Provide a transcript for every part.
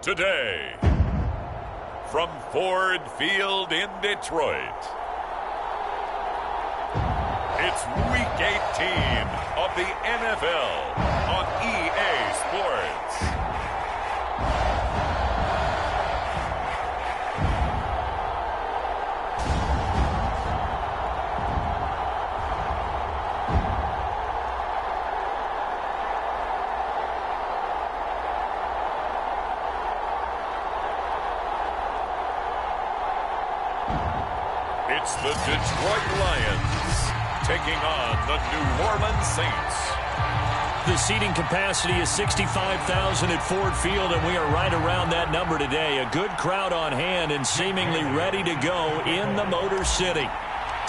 today, from Ford Field in Detroit, it's Week 18 of the NFL on EA Sports. It's the Detroit Lions taking on the New Orleans Saints. The seating capacity is 65,000 at Ford Field, and we are right around that number today. A good crowd on hand and seemingly ready to go in the Motor City.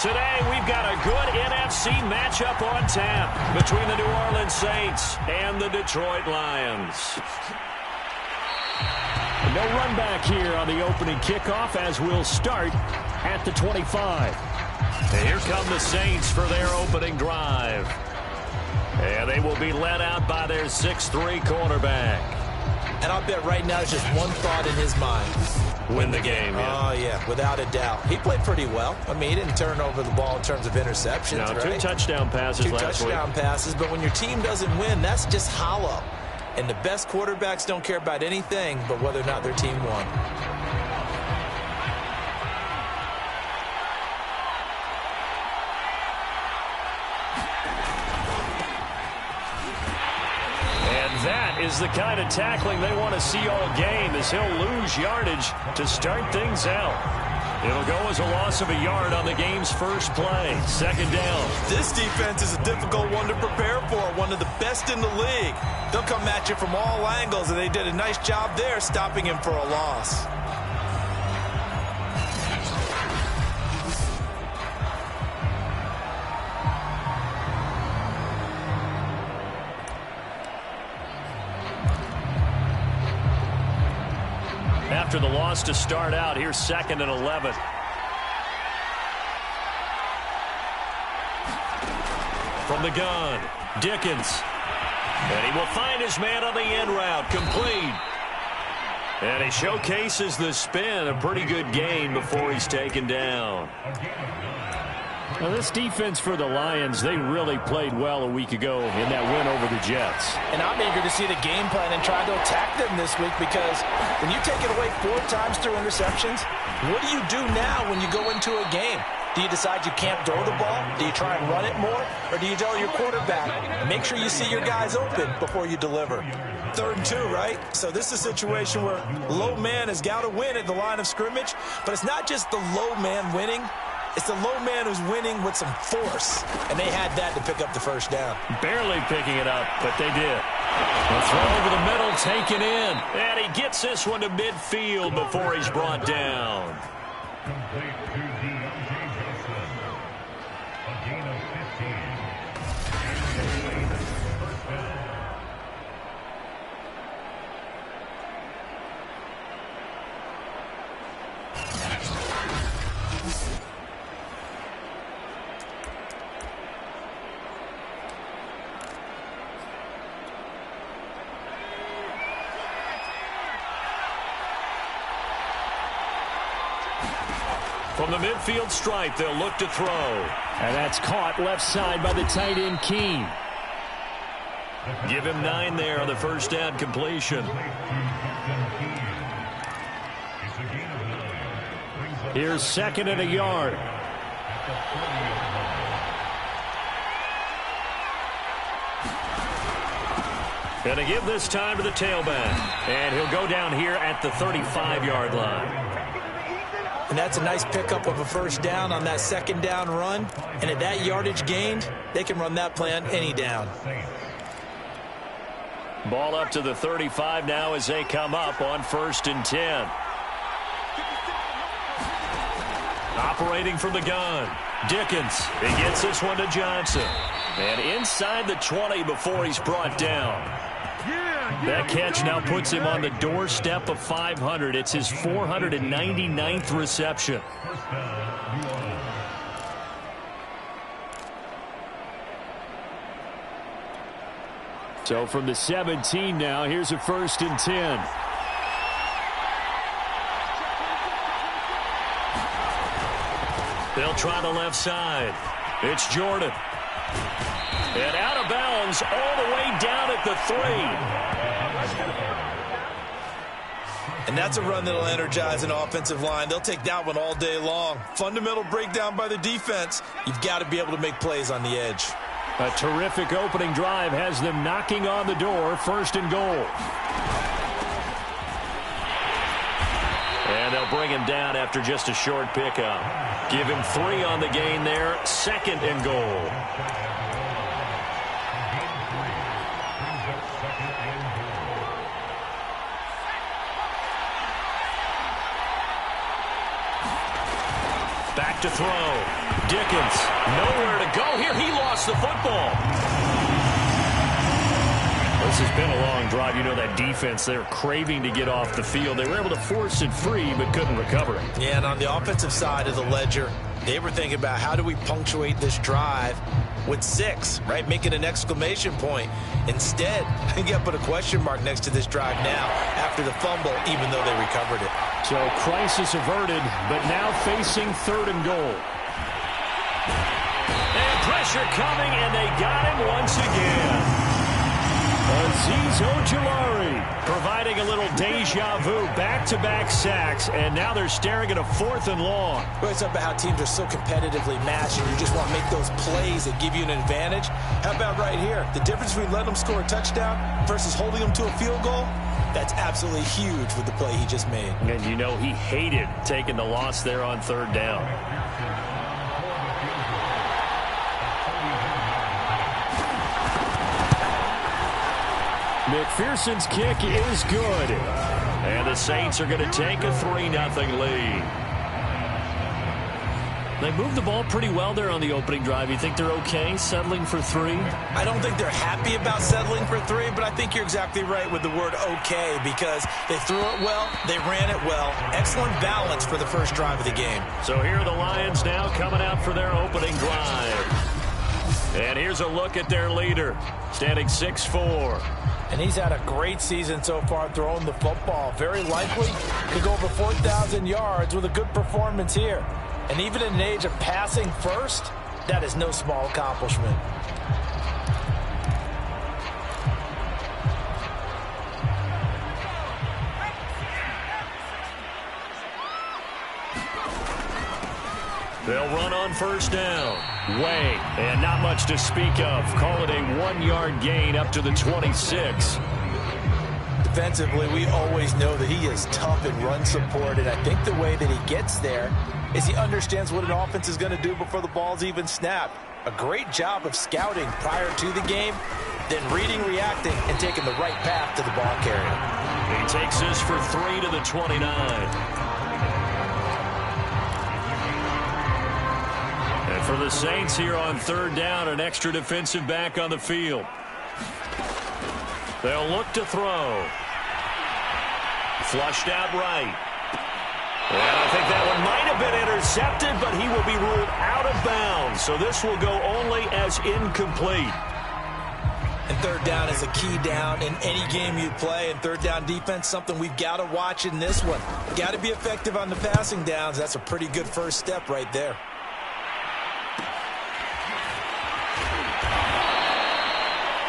Today, we've got a good NFC matchup on tap between the New Orleans Saints and the Detroit Lions. No run back here on the opening kickoff as we'll start at the 25. And here come the Saints for their opening drive. And they will be led out by their 6'3" quarterback. And I'll bet right now it's just one thought in his mind. Win the game, yeah. Oh, yeah, without a doubt. He played pretty well. I mean, he didn't turn over the ball in terms of interceptions, no, right? 2 touchdown passes last week. 2 touchdown passes, but when your team doesn't win, that's just hollow. And the best quarterbacks don't care about anything but whether or not their team won. That is the kind of tackling they want to see all game, as he'll lose yardage to start things out. It'll go as a loss of a yard on the game's first play. Second down. This defense is a difficult one to prepare for, one of the best in the league. They'll come at you from all angles, and they did a nice job there stopping him for a loss. After the loss to start out, here's 2nd and 11. From the gun, Dickens. And he will find his man on the end route, complete. And he showcases the spin, a pretty good gain before he's taken down. Now, this defense for the Lions, they really played well a week ago in that win over the Jets. And I'm eager to see the game plan and try to attack them this week, because when you take it away 4 times through interceptions, what do you do now when you go into a game? Do you decide you can't throw the ball? Do you try and run it more? Or do you tell your quarterback, make sure you see your guys open before you deliver? 3rd and 2, right? So this is a situation where low man has got to win at the line of scrimmage, but it's not just the low man winning. It's the low man who's winning with some force, and they had that to pick up the first down. Barely picking it up, but they did. The throw over the middle, taken in, and he gets this one to midfield before he's brought down. From the midfield stripe, they'll look to throw. And that's caught left side by the tight end, Keene. Give him 9 there on the first down completion. Here's 2nd and a yard. Going to give this time to the tailback. And he'll go down here at the 35-yard line. And that's a nice pickup of a first down on that 2nd down run. And at that yardage gained, they can run that play on any down. Ball up to the 35 now as they come up on 1st and 10. Operating from the gun, Dickens. He gets this one to Johnson. And inside the 20 before he's brought down. That catch now puts him on the doorstep of 500. It's his 499th reception. So from the 17 now, here's a 1st and 10. They'll try the left side. It's Jordan. And out of bounds all the way down at the 3. And that's a run that'll energize an offensive line. They'll take that one all day long. Fundamental breakdown by the defense. You've got to be able to make plays on the edge. A terrific opening drive has them knocking on the door, 1st and goal. And they'll bring him down after just a short pickup. Give him 3 on the gain there, 2nd and goal. Back to throw. Dickens, nowhere to go here. He lost the football. This has been a long drive. You know that defense, they're craving to get off the field. They were able to force it free, but couldn't recover it. Yeah, and on the offensive side of the ledger, they were thinking about how do we punctuate this drive with 6, right? Make it an exclamation point. Instead, you got to put a question mark next to this drive now after the fumble, even though they recovered it. So crisis averted, but now facing 3rd and goal. And pressure coming, and they got him once again. Azeez Ojulari providing a little deja vu, back-to-back sacks, and now they're staring at a 4th and long. Well, it's about how teams are so competitively matched, and you just want to make those plays that give you an advantage. How about right here? The difference between letting them score a touchdown versus holding them to a field goal, that's absolutely huge with the play he just made. And you know he hated taking the loss there on 3rd down. McPherson's kick is good. And the Saints are going to take a 3-0 lead. They moved the ball pretty well there on the opening drive. You think they're okay settling for 3? I don't think they're happy about settling for 3, but I think you're exactly right with the word okay, because they threw it well, they ran it well. Excellent balance for the first drive of the game. So here are the Lions now coming out for their opening drive. And here's a look at their leader, standing 6'4". And he's had a great season so far throwing the football. Very likely to go over 4,000 yards with a good performance here. And even in an age of passing first, that is no small accomplishment. They'll run on 1st down. Way, and not much to speak of. Call it a 1-yard gain up to the 26. Defensively, we always know that he is tough in run support, and I think the way that he gets there is he understands what an offense is going to do before the ball's even snapped. A great job of scouting prior to the game, then reading, reacting, and taking the right path to the ball carrier. He takes this for 3 to the 29. And for the Saints here on 3rd down, an extra defensive back on the field. They'll look to throw. Flushed out right. And I think that one might have been intercepted, but he will be ruled out of bounds. So this will go only as incomplete. And 3rd down is a key down in any game you play. And 3rd down defense, something we've got to watch in this one. Got to be effective on the passing downs. That's a pretty good first step right there.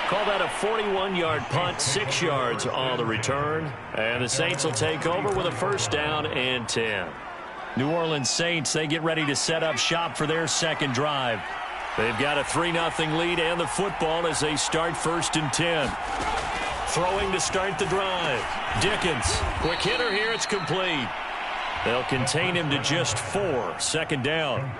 Call that a 41-yard punt, 6 yards on the return. And the Saints will take over with a 1st down and 10. New Orleans Saints, they get ready to set up shop for their 2nd drive. They've got a 3-0 lead and the football as they start 1st and 10. Throwing to start the drive. Dickens, quick hitter here, it's complete. They'll contain him to just 4, 2nd down.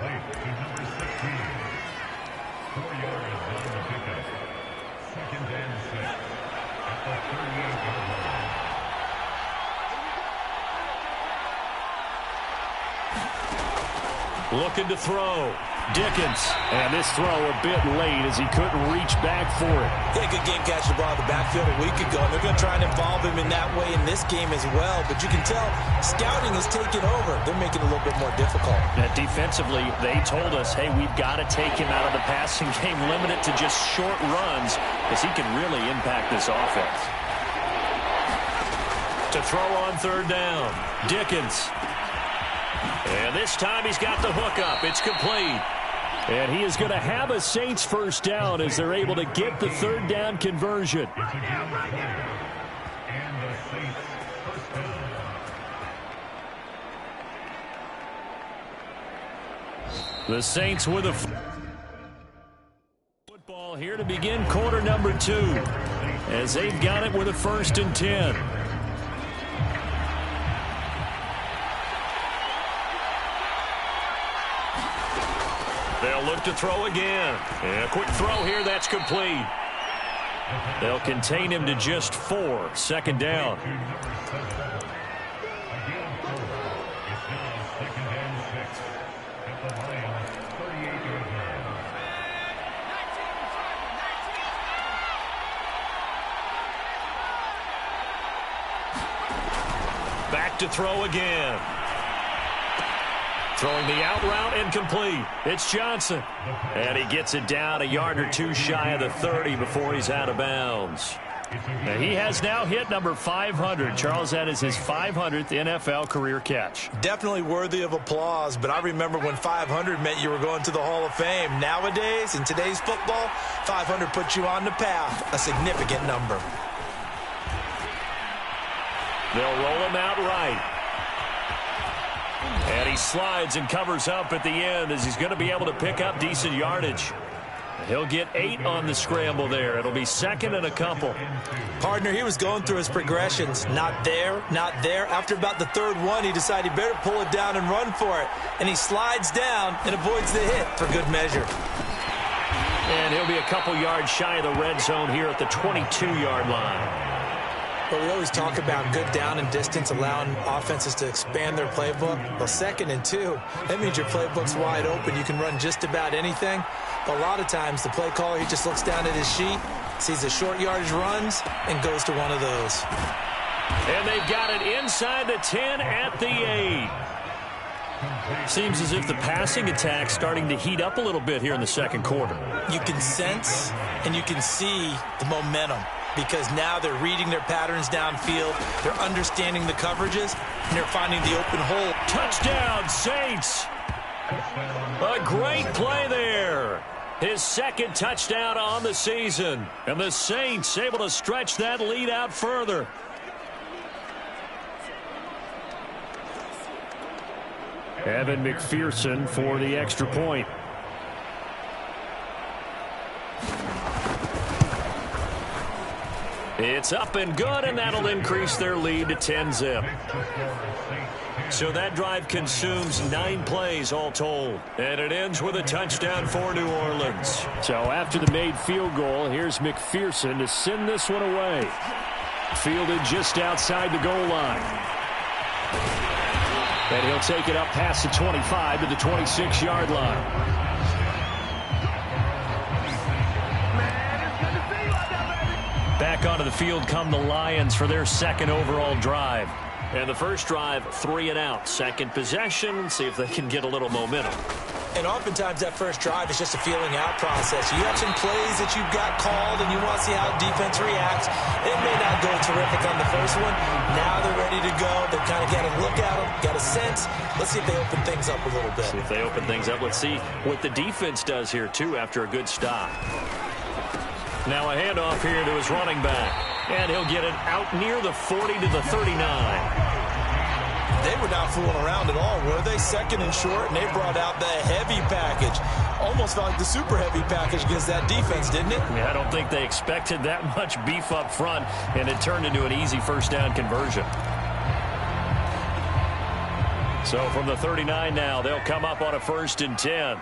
Looking to throw. Dickens. And this throw a bit late as he couldn't reach back for it. Yeah, good game catching the ball in the backfield a week ago. And they're going to try and involve him in that way in this game as well. But you can tell scouting is taking over. They're making it a little bit more difficult. Defensively, they told us, hey, we've got to take him out of the passing game, limit it to just short runs because he can really impact this offense. To throw on 3rd down. Dickens. And this time he's got the hook up. It's complete. And he is going to have a Saints first down as they're able to get the third down conversion. The Saints with a football here to begin quarter number 2 as they've got it with a 1st and 10. They'll look to throw again. And a quick throw here, that's complete. They'll contain him to just 4. 2nd down. Back to throw again. Throwing the out route incomplete. It's Johnson. And he gets it down a yard or 2 shy of the 30 before he's out of bounds. Now he has now hit number 500. Charles, that is his 500th NFL career catch. Definitely worthy of applause, but I remember when 500 meant you were going to the Hall of Fame. Nowadays, in today's football, 500 puts you on the path, a significant number. They'll roll him out right. And he slides and covers up at the end as he's going to be able to pick up decent yardage. He'll get 8 on the scramble there. It'll be 2nd and a couple. Partner, he was going through his progressions. Not there, not there. After about the 3rd one, he decided he better pull it down and run for it. And he slides down and avoids the hit for good measure. And he'll be a couple yards shy of the red zone here at the 22-yard line. But we always talk about good down and distance, allowing offenses to expand their playbook. Well, 2nd and 2, that means your playbook's wide open. You can run just about anything. But a lot of times, the play caller, he just looks down at his sheet, sees the short yardage runs, and goes to one of those. And they've got it inside the 10 at the 8. Seems as if the passing attack's starting to heat up a little bit here in the 2nd quarter. You can sense and you can see the momentum, because now they're reading their patterns downfield, they're understanding the coverages, and they're finding the open hole. Touchdown, Saints! A great play there. His 2nd touchdown on the season. And the Saints able to stretch that lead out further. Evan McPherson for the extra point. It's up and good, and that'll increase their lead to 10-zip. So that drive consumes 9 plays all told. And it ends with a touchdown for New Orleans. So after the made field goal, here's McPherson to send this one away. Fielded just outside the goal line. And he'll take it up past the 25 to the 26-yard line. Back onto the field come the Lions for their 2nd overall drive. And the first drive, 3 and out. 2nd possession, see if they can get a little momentum. And oftentimes that first drive is just a feeling out process. You have some plays that you've got called and you want to see how defense reacts. It may not go terrific on the first one. Now they're ready to go. They've kind of got to look at them, got a sense. Let's see if they open things up a little bit. See if they open things up. Let's see what the defense does here, too, after a good stop. Now a handoff here to his running back. And he'll get it out near the 40 to the 39. They were not fooling around at all, were they? 2nd and short, and they brought out the heavy package. Almost felt like the super heavy package against that defense, didn't it? Yeah, I don't think they expected that much beef up front, and it turned into an easy first down conversion. So from the 39 now, they'll come up on a 1st and 10.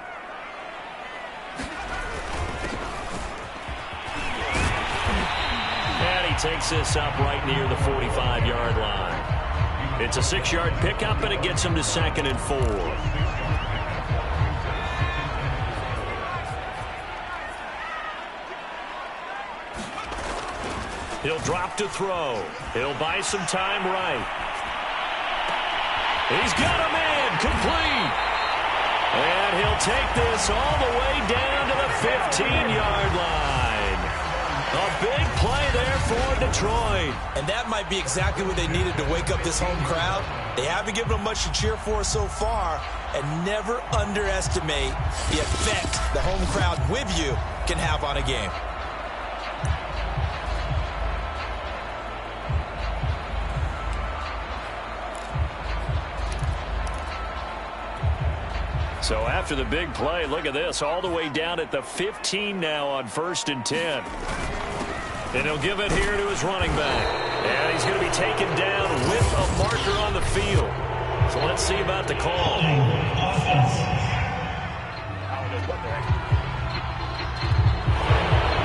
Takes this up right near the 45-yard line. It's a 6-yard pickup, and it gets him to 2nd and 4. He'll drop to throw. He'll buy some time right. He's got a man complete. And he'll take this all the way down to the 15-yard line. A big play there for Detroit. And that might be exactly what they needed to wake up this home crowd. They haven't given them much to cheer for so far, and never underestimate the effect the home crowd with you can have on a game. So after the big play, look at this, all the way down at the 15 now on 1st and 10. And he'll give it here to his running back. And he's going to be taken down with a marker on the field. So let's see about the call.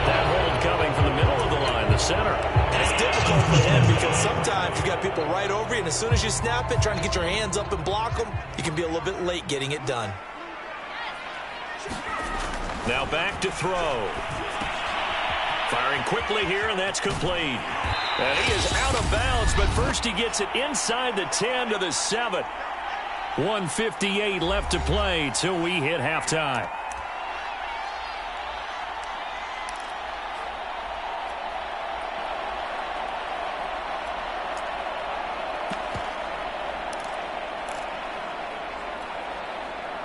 That hold coming from the middle of the line, the center. And it's difficult for him because sometimes you got people right over you, and as soon as you snap it, trying to get your hands up and block them, you can be a little bit late getting it done. Now back to throw. Firing quickly here, and that's complete. And he is out of bounds, but first he gets it inside the 10 to the 7. 1:58 left to play till we hit halftime.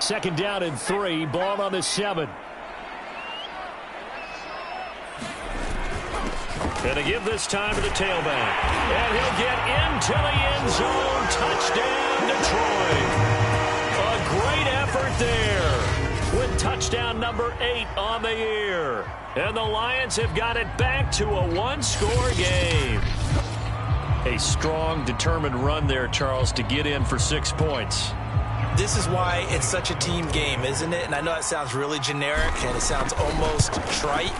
Second down and 3, ball on the 7. And to give this time to the tailback. And he'll get into the end zone. Touchdown, Detroit. A great effort there with touchdown number 8 on the year. And the Lions have got it back to a one-score game. A strong, determined run there, Charles, to get in for 6 points. This is why it's such a team game, isn't it? And I know it sounds really generic and it sounds almost trite,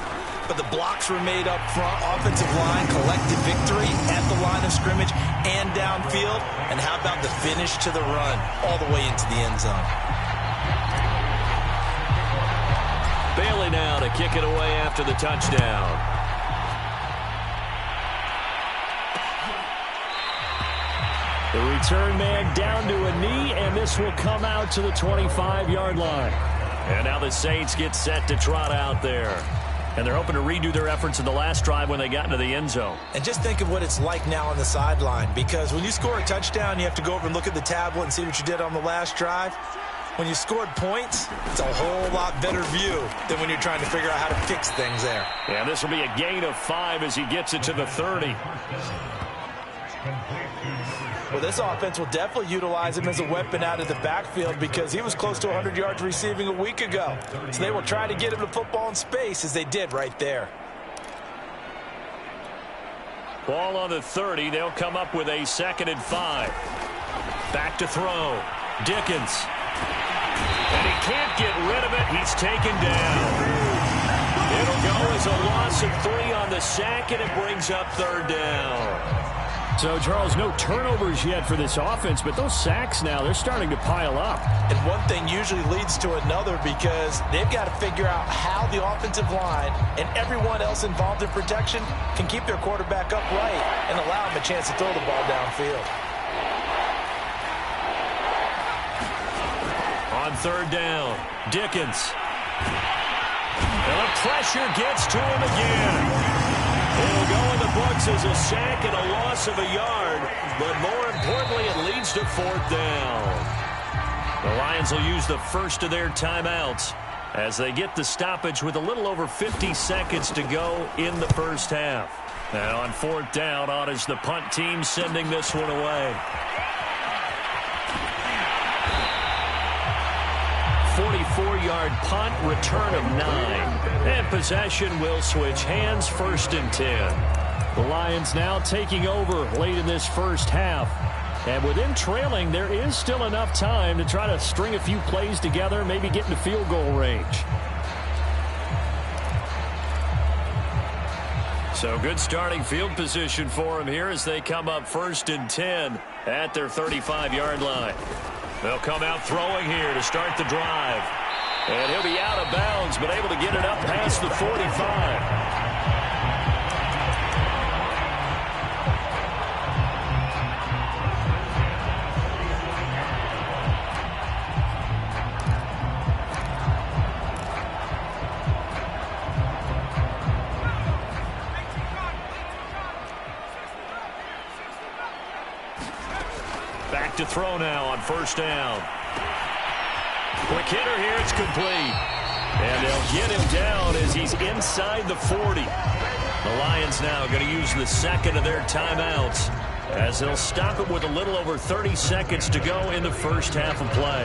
but the blocks were made up front, offensive line, collective victory at the line of scrimmage and downfield. And how about the finish to the run all the way into the end zone? Bailey now to kick it away after the touchdown. The return man down to a knee, and this will come out to the 25-yard line. And now the Saints get set to trot out there. And they're hoping to redo their efforts in the last drive when they got into the end zone. And just think of what it's like now on the sideline, because when you score a touchdown, you have to go over and look at the tablet and see what you did on the last drive. When you scored points, it's a whole lot better view than when you're trying to figure out how to fix things there. Yeah, this will be a gain of 5 as he gets it to the 30. Well, this offense will definitely utilize him as a weapon out of the backfield because he was close to 100 yards receiving a week ago. So they will try to get him the football in space as they did right there. Ball on the 30. They'll come up with a 2nd and 5. Back to throw. Dickens. And he can't get rid of it. He's taken down. It'll go as a loss of 3 on the sack, and it brings up 3rd down. So, Charles, no turnovers yet for this offense, but those sacks now, they're starting to pile up. And one thing usually leads to another because they've got to figure out how the offensive line and everyone else involved in protection can keep their quarterback upright and allow him a chance to throw the ball downfield. On 3rd down, Dickens. And the pressure gets to him again. It'll go in the books as a sack and a loss of a yard, but more importantly, it leads to 4th down. The Lions will use the first of their timeouts as they get the stoppage with a little over 50 seconds to go in the first half. And on 4th down, on is the punt team sending this one away. 44-yard punt, return of 9. And possession will switch hands, 1st and 10. The Lions now taking over late in this first half. And with them trailing, there is still enough time to try to string a few plays together, maybe get into field goal range. So good starting field position for them here as they come up 1st and 10 at their 35-yard line. They'll come out throwing here to start the drive. And he'll be out of bounds, but able to get it up past the 45. throw now on first down. Quick hitter here. It's complete. And they'll get him down as he's inside the 40. The Lions now going to use the second of their timeouts as they'll stop it with a little over 30 seconds to go in the first half of play.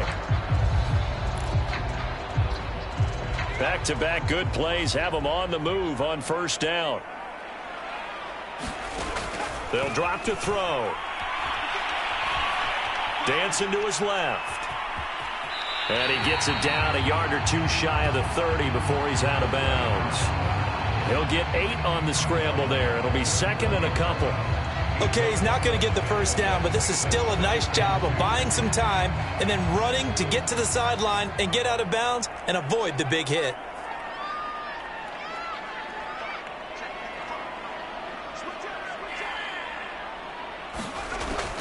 Back-to-back good plays have them on the move on first down. They'll drop to throw. Dancing to his left. And he gets it down a yard or two shy of the 30 before he's out of bounds. He'll get 8 on the scramble there. It'll be second and a couple. Okay, he's not going to get the first down, but this is still a nice job of buying some time and then running to get to the sideline and get out of bounds and avoid the big hit.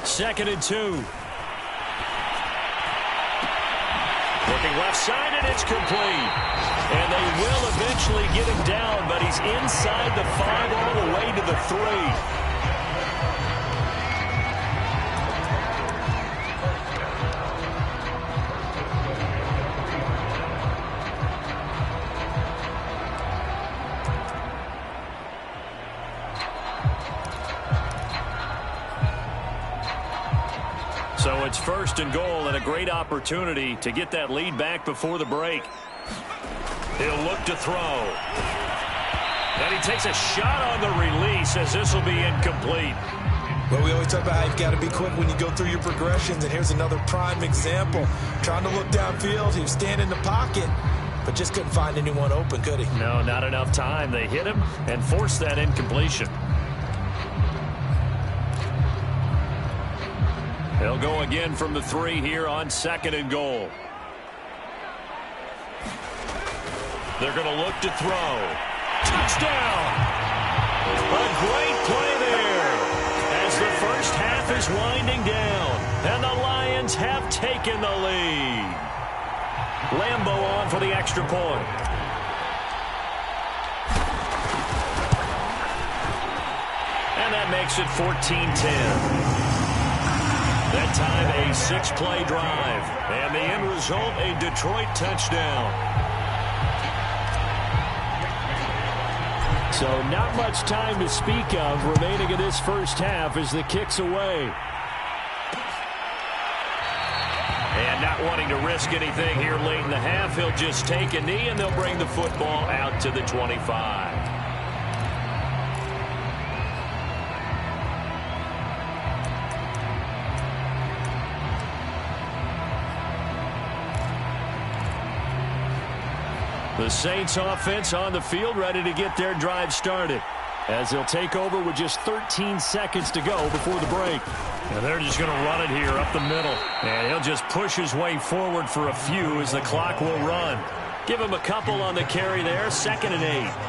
Second and 2. Looking left side, and it's complete. And they will eventually get him down, but he's inside the 5 all the way to the 3. So it's first and goal and a great opportunity to get that lead back before the break. He'll look to throw. And he takes a shot on the release as this will be incomplete. Well, we always talk about how you've got to be quick when you go through your progressions, and here's another prime example. Trying to look downfield, he was standing in the pocket, but just couldn't find anyone open, could he? No, not enough time. They hit him and forced that incompletion. They'll go again from the 3 here on second and goal. They're going to look to throw. Touchdown! A great play there as the first half is winding down, and the Lions have taken the lead. Lambo on for the extra point. And that makes it 14-10. That time a 6-play drive. And the end result, a Detroit touchdown. So not much time to speak of remaining in this first half as the kick's away. And not wanting to risk anything here late in the half, he'll just take a knee and they'll bring the football out to the 25. The Saints offense on the field ready to get their drive started as they'll take over with just 13 seconds to go before the break. And they're just going to run it here up the middle. And he'll just push his way forward for a few as the clock will run. Give him a couple on the carry there, 2nd and 8.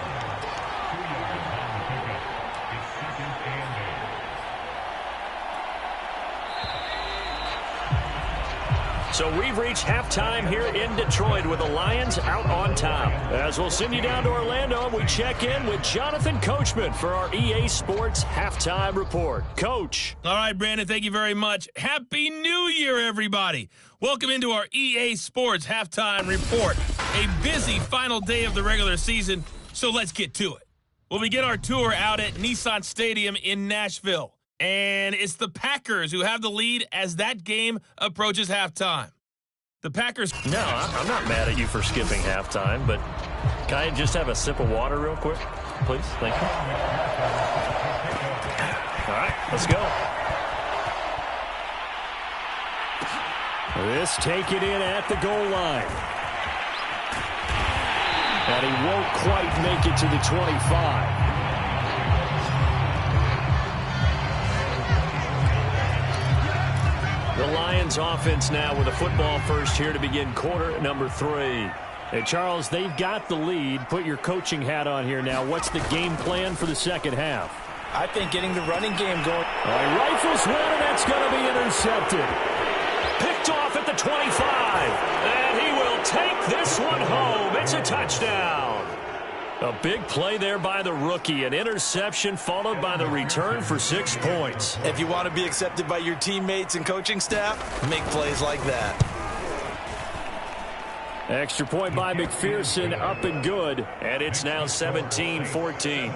So we've reached halftime here in Detroit with the Lions out on top. As we'll send you down to Orlando, we check in with Jonathan Coachman for our EA Sports Halftime Report. Coach. All right, Brandon, thank you very much. Happy New Year, everybody. Welcome into our EA Sports Halftime Report. A busy final day of the regular season, so let's get to it. We'll begin our tour out at Nissan Stadium in Nashville. And it's the Packers who have the lead as that game approaches halftime. The Packers... No, I'm not mad at you for skipping halftime, but can I just have a sip of water real quick, please? Thank you. All right, let's go. This taken in at the goal line. And he won't quite make it to the 25. The Lions offense now with a football first here to begin quarter number 3. Hey, Charles, they've got the lead. Put your coaching hat on here now. What's the game plan for the second half? I think getting the running game going. Rifles one, and that's going to be intercepted. Picked off at the 25. And he will take this one home. It's a touchdown. A big play there by the rookie. An interception followed by the return for 6 points. If you want to be accepted by your teammates and coaching staff, make plays like that. Extra point by McPherson, up and good. And it's now 17-14.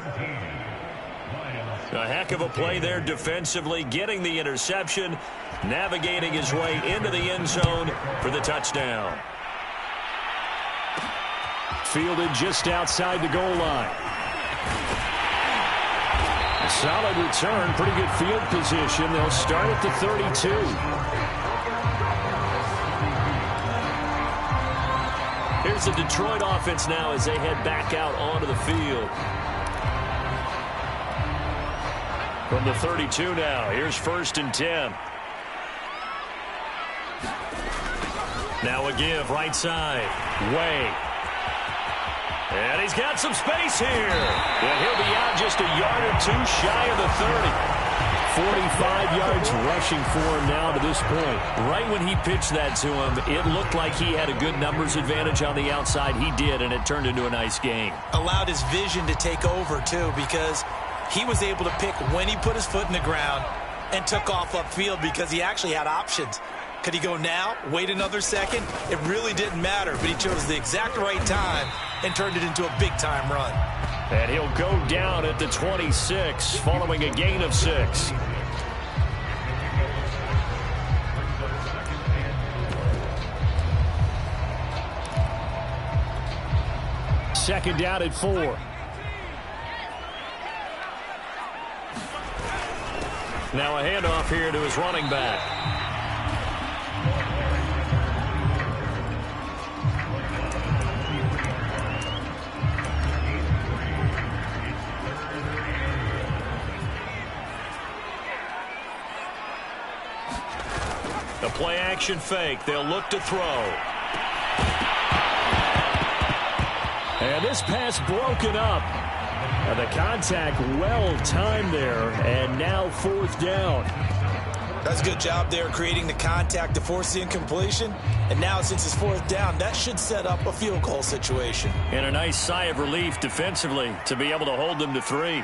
A heck of a play there defensively, getting the interception, navigating his way into the end zone for the touchdown. Fielded just outside the goal line. A solid return, pretty good field position. They'll start at the 32. Here's the Detroit offense now as they head back out onto the field. From the 32 now, here's 1st and 10. Now a give, right side. Way. And he's got some space here. And he'll be out just a yard or two shy of the 30. 45 yards rushing for him now to this point. Right when he pitched that to him, it looked like he had a good numbers advantage on the outside. He did, and it turned into a nice game. Allowed his vision to take over, too, because he was able to pick when he put his foot in the ground and took off upfield because he actually had options. Could he go now, wait another second? It really didn't matter, but he chose the exact right time and turned it into a big-time run. And he'll go down at the 26 following a gain of 6. Second down at 4. Now a handoff here to his running back. The play action fake. They'll look to throw. And this pass broken up. And the contact well timed there. And now 4th down. That's a good job there creating the contact to force the incompletion. And now since it's 4th down, that should set up a field goal situation. And a nice sigh of relief defensively to be able to hold them to 3.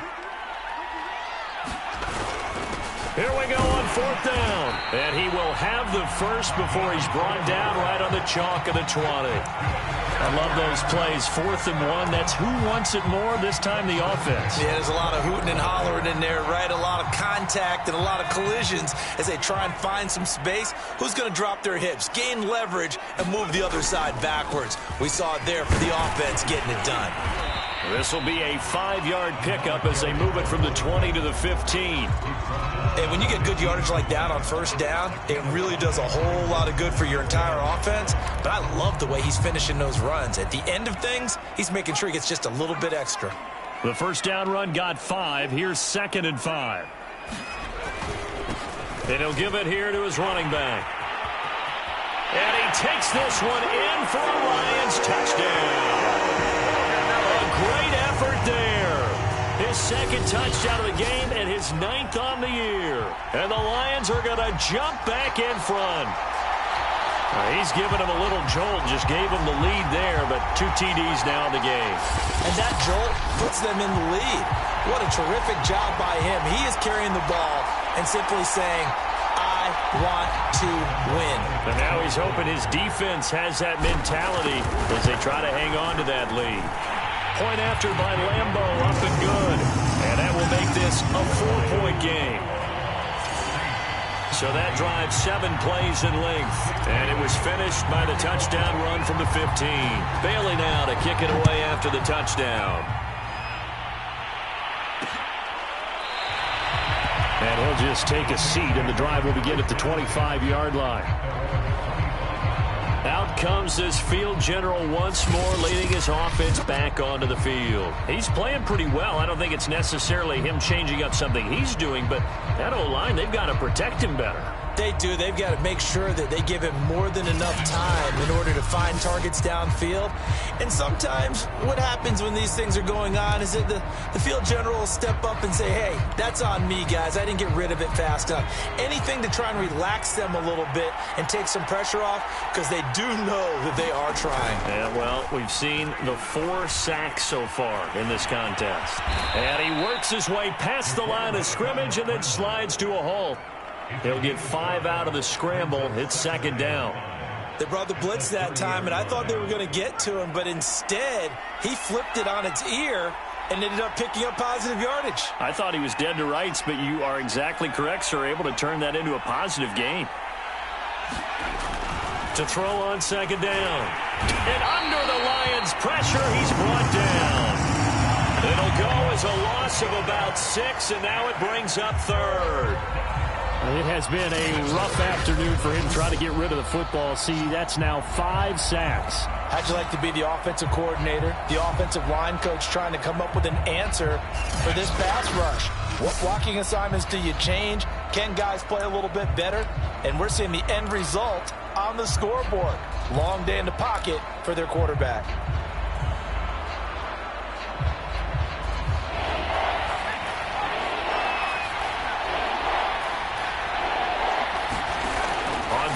Here we go on 4th down. And he will have the first before he's brought down right on the chalk of the 20. I love those plays. 4th and 1. That's who wants it more, this time the offense. Yeah, there's a lot of hooting and hollering in there, right? A lot of contact and a lot of collisions as they try and find some space. Who's going to drop their hips, gain leverage, and move the other side backwards? We saw it there for the offense getting it done. This will be a 5-yard pickup as they move it from the 20 to the 15. And when you get good yardage like that on 1st down, it really does a whole lot of good for your entire offense. But I love the way he's finishing those runs. At the end of things, he's making sure he gets just a little bit extra. The 1st down run got 5. Here's 2nd and 5. And he'll give it here to his running back. And he takes this one in for a Lions touchdown. Great effort there. His 2nd touchdown of the game and his 9th on the year. And the Lions are going to jump back in front. He's giving him a little jolt. Just gave him the lead there, but 2 TDs now in the game. And that jolt puts them in the lead. What a terrific job by him. He is carrying the ball and simply saying, I want to win. And now he's hoping his defense has that mentality as they try to hang on to that lead. Point after by Lambo, up and good. And that will make this a 4-point game. So that drive 7 plays in length. And it was finished by the touchdown run from the 15. Bailey now to kick it away after the touchdown. And he'll just take a seat, and the drive will begin at the 25-yard line. Out comes this field general once more, leading his offense back onto the field. He's playing pretty well. I don't think it's necessarily him changing up something he's doing, but that O-line, they've got to protect him better. They do. They've got to make sure that they give him more than enough time in order to find targets downfield. And sometimes what happens when these things are going on is that the field general will step up and say, hey, that's on me, guys. I didn't get rid of it fast enough. Anything to try and relax them a little bit and take some pressure off, because they do know that they are trying. Yeah, well, we've seen the 4 sacks so far in this contest. And he works his way past the line of scrimmage and then slides to a halt. He'll get 5 out of the scramble. It's second down. They brought the blitz that time, and I thought they were going to get to him, but instead he flipped it on its ear and ended up picking up positive yardage. I thought he was dead to rights, but you are exactly correct, sir, able to turn that into a positive gain. To throw on second down. And under the Lions' pressure, he's brought down. It'll go as a loss of about 6, and now it brings up third. It has been a rough afternoon for him trying to get rid of the football. See, that's now 5 sacks. How'd you like to be the offensive coordinator, the offensive line coach, trying to come up with an answer for this pass rush? What blocking assignments do you change? Can guys play a little bit better? And we're seeing the end result on the scoreboard. Long day in the pocket for their quarterback.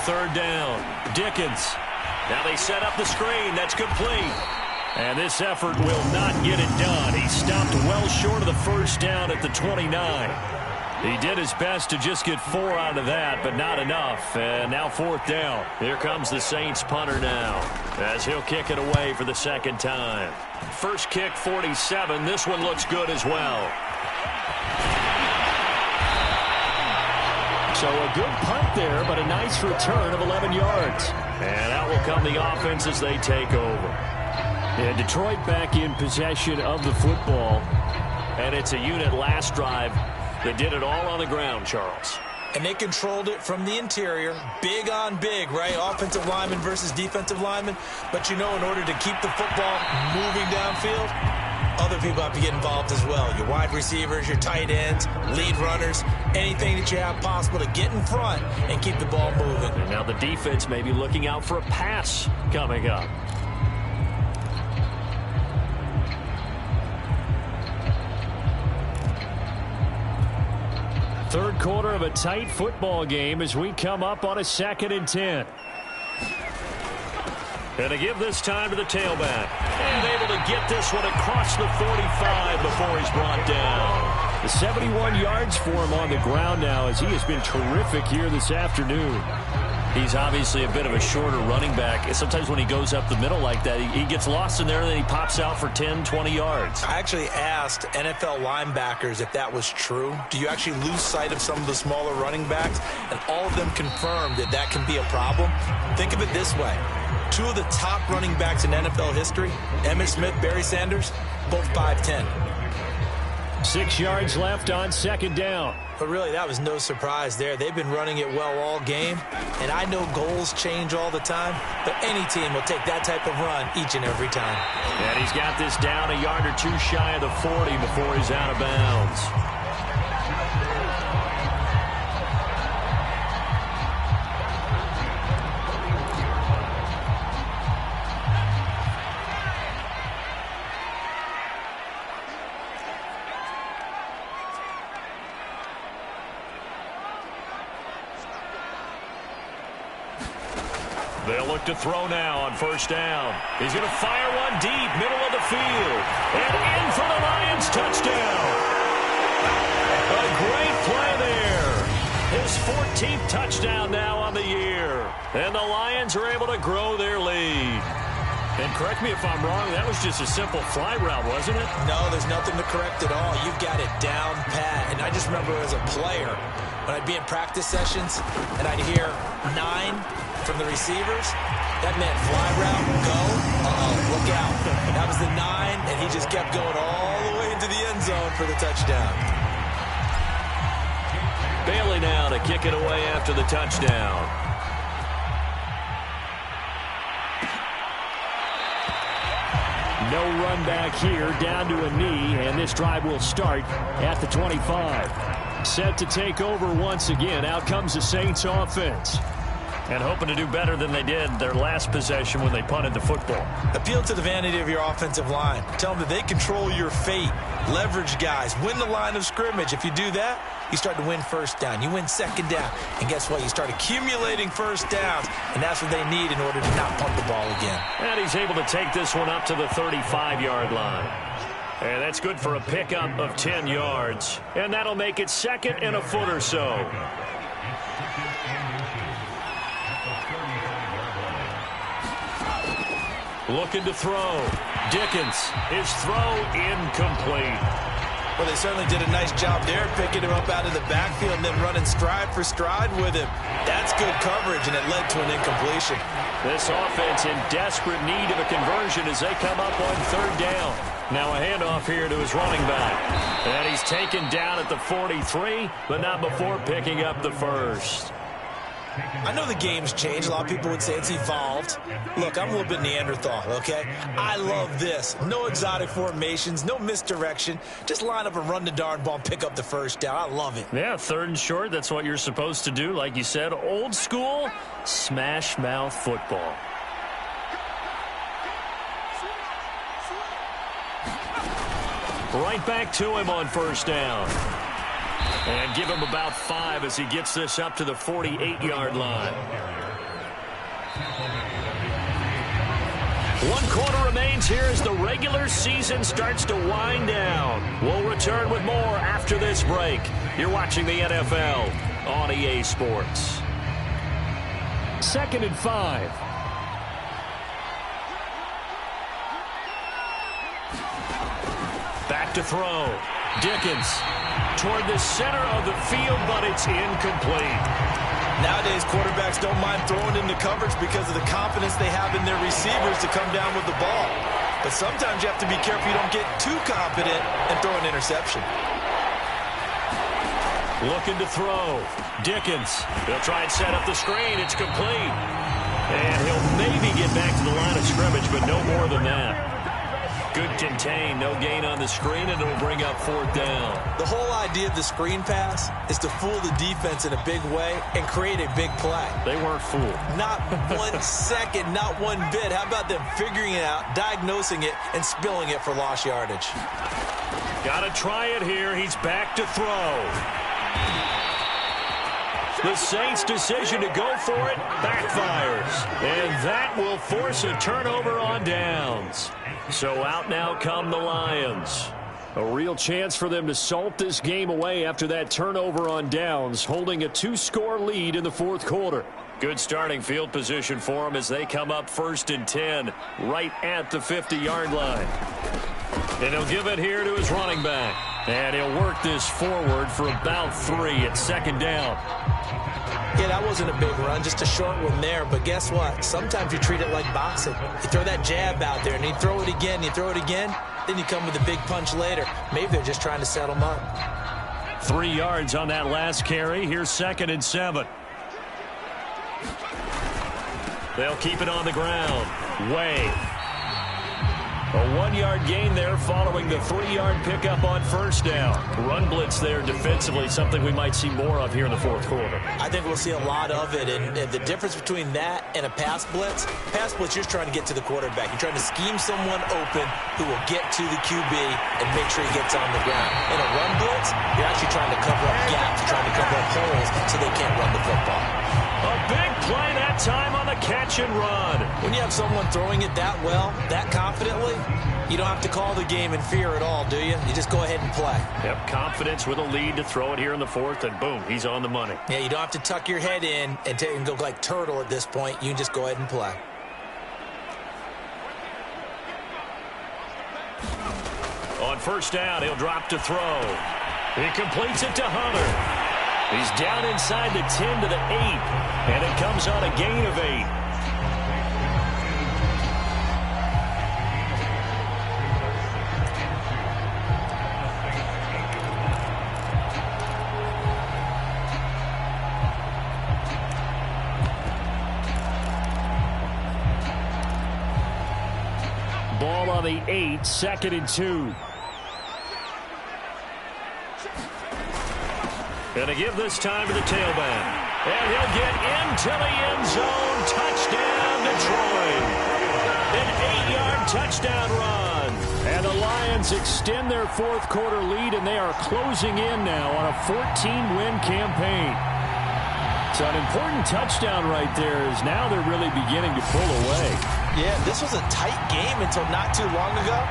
Third down. Dickens. Now they set up the screen. That's complete. And this effort will not get it done. He stopped well short of the first down at the 29. He did his best to just get 4 out of that, but not enough. And now fourth down. Here comes the Saints punter now, as he'll kick it away for the second time. First kick, 47. This one looks good as well. So a good punt there, but a nice return of 11 yards. And out will come the offense as they take over. Yeah, Detroit back in possession of the football. And it's a unit last drive that did it all on the ground, Charles. And they controlled it from the interior, big on big, right? Offensive lineman versus defensive lineman. But, you know, in order to keep the football moving downfield, other people have to get involved as well. Your wide receivers, your tight ends, lead runners, anything that you have possible to get in front and keep the ball moving. And now the defense may be looking out for a pass coming up. Third quarter of a tight football game as we come up on a 2nd and 10. And to give this time to the tailback. And able to get this one across the 45 before he's brought down. The 71 yards for him on the ground now as he has been terrific here this afternoon. He's obviously a bit of a shorter running back. Sometimes when he goes up the middle like that, he gets lost in there and then he pops out for 10, 20 yards. I actually asked NFL linebackers if that was true. Do you actually lose sight of some of the smaller running backs? And all of them confirmed that that can be a problem. Think of it this way. 2 of the top running backs in NFL history, Emmitt Smith, Barry Sanders, both 5'10". 6 yards left on second down. But really, that was no surprise there. They've been running it well all game. And I know goals change all the time, but any team will take that type of run each and every time. And he's got this down a yard or 2 shy of the 40 before he's out of bounds. They'll look to throw now on first down. He's going to fire one deep, middle of the field. And in for the Lions, touchdown. A great play there. His 14th touchdown now on the year. And the Lions are able to grow their lead. And correct me if I'm wrong, that was just a simple fly route, wasn't it? No, there's nothing to correct at all. You've got it down pat. And I just remember as a player, when I'd be in practice sessions and I'd hear 9 from the receivers, that meant fly route, go, look out. That was the 9, and he just kept going all the way into the end zone for the touchdown. Bailey now to kick it away after the touchdown. No run back here, down to a knee, and this drive will start at the 25. set to take over once again. Out comes the Saints offense. And hoping to do better than they did their last possession when they punted the football. Appeal to the vanity of your offensive line. Tell them that they control your fate. Leverage guys. Win the line of scrimmage. If you do that, you start to win first down. You win second down. And guess what? You start accumulating first downs. And that's what they need in order to not punt the ball again. And he's able to take this one up to the 35-yard line. And that's good for a pickup of 10 yards. And that'll make it second and a foot or so. Looking to throw. Dickens. His throw incomplete. Well, they certainly did a nice job there, picking him up out of the backfield and then running stride for stride with him. That's good coverage, and it led to an incompletion. This offense in desperate need of a conversion as they come up on third down. Now a handoff here to his running back. And he's taken down at the 43, but not before picking up the first. I know the game's changed. A lot of people would say it's evolved. Look, I'm a little bit Neanderthal, okay? I love this. No exotic formations, no misdirection. Just line up and run the darn ball and pick up the first down. I love it. Yeah, third and short, that's what you're supposed to do. Like you said, old school, smash mouth football. Right back to him on first down. And give him about 5 as he gets this up to the 48-yard line. 1 quarter remains here as the regular season starts to wind down. We'll return with more after this break. You're watching the NFL on EA Sports. 2nd and 5. Back to throw. Dickens toward the center of the field, but it's incomplete. Nowadays, quarterbacks don't mind throwing into coverage because of the confidence they have in their receivers to come down with the ball. But sometimes you have to be careful you don't get too confident and throw an interception. Looking to throw. Dickens. He'll try and set up the screen. It's complete. And he'll maybe get back to the line of scrimmage, but no more than that. Good contain, no gain on the screen, and it'll bring up 4th down. The whole idea of the screen pass is to fool the defense in a big way and create a big play. They weren't fooled. Not 1 second, not one bit. How about them figuring it out, diagnosing it, and spilling it for lost yardage? Got to try it here. He's back to throw. The Saints' decision to go for it backfires. And that will force a turnover on downs. So out now come the Lions. A real chance for them to salt this game away after that turnover on downs, holding a 2-score lead in the 4th quarter. Good starting field position for them as they come up 1st and 10, right at the 50-yard line. And he'll give it here to his running back. And he'll work this forward for about 3 at 2nd down. Yeah, that wasn't a big run, just a short one there. But guess what? Sometimes you treat it like boxing. You throw that jab out there, and you throw it again, you throw it again, then you come with a big punch later. Maybe they're just trying to settle them up. 3 yards on that last carry. Here's 2nd and 7. They'll keep it on the ground. Way. A 1-yard gain there following the 3-yard pickup on first down. Run blitz there defensively, something we might see more of here in the 4th quarter. I think we'll see a lot of it, and the difference between that and a pass blitz, you're just trying to get to the quarterback. You're trying to scheme someone open who will get to the QB and make sure he gets on the ground. In a run blitz, you're actually trying to cover up gaps, trying to cover up holes so they can't run the football. A big play that time on the catch and run. When you have someone throwing it that well, that confidently, you don't have to call the game in fear at all, do you? You just go ahead and play. Yep, confidence with a lead to throw it here in the 4th, and boom, he's on the money. Yeah, you don't have to tuck your head in and go like turtle at this point. You can just go ahead and play. On first down, he'll drop to throw. He completes it to Hunter. He's down inside the 10 to the 8, and it comes on a gain of 8. Ball on the 8, 2nd and 2. Going to give this time to the tailback. And he'll get into the end zone. Touchdown, Detroit. An 8-yard touchdown run. And the Lions extend their fourth quarter lead, and they are closing in now on a 14-win campaign. So an important touchdown right there is now they're really beginning to pull away. Yeah, this was a tight game until not too long ago.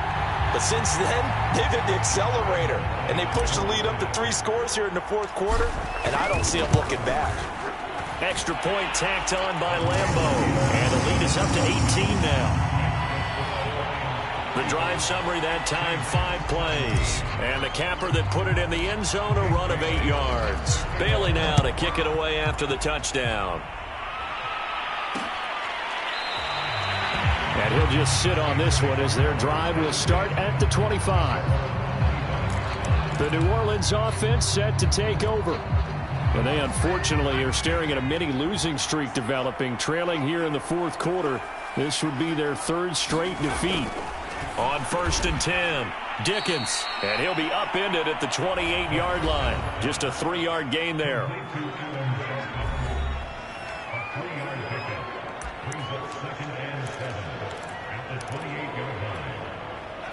But since then, they've hit the accelerator. And they pushed the lead up to 3 scores here in the fourth quarter. And I don't see them looking back. Extra point tacked on by Lambeau. And the lead is up to 18 now. The drive summary that time, 5 plays. And the capper that put it in the end zone, a run of 8 yards. Bailey now to kick it away after the touchdown. And he'll just sit on this one as their drive will start at the 25. The New Orleans offense set to take over. And they unfortunately are staring at a mini losing streak developing, trailing here in the fourth quarter. This would be their 3rd straight defeat. On 1st and 10, Dickens. And he'll be upended at the 28-yard line. Just a 3-yard gain there.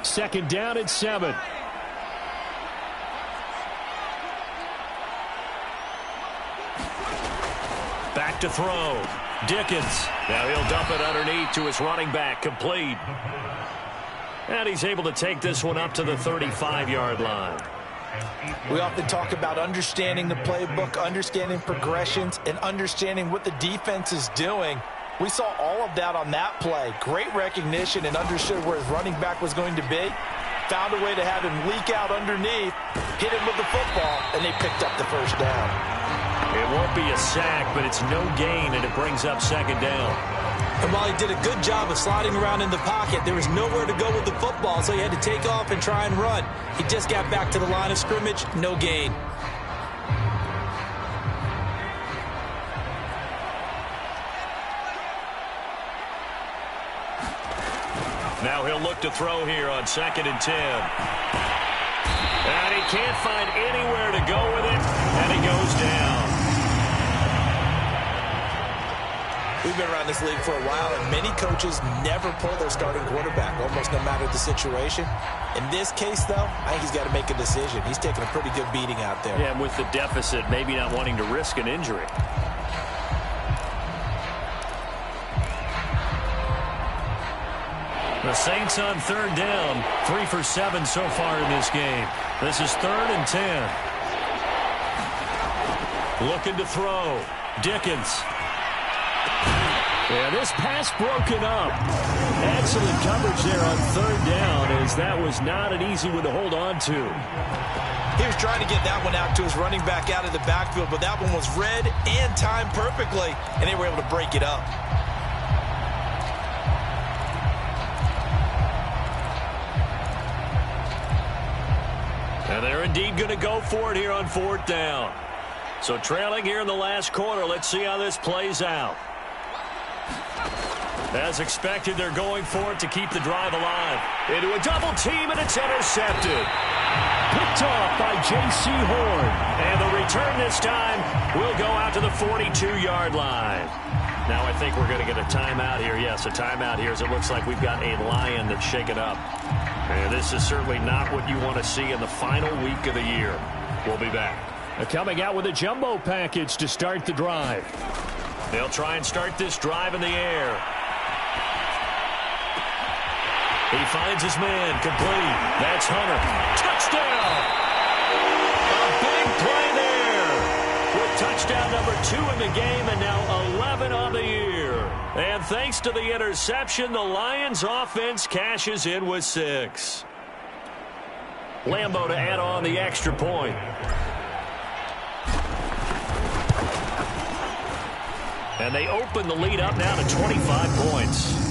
Second down at 7. Back to throw. Dickens. Now he'll dump it underneath to his running back. Complete. And he's able to take this one up to the 35-yard line. We often talk about understanding the playbook, understanding progressions, and understanding what the defense is doing. We saw all of that on that play. Great recognition and understood where his running back was going to be. Found a way to have him leak out underneath, hit him with the football, and they picked up the first down. It won't be a sack, but it's no gain, and it brings up second down. And while he did a good job of sliding around in the pocket, there was nowhere to go with the football, so he had to take off and try and run. He just got back to the line of scrimmage, no gain. Now he'll look to throw here on 2nd and 10. And he can't find anywhere to go with it, and he goes down. We've been around this league for a while, and many coaches never pull their starting quarterback, almost no matter the situation. In this case, though, I think he's got to make a decision. He's taking a pretty good beating out there. Yeah, and with the deficit, maybe not wanting to risk an injury. The Saints on 3rd down, 3 for 7 so far in this game. This is 3rd and 10. Looking to throw. Dickens. Yeah, this pass broken up. Excellent coverage there on 3rd down, as that was not an easy one to hold on to. He was trying to get that one out to his running back out of the backfield, but that one was read and timed perfectly, and they were able to break it up. And they're indeed going to go for it here on 4th down. So trailing here in the last quarter, let's see how this plays out. As expected, they're going for it to keep the drive alive. Into a double team, and it's intercepted. Picked off by J.C. Horn. And the return this time will go out to the 42-yard line. Now I think we're going to get a timeout here. Yes, a timeout here, as it looks like we've got a Lion that's shaken up. And this is certainly not what you want to see in the final week of the year. We'll be back. Coming out with a jumbo package to start the drive. They'll try and start this drive in the air. He finds his man, complete. That's Hunter. Touchdown! A big play there. With touchdown number 2 in the game, and now 11 on the year. And thanks to the interception, the Lions offense cashes in with 6. Lambeau to add on the extra point. And they open the lead up now to 25 points.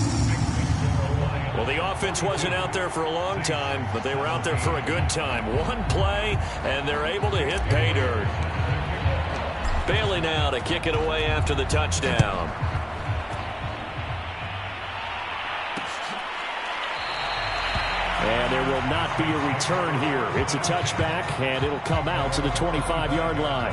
Well, the offense wasn't out there for a long time, but they were out there for a good time. One play, and they're able to hit pay dirt. Bailey now to kick it away after the touchdown. And there will not be a return here. It's a touchback, and it'll come out to the 25-yard line.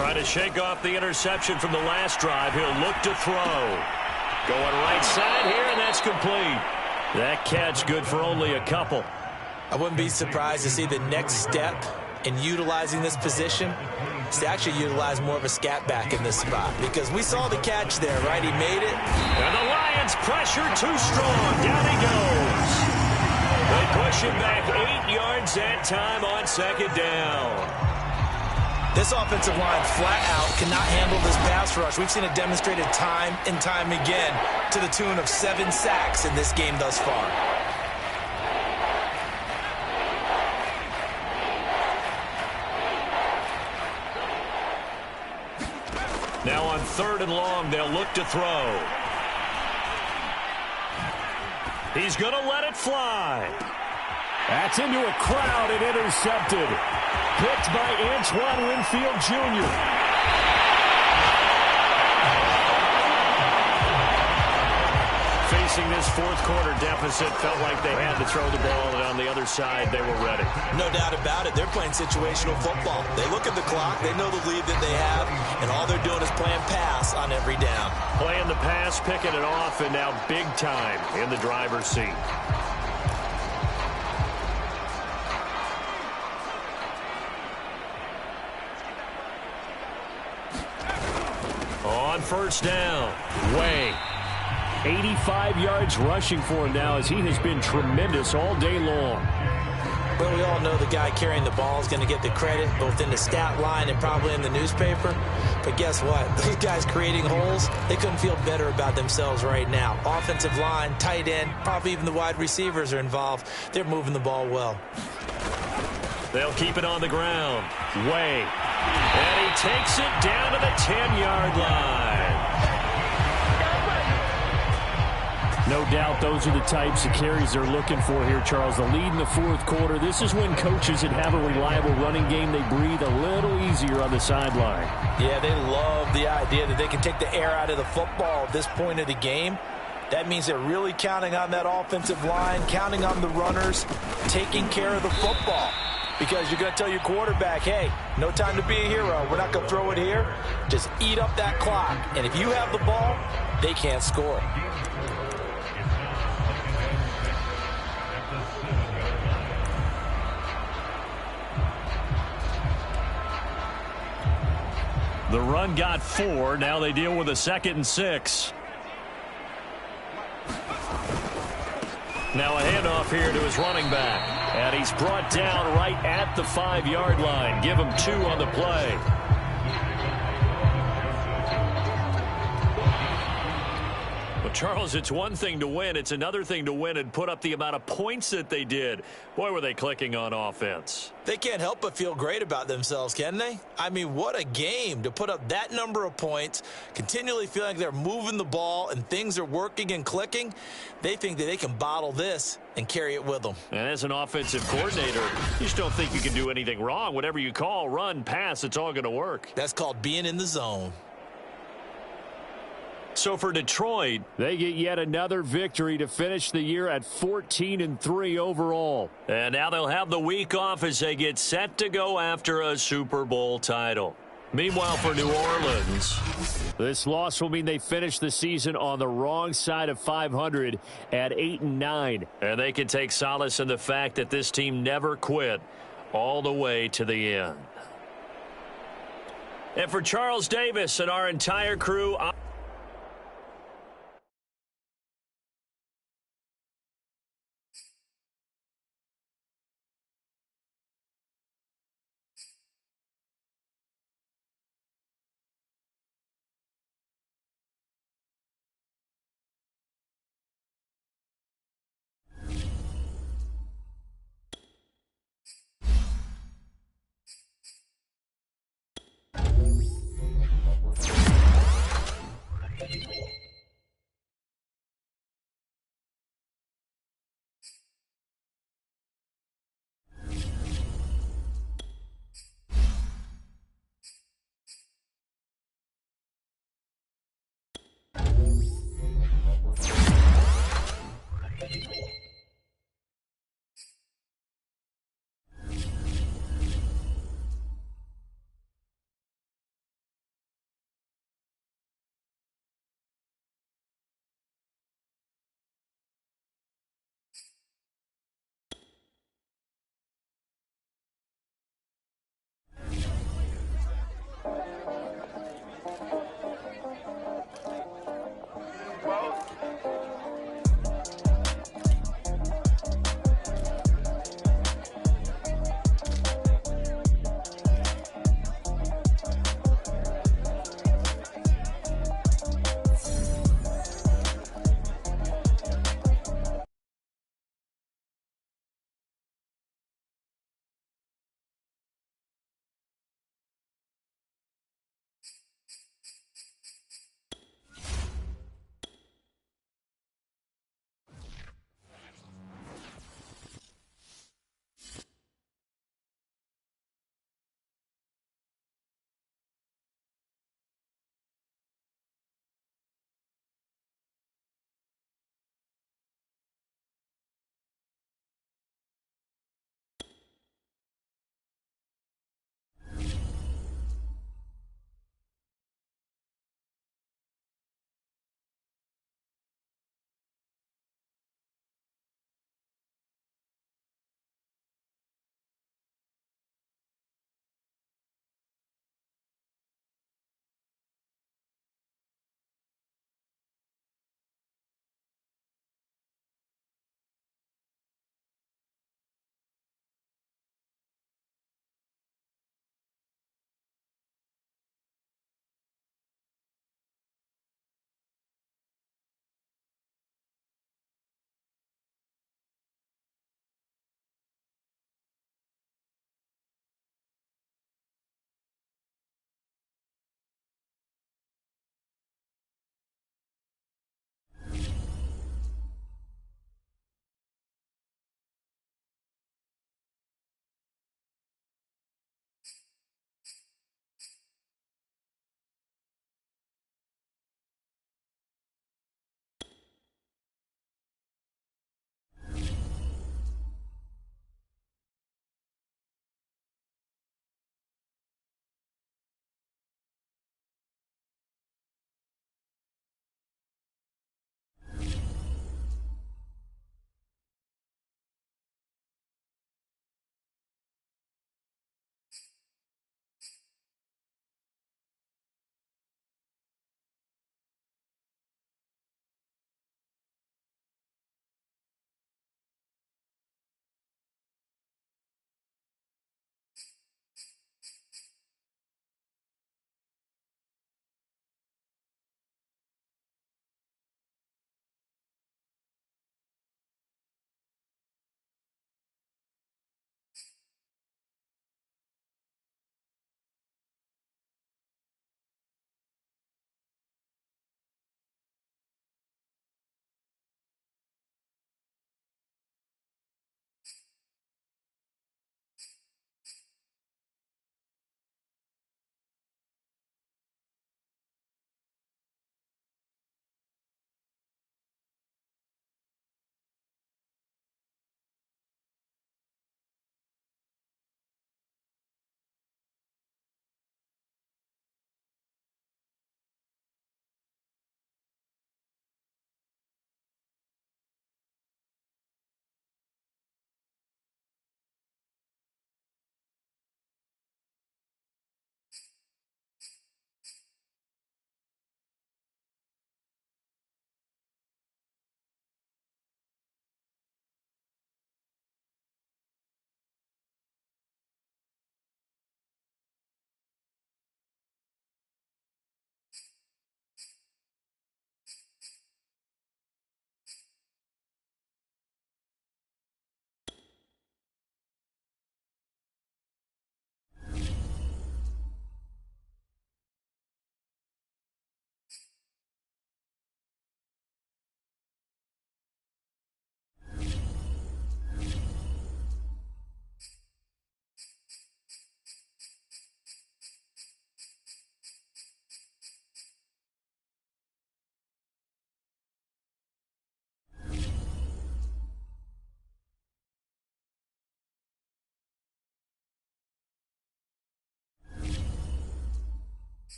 Trying to shake off the interception from the last drive. He'll look to throw. Going right side here, and that's complete. That catch good for only a couple. I wouldn't be surprised to see the next step in utilizing this position is to actually utilize more of a scat back in this spot, because we saw the catch there, right? He made it. And the Lions pressure too strong. Down he goes. They push him back 8 yards that time on second down. This offensive line flat out cannot handle this pass rush. We've seen it demonstrated time and time again to the tune of 7 sacks in this game thus far. Now on 3rd and long, they'll look to throw. He's going to let it fly. That's into a crowd and intercepted. Picked by Antoine Winfield Jr. Facing this fourth quarter deficit, felt like they had to throw the ball, and on the other side, they were ready. No doubt about it. They're playing situational football. They look at the clock. They know the lead that they have, and all they're doing is playing pass on every down. Playing the pass, picking it off, and now big time in the driver's seat. On first down, Way. 85 yards rushing for him now, as he has been tremendous all day long. Well, we all know the guy carrying the ball is going to get the credit, both in the stat line and probably in the newspaper. But guess what? Those guys creating holes, they couldn't feel better about themselves right now. Offensive line, tight end, probably even the wide receivers are involved. They're moving the ball well. They'll keep it on the ground. Way. And he takes it down to the 10-yard line. No doubt those are the types of carries they're looking for here, Charles. The lead in the fourth quarter. This is when coaches that have a reliable running game, they breathe a little easier on the sideline. Yeah, they love the idea that they can take the air out of the football at this point of the game. That means they're really counting on that offensive line, counting on the runners, taking care of the football. Because you're going to tell your quarterback, hey, no time to be a hero. We're not going to throw it here. Just eat up that clock. And if you have the ball, they can't score. The run got 4. Now they deal with a 2nd and 6. Now a handoff here to his running back. And he's brought down right at the 5-yard line. Give him 2 on the play. Well, Charles, it's one thing to win. It's another thing to win and put up the amount of points that they did. Boy, were they clicking on offense. They can't help but feel great about themselves, can they? I mean, what a game to put up that number of points, continually feeling like they're moving the ball and things are working and clicking. They think that they can bottle this and carry it with them. And as an offensive coordinator, you just don't think you can do anything wrong. Whatever you call, run, pass, it's all going to work. That's called being in the zone. So for Detroit, they get yet another victory to finish the year at 14-3 overall. And now they'll have the week off as they get set to go after a Super Bowl title. Meanwhile, for New Orleans, this loss will mean they finish the season on the wrong side of 500 at 8-9. And they can take solace in the fact that this team never quit all the way to the end. And for Charles Davis and our entire crew,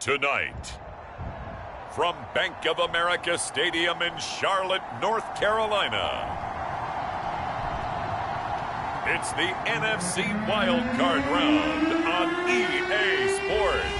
Tonight, from Bank of America Stadium in Charlotte, North Carolina, it's the NFC Wild Card Round on EA Sports.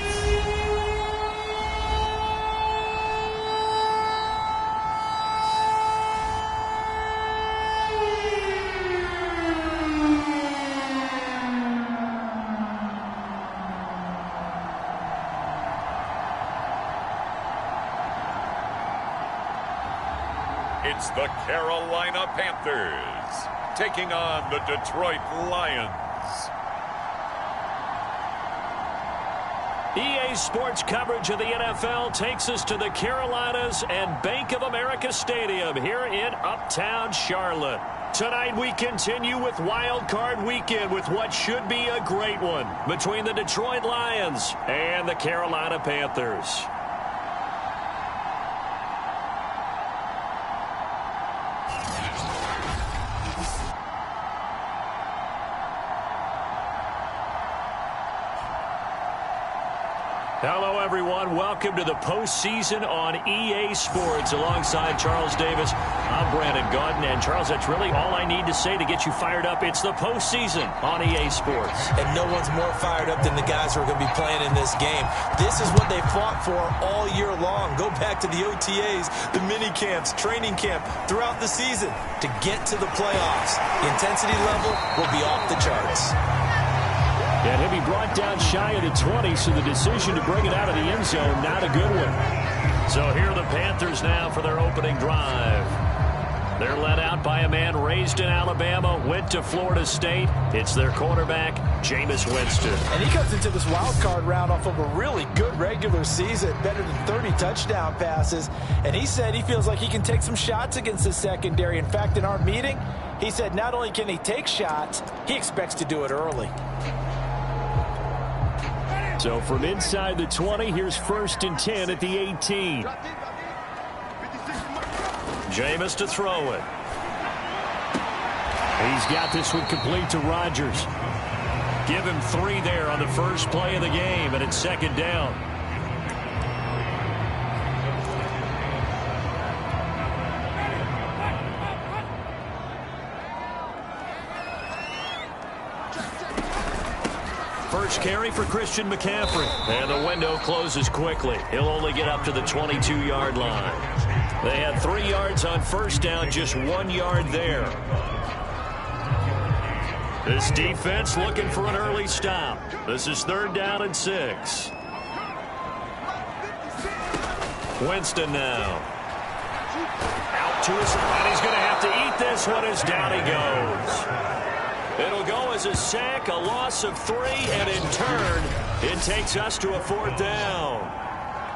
It's the Carolina Panthers taking on the Detroit Lions. EA Sports coverage of the NFL takes us to the Carolinas and Bank of America Stadium here in Uptown Charlotte. Tonight we continue with Wild Card Weekend with what should be a great one between the Detroit Lions and the Carolina Panthers. Hello, everyone. Welcome to the postseason on EA Sports. Alongside Charles Davis, I'm Brandon Gaudin. And, Charles, that's really all I need to say to get you fired up. It's the postseason on EA Sports. And no one's more fired up than the guys who are going to be playing in this game. This is what they fought for all year long. Go back to the OTAs, the mini camps, training camp, throughout the season to get to the playoffs. The intensity level will be off the charts. And he'll be brought down shy of the 20, so the decision to bring it out of the end zone, not a good one. So here are the Panthers now for their opening drive. They're led out by a man raised in Alabama, went to Florida State. It's their quarterback, Jameis Winston. And he comes into this wild card round off of a really good regular season, better than 30 touchdown passes. And he said he feels like he can take some shots against the secondary. In fact, in our meeting, he said not only can he take shots, he expects to do it early. So from inside the 20, here's 1st and 10 at the 18. Jameis to throw it. He's got this one complete to Rodgers. Give him 3 there on the first play of the game, and it's 2nd down. First carry for Christian McCaffrey. And the window closes quickly. He'll only get up to the 22-yard line. They had 3 yards on first down, just 1 yard there. This defense looking for an early stop. This is 3rd down and 6. Winston now. Out to his right. He's going to have to eat this one as down he goes. It'll go as a sack, a loss of 3, and in turn, it takes us to a 4th down.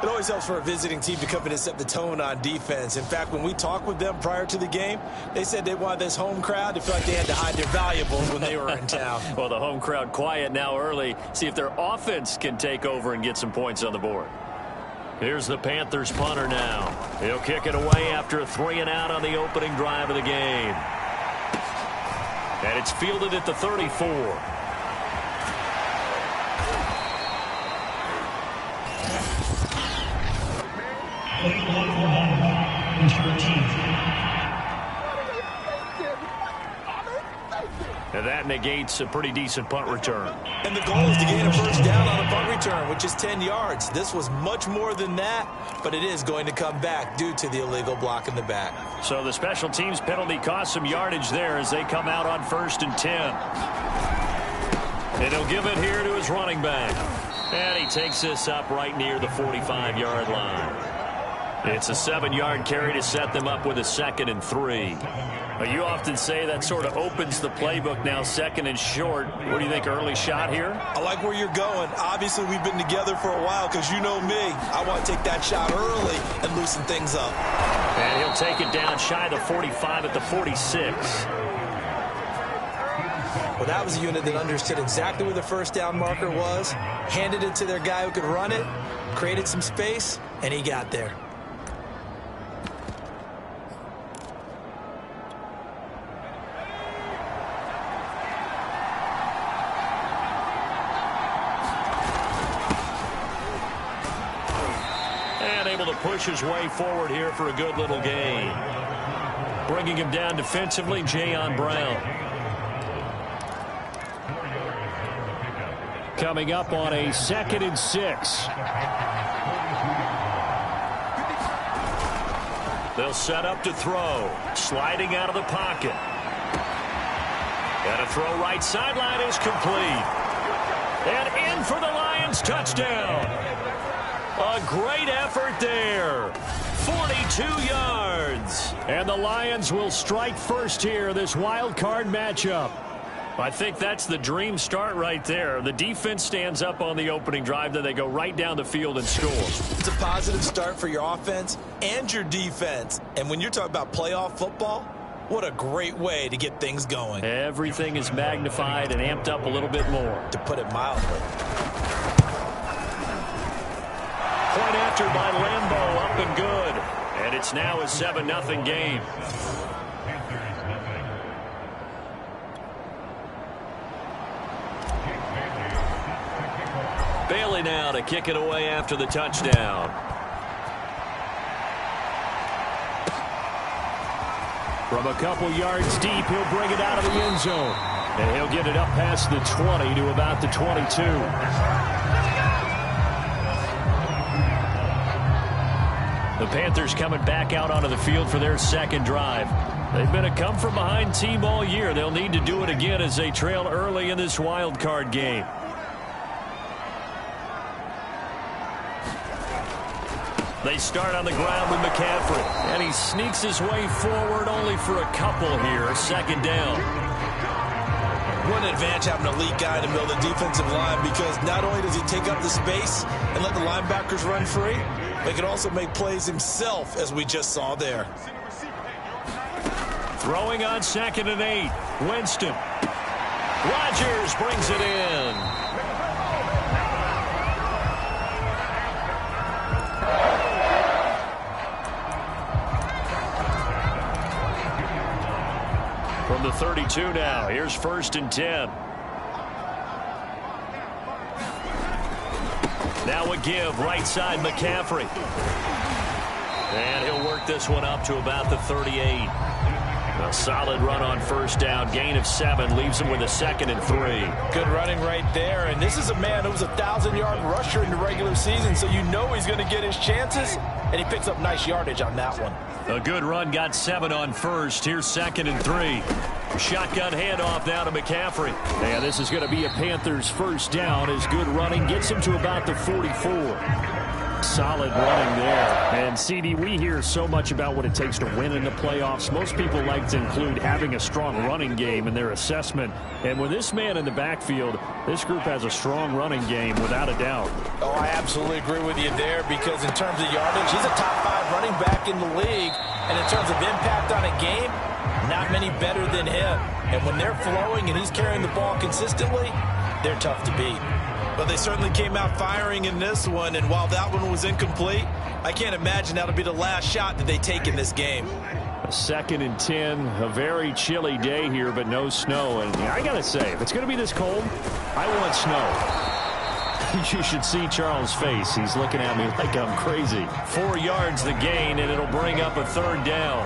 It always helps for a visiting team to come in and set the tone on defense. In fact, when we talked with them prior to the game, they said they wanted this home crowd to feel like they had to hide their valuables when they were in town. Well, the home crowd quiet now early. See if their offense can take over and get some points on the board. Here's the Panthers punter now. He'll kick it away after a 3 and out on the opening drive of the game. And it's fielded at the 34. And that negates a pretty decent punt return. And the goal is to gain a first down on a punt return, which is 10 yards. This was much more than that, but it is going to come back due to the illegal block in the back. So the special teams penalty cost some yardage there as they come out on 1st and 10. And he'll give it here to his running back. And he takes this up right near the 45-yard line. It's a 7-yard carry to set them up with a 2nd and 3. You often say that sort of opens the playbook now, 2nd and short. What do you think, early shot here? I like where you're going. Obviously, we've been together for a while because you know me. I want to take that shot early and loosen things up. And he'll take it down shy of the 45 at the 46. Well, that was a unit that understood exactly where the first down marker was, handed it to their guy who could run it, created some space, and he got there. able to push his way forward here for a good little gain. Bringing him down defensively, Jayon Brown. Coming up on a 2nd and 6. They'll set up to throw. Sliding out of the pocket. And a throw right sideline is complete. And in for the Lions touchdown. A great effort there. 42 yards. And the Lions will strike first here, this wild card matchup. I think that's the dream start right there. The defense stands up on the opening drive, then they go right down the field and score. It's a positive start for your offense and your defense. And when you're talking about playoff football, what a great way to get things going. Everything is magnified and amped up a little bit more. To put it mildly. Point after by Lambeau, up and good. And it's now a 7-0 game. Bailey now to kick it away after the touchdown. From a couple yards deep, he'll bring it out of the end zone. And he'll get it up past the 20 to about the 22. The Panthers coming back out onto the field for their second drive. They've been a come-from-behind team all year. They'll need to do it again as they trail early in this wild card game. They start on the ground with McCaffrey, and he sneaks his way forward only for a couple here. Second down. What an advantage having a lead guy in the middle of the defensive line, because not only does he take up the space and let the linebackers run free, but he can also make plays himself, as we just saw there. Throwing on 2nd and 8. Winston. Rodgers brings it in. From the 32 now. Here's 1st and 10. Now a give. Right side, McCaffrey. And he'll work this one up to about the 38. A solid run on 1st down. Gain of 7 leaves him with a 2nd and 3. Good running right there. And this is a man who was a 1,000-yard rusher in the regular season, so you know he's going to get his chances. And he picks up nice yardage on that one. A good run, got 7 on 1st. Here's 2nd and 3. Shotgun handoff now to McCaffrey. And this is going to be a Panthers 1st down as good running gets him to about the 44. Solid running there. And, CD, we hear so much about what it takes to win in the playoffs. Most people like to include having a strong running game in their assessment. And with this man in the backfield, this group has a strong running game without a doubt. Oh, I absolutely agree with you there, because in terms of yardage, he's a top 5 running back in the league. And in terms of impact on a game, not many better than him. And when they're flowing and he's carrying the ball consistently, they're tough to beat. But they certainly came out firing in this one, and while that one was incomplete, I can't imagine that'll be the last shot that they take in this game. A 2nd and 10, a very chilly day here, but no snow. And I got to say, if it's going to be this cold, I want snow. You should see Charles' face. He's looking at me like I'm crazy. 4 yards the gain, and it'll bring up a 3rd down.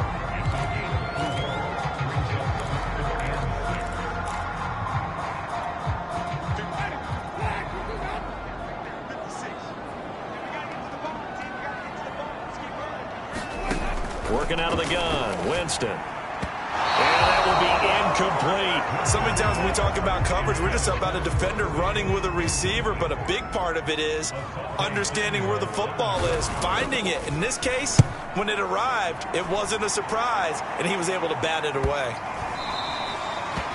Working out of the gun, Winston. And that will be incomplete. So many times when we talk about coverage, we're just about a defender running with a receiver, but a big part of it is understanding where the football is, finding it. In this case, when it arrived, it wasn't a surprise, and he was able to bat it away.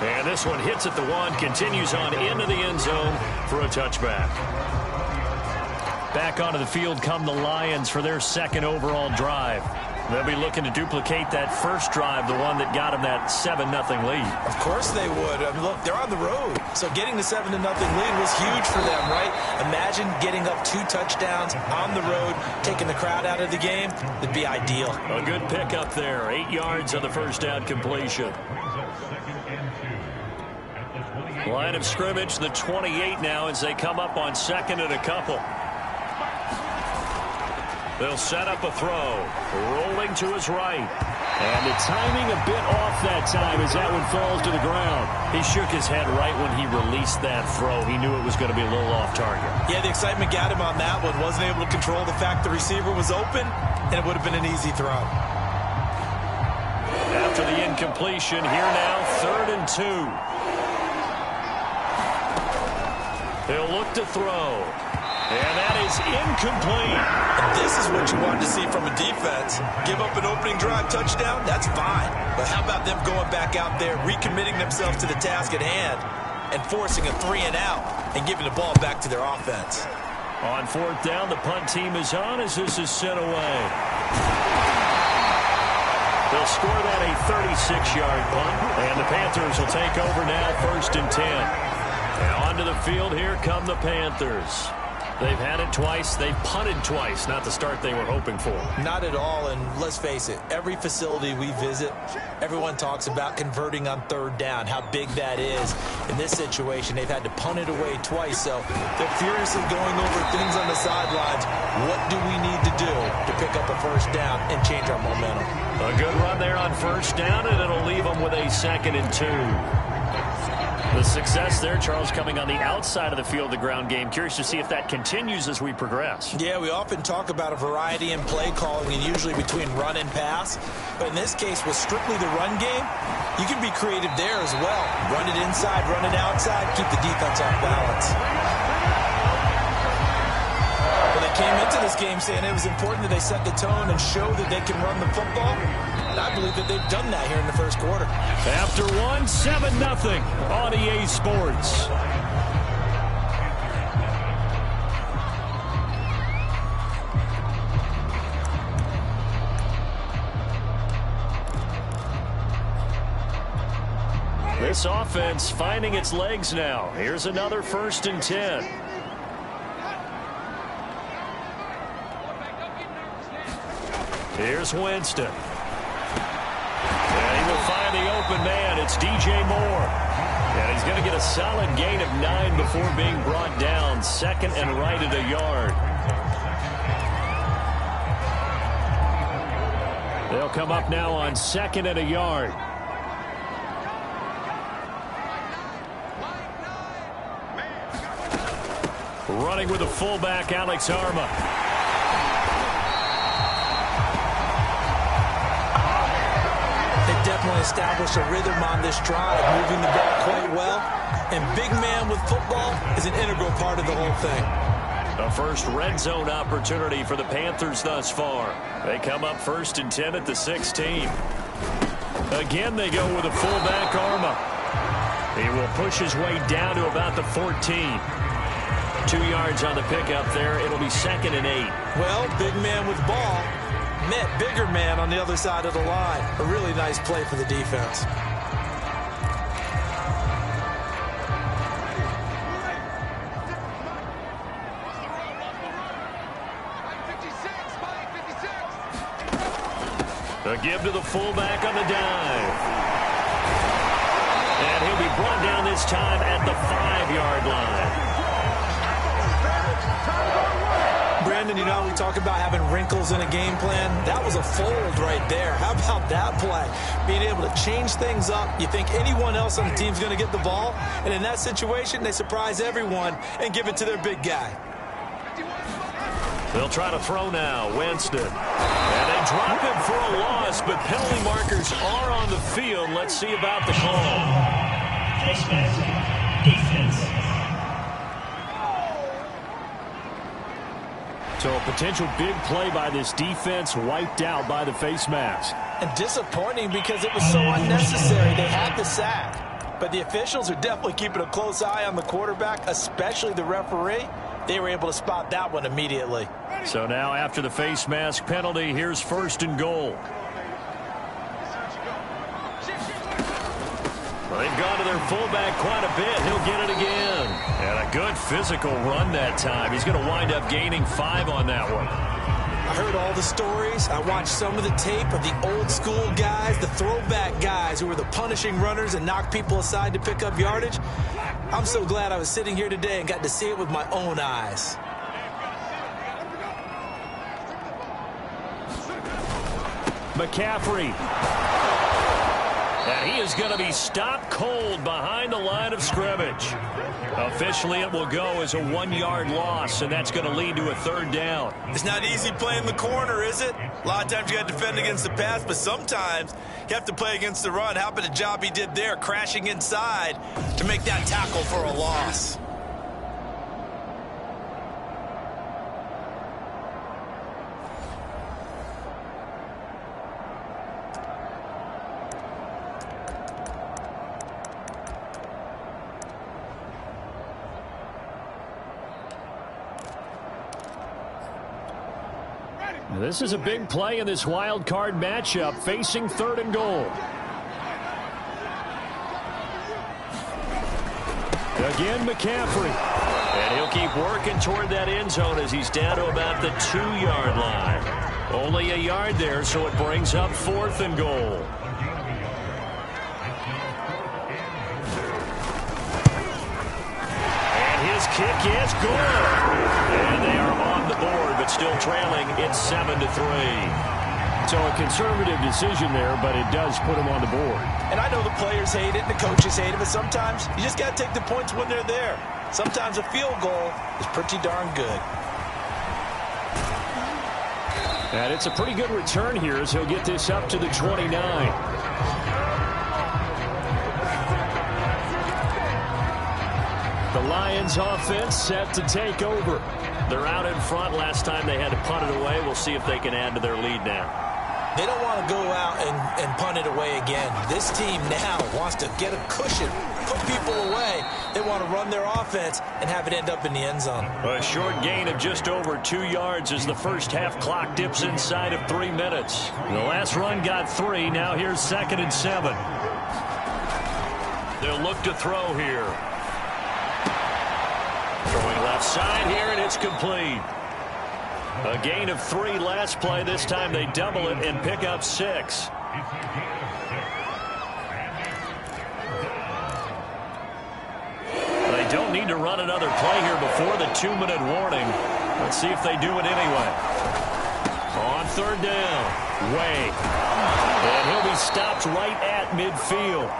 And this one hits at the 1, continues on into the end zone for a touchback. Back onto the field come the Lions for their 2nd overall drive. They'll be looking to duplicate that first drive, the one that got them that 7-0 lead. Of course they would. I mean, look, they're on the road. So getting the 7-0 lead was huge for them, right? Imagine getting up 2 touchdowns on the road, taking the crowd out of the game. That'd be ideal. A good pickup there. 8 yards on the first down completion. Line of scrimmage, the 28 now as they come up on 2nd and a couple. They'll set up a throw. Rolling to his right. And the timing a bit off that time as that one falls to the ground. He shook his head right when he released that throw. He knew it was going to be a little off target. Yeah, the excitement got him on that one. Wasn't able to control the fact the receiver was open, and it would have been an easy throw. After the incompletion, here now, 3rd and 2. He'll look to throw. And that is incomplete. And this is what you want to see from a defense. Give up an opening drive touchdown, that's fine. But how about them going back out there, recommitting themselves to the task at hand, and forcing a 3-and-out and giving the ball back to their offense. On 4th down, the punt team is on as this is sent away. They'll score that a 36-yard punt, and the Panthers will take over now, 1st and 10. And onto the field, here come the Panthers. They've had it twice. They've punted twice. Not the start they were hoping for. Not at all, and let's face it, every facility we visit, everyone talks about converting on 3rd down, how big that is. In this situation, they've had to punt it away twice, so they're furiously going over things on the sidelines. What do we need to do to pick up a 1st down and change our momentum? A good run there on 1st down, and it'll leave them with a 2nd and 2. The success there, Charles, coming on the outside of the field, the ground game. Curious to see if that continues as we progress. Yeah, we often talk about a variety in play calling and usually between run and pass. But in this case, with strictly the run game, you can be creative there as well. Run it inside, run it outside, keep the defense off balance. Well, they came into this game saying it was important that they set the tone and show that they can run the football. And I believe that they've done that here in the 1st quarter. After one, 7-0 on EA Sports. This offense finding its legs now. Here's another 1st and 10. Here's Winston. And he will find the open man. It's DJ Moore. And he's going to get a solid gain of 9 before being brought down. 2nd and right at a yard. They'll come up now on 2nd and a yard. Running with the fullback, Alex Arma. Definitely established a rhythm on this drive, moving the ball quite well. And big man with football is an integral part of the whole thing. A first red zone opportunity for the Panthers thus far. They come up 1st and 10 at the 16. Again, they go with a fullback, Arma. He will push his way down to about the 14. 2 yards on the pickup there. It'll be 2nd and 8. Well, big man with ball met bigger man on the other side of the line. A really nice play for the defense. A give to the fullback on the dive. And he'll be brought down this time at the 5-yard line. Brandon, you know, we talk about having wrinkles in a game plan. That was a fold right there. How about that play? Being able to change things up. You think anyone else on the team's going to get the ball, and in that situation, they surprise everyone and give it to their big guy. They'll try to throw now. Winston. And they drop him for a loss, but penalty markers are on the field. Let's see about the call. Defense. So a potential big play by this defense wiped out by the face mask. And disappointing because it was so unnecessary. They had the sack. But the officials are definitely keeping a close eye on the quarterback, especially the referee. They were able to spot that one immediately. So now after the face mask penalty, here's 1st and goal. Well, they've gone to their fullback quite a bit. He'll get it again. And a good physical run that time. He's going to wind up gaining 5 on that one. I heard all the stories. I watched some of the tape of the old school guys, the throwback guys who were the punishing runners and knocked people aside to pick up yardage. I'm so glad I was sitting here today and got to see it with my own eyes. McCaffrey. And he is going to be stopped cold behind the line of scrimmage. Officially, it will go as a 1-yard loss, and that's going to lead to a 3rd down. It's not easy playing the corner, is it? A lot of times you got to defend against the pass, but sometimes you have to play against the run. How about the job he did there, crashing inside to make that tackle for a loss? This is a big play in this wild card matchup, facing 3rd and goal. Again, McCaffrey. And he'll keep working toward that end zone as he's down to about the 2-yard line. Only a yard there, so it brings up 4th and goal. And his kick is good. And they are on the board, but still trailing. It's 7-3. So a conservative decision there, but it does put him on the board. And I know the players hate it and the coaches hate it, but sometimes you just got to take the points when they're there. Sometimes a field goal is pretty darn good. And it's a pretty good return here as he'll get this up to the 29. The Lions offense set to take over. They're out in front. Last time they had to punt it away. We'll see if they can add to their lead now. They don't want to go out and punt it away again. This team now wants to get a cushion, put people away. They want to run their offense and have it end up in the end zone. A short gain of just over 2 yards as the first half clock dips inside of 3 minutes. The last run got 3. Now here's 2nd and 7. They'll look to throw here. Throwing left side here, and it's complete. A gain of 3 last play. This time they double it and pick up 6. They don't need to run another play here before the 2-minute warning. Let's see if they do it anyway. On 3rd down, Way. And he'll be stopped right at midfield.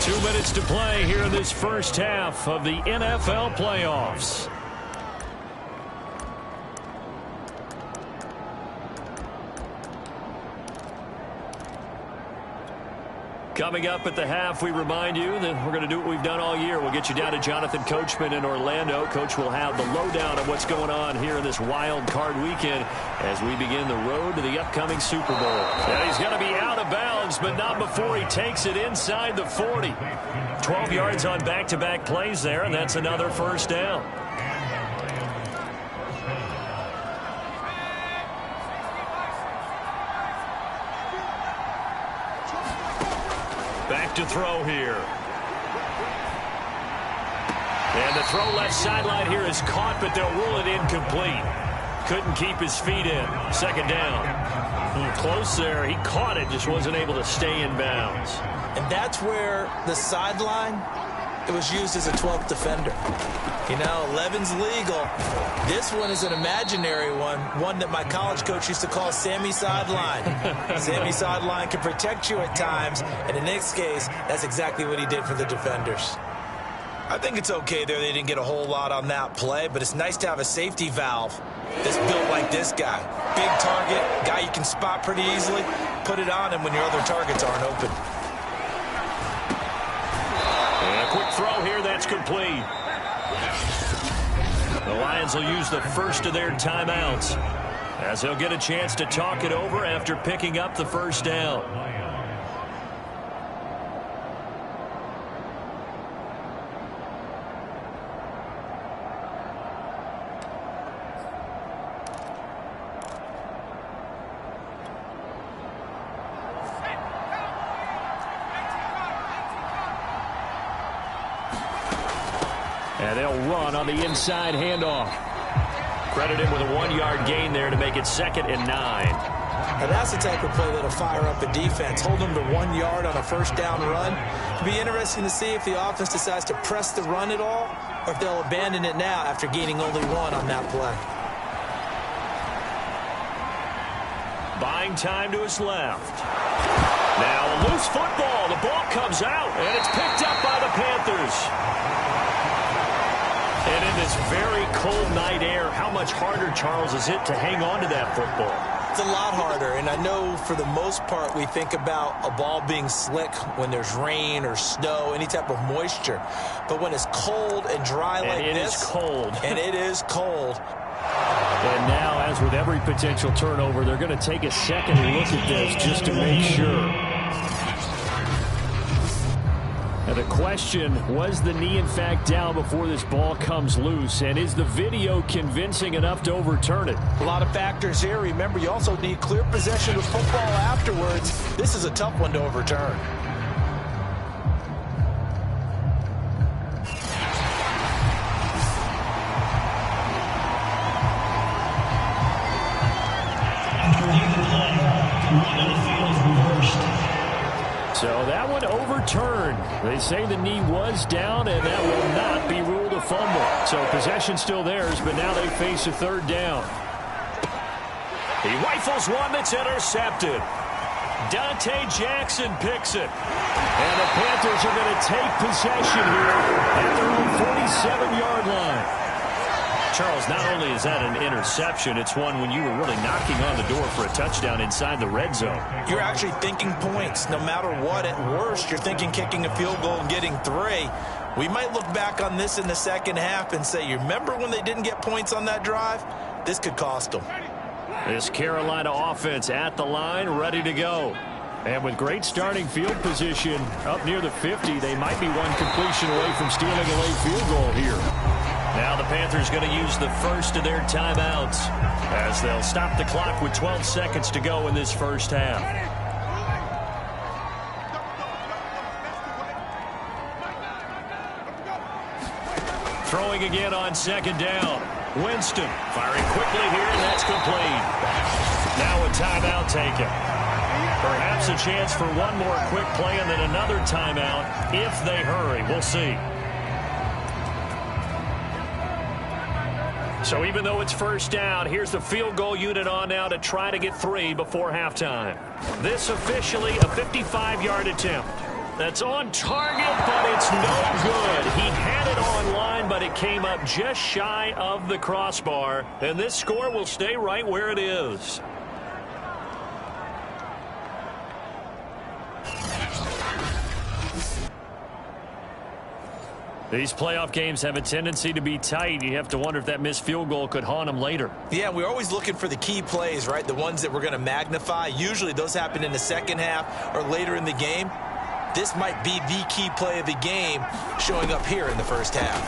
2 minutes to play here in this first half of the NFL playoffs. Coming up at the half, we remind you that we're going to do what we've done all year. We'll get you down to Jonathan Coachman in Orlando. Coach will have the lowdown of what's going on here in this wild card weekend as we begin the road to the upcoming Super Bowl. And he's going to be out of bounds, but not before he takes it inside the 40. 12 yards on back-to-back plays there, and that's another first down. Back to throw here. And the throw left sideline here is caught, but they'll rule it incomplete. Couldn't keep his feet in. 2nd down. Close there. He caught it, just wasn't able to stay in bounds. And that's where the sideline, it was used as a 12th defender. You know, 11's legal. This one is an imaginary one that my college coach used to call Sammy Sideline. Sammy Sideline can protect you at times, and in this case, that's exactly what he did for the defenders. I think it's okay there. They didn't get a whole lot on that play, but it's nice to have a safety valve that's built like this guy. Big target, guy you can spot pretty easily. Put it on him when your other targets aren't open. And a quick throw here, that's complete. The Lions will use the first of their timeouts as they'll get a chance to talk it over after picking up the first down. And they'll run on the inside handoff. Credit him with a 1-yard gain there to make it 2nd and 9. Now that's the type of play that'll fire up a defense. Hold them to 1 yard on a first down run. It'll be interesting to see if the offense decides to press the run at all or if they'll abandon it now after gaining only 1 on that play. buying time to his left. Now a loose football. The ball comes out, and it's picked up by the Panthers. And in this very cold night air, how much harder, Charles, is it to hang on to that football? It's a lot harder, and I know for the most part we think about a ball being slick when there's rain or snow, any type of moisture. But when it's cold and dry like this. And it is cold. And it is cold. And now, as with every potential turnover, they're going to take a second look at this just to make sure. Now the question, was the knee in fact down before this ball comes loose? And is the video convincing enough to overturn it? A lot of factors here. Remember, you also need clear possession of football afterwards. This is a tough one to overturn. So that one overturned. They say the knee was down, and that will not be ruled a fumble. So possession still theirs, but now they face a third down. He rifles one that's intercepted. Dante Jackson picks it. And the Panthers are going to take possession here at their own 47-yard line. Charles, not only is that an interception, it's one when you were really knocking on the door for a touchdown inside the red zone. You're actually thinking points. No matter what, at worst, you're thinking kicking a field goal and getting 3. We might look back on this in the second half and say, you remember when they didn't get points on that drive? This could cost them. This Carolina offense at the line, ready to go. And with great starting field position up near the 50, they might be one completion away from stealing a late field goal here. Now the Panthers going to use the first of their timeouts as they'll stop the clock with 12 seconds to go in this first half. Throwing again on second down. Winston firing quickly here, and that's complete. Now a timeout taken. Perhaps a chance for one more quick play and then another timeout if they hurry. We'll see. So even though it's first down, here's the field goal unit on now to try to get 3 before halftime. This officially a 55-yard attempt. That's on target, but it's no good. He had it on line, but it came up just shy of the crossbar. And this score will stay right where it is. These playoff games have a tendency to be tight. You have to wonder if that missed field goal could haunt them later. Yeah, we're always looking for the key plays, right? The ones that we're going to magnify. Usually those happen in the second half or later in the game. This might be the key play of the game showing up here in the first half.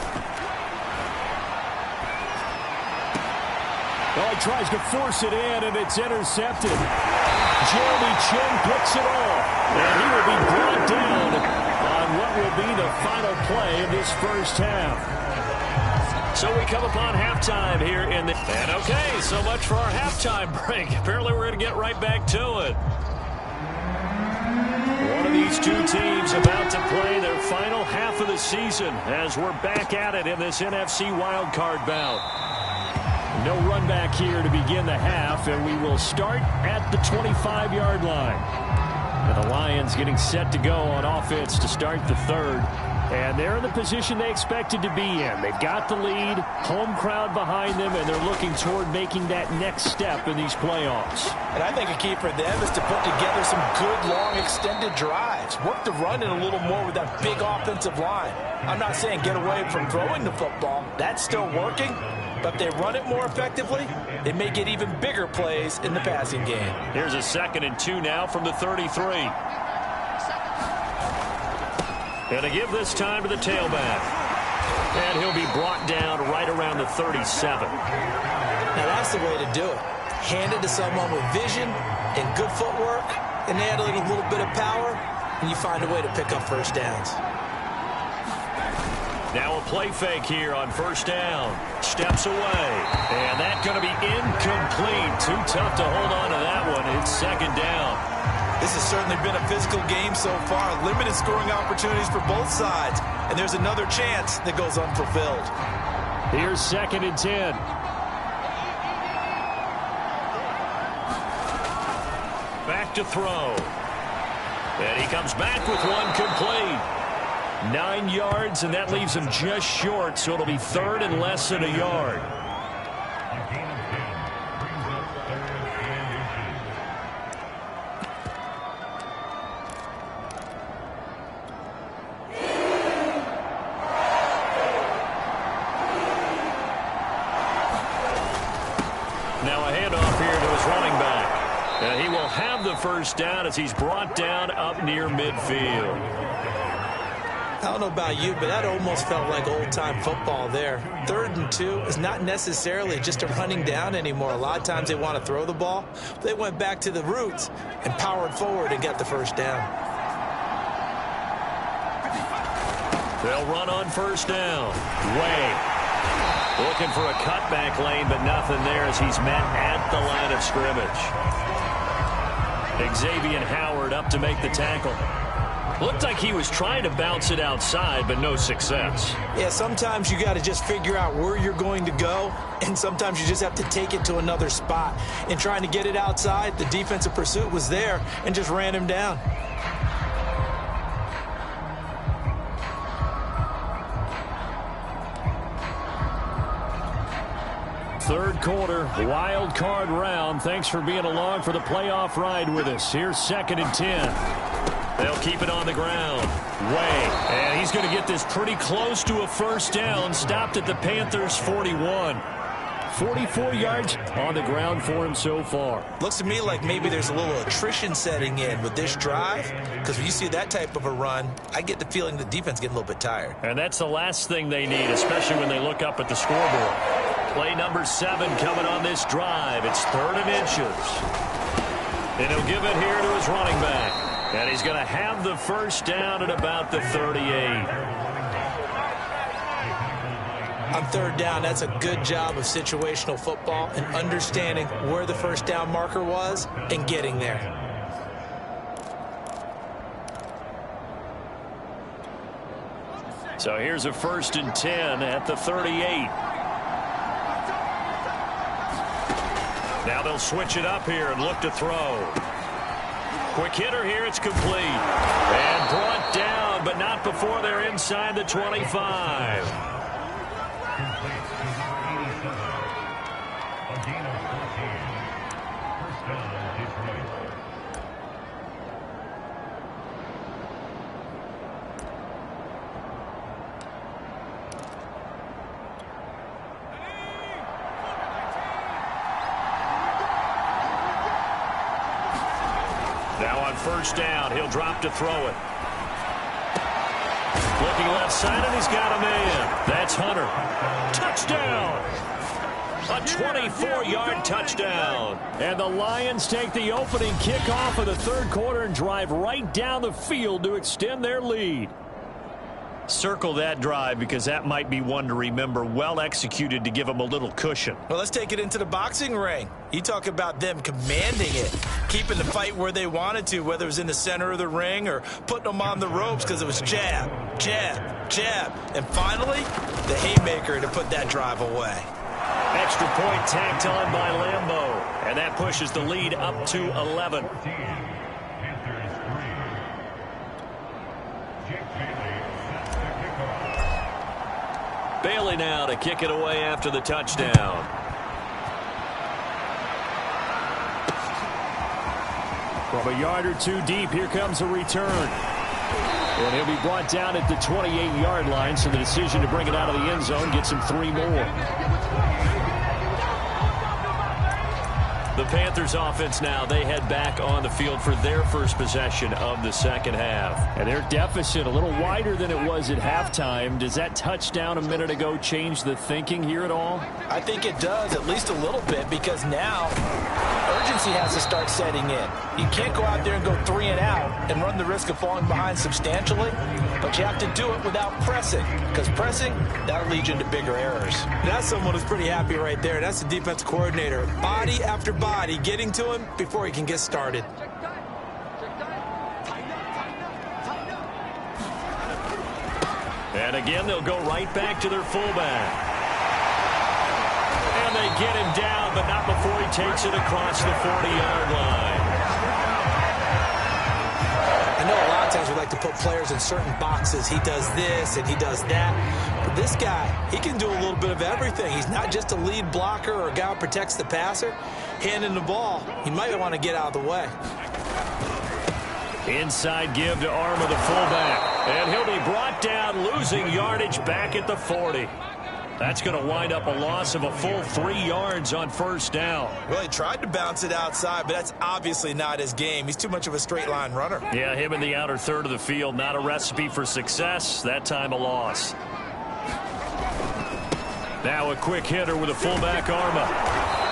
Well, he tries to force it in, and it's intercepted. Jeremy Chin picks it off, and he will be brought down on what will be the final play of this first half. So we come upon halftime here in the... And okay, so much for our halftime break. Apparently we're going to get right back to it. One of these two teams about to play their final half of the season as we're back at it in this NFC wildcard bout. No run back here to begin the half, and we will start at the 25-yard line. And the Lions getting set to go on offense to start the third. And they're in the position they expected to be in. They've got the lead, home crowd behind them, and they're looking toward making that next step in these playoffs. And I think a key for them is to put together some good, long, extended drives. Work the run in a little more with that big offensive line. I'm not saying get away from throwing the football. That's still working. But if they run it more effectively, it may get even bigger plays in the passing game. Here's a 2nd and 2 now from the 33. And to give this time to the tailback. And he'll be brought down right around the 37. Now that's the way to do it. Hand it to someone with vision and good footwork, and add a little bit of power, and you find a way to pick up first downs. Now a play fake here on first down. Steps away. And that's going to be incomplete. Too tough to hold on to that one. It's 2nd down. This has certainly been a physical game so far. Limited scoring opportunities for both sides. And there's another chance that goes unfulfilled. Here's 2nd and 10. to throw. And he comes back with one complete. 9 yards, and that leaves him just short, so it'll be third and less than a yard. Now a handoff here to his running back. And he will have the first down as he's brought down up near midfield. I don't know about you, but that almost felt like old-time football there. 3rd and 2 is not necessarily just a running down anymore. A lot of times they want to throw the ball. They went back to the roots and powered forward and got the first down. They'll run on first down. Way. Looking for a cutback lane, but nothing there as he's met at the line of scrimmage. Xavier Howard up to make the tackle. Looked like he was trying to bounce it outside, but no success. Yeah, sometimes you got to just figure out where you're going to go, and sometimes you just have to take it to another spot. In trying to get it outside, the defensive pursuit was there and just ran him down. Third quarter, wild card round. Thanks for being along for the playoff ride with us. Here's 2nd and 10. They'll keep it on the ground. Way. And he's going to get this pretty close to a first down. Stopped at the Panthers' 41. 44 yards on the ground for him so far. Looks to me like maybe there's a little attrition setting in with this drive, because when you see that type of a run, I get the feeling the defense getting a little bit tired. And that's the last thing they need, especially when they look up at the scoreboard. Play number 7 coming on this drive. It's 3rd and inches. And he'll give it here to his running back. And he's going to have the first down at about the 38. On 3rd down, that's a good job of situational football and understanding where the first down marker was and getting there. So here's a 1st and 10 at the 38. Now they'll switch it up here and look to throw. Quick hitter here, it's complete. And brought down, but not before they're inside the 25. Now on first down, he'll drop to throw it. Looking left side, and he's got a man. That's Hunter. Touchdown! A 24-yard touchdown. And the Lions take the opening kickoff of the 3rd quarter and drive right down the field to extend their lead. Circle that drive because that might be one to remember. Well executed to give them a little cushion. Well, let's take it into the boxing ring. You talk about them commanding it, keeping the fight where they wanted to, whether it was in the center of the ring or putting them on the ropes because it was jab, jab, jab. And finally, the haymaker to put that drive away. Extra point tacked on by Lambeau. And that pushes the lead up to 11. Bailey now to kick it away after the touchdown. From a yard or two deep, here comes a return. And he'll be brought down at the 28-yard line, so the decision to bring it out of the end zone gets him 3 more. The Panthers offense now, they head back on the field for their first possession of the second half. And their deficit a little wider than it was at halftime. Does that touchdown a minute ago change the thinking here at all? I think it does, at least a little bit, because now urgency has to start setting in. You can't go out there and go 3 and out and run the risk of falling behind substantially, but you have to do it without pressing, because pressing, that'll lead you into bigger errors. That's someone who's pretty happy right there. That's the defensive coordinator. Body after body, getting to him before he can get started. And again, they'll go right back to their fullback. And they get him down, but not before he takes it across the 40-yard line. like to put players in certain boxes. He does this and he does that. But this guy, he can do a little bit of everything. He's not just a lead blocker or a guy who protects the passer. Handing the ball, he might want to get out of the way. Inside give to Arma, the fullback. And he'll be brought down, losing yardage back at the 40. That's going to wind up a loss of a full 3 yards on first down. Well, he tried to bounce it outside, but that's obviously not his game. He's too much of a straight line runner. Yeah, him in the outer third of the field, not a recipe for success. That time a loss. Now a quick hitter with a fullback Arma.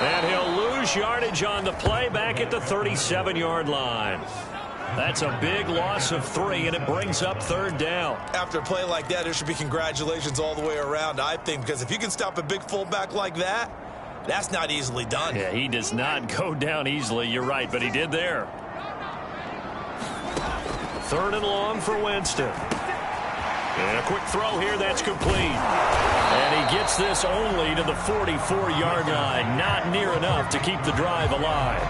And he'll lose yardage on the play back at the 37-yard line. That's a big loss of 3, and it brings up third down. After a play like that, there should be congratulations all the way around, I think, because if you can stop a big fullback like that, that's not easily done. Yeah, he does not go down easily. You're right, but he did there. 3rd and long for Winston. And a quick throw here, that's complete. And he gets this only to the 44-yard line. Not near enough to keep the drive alive.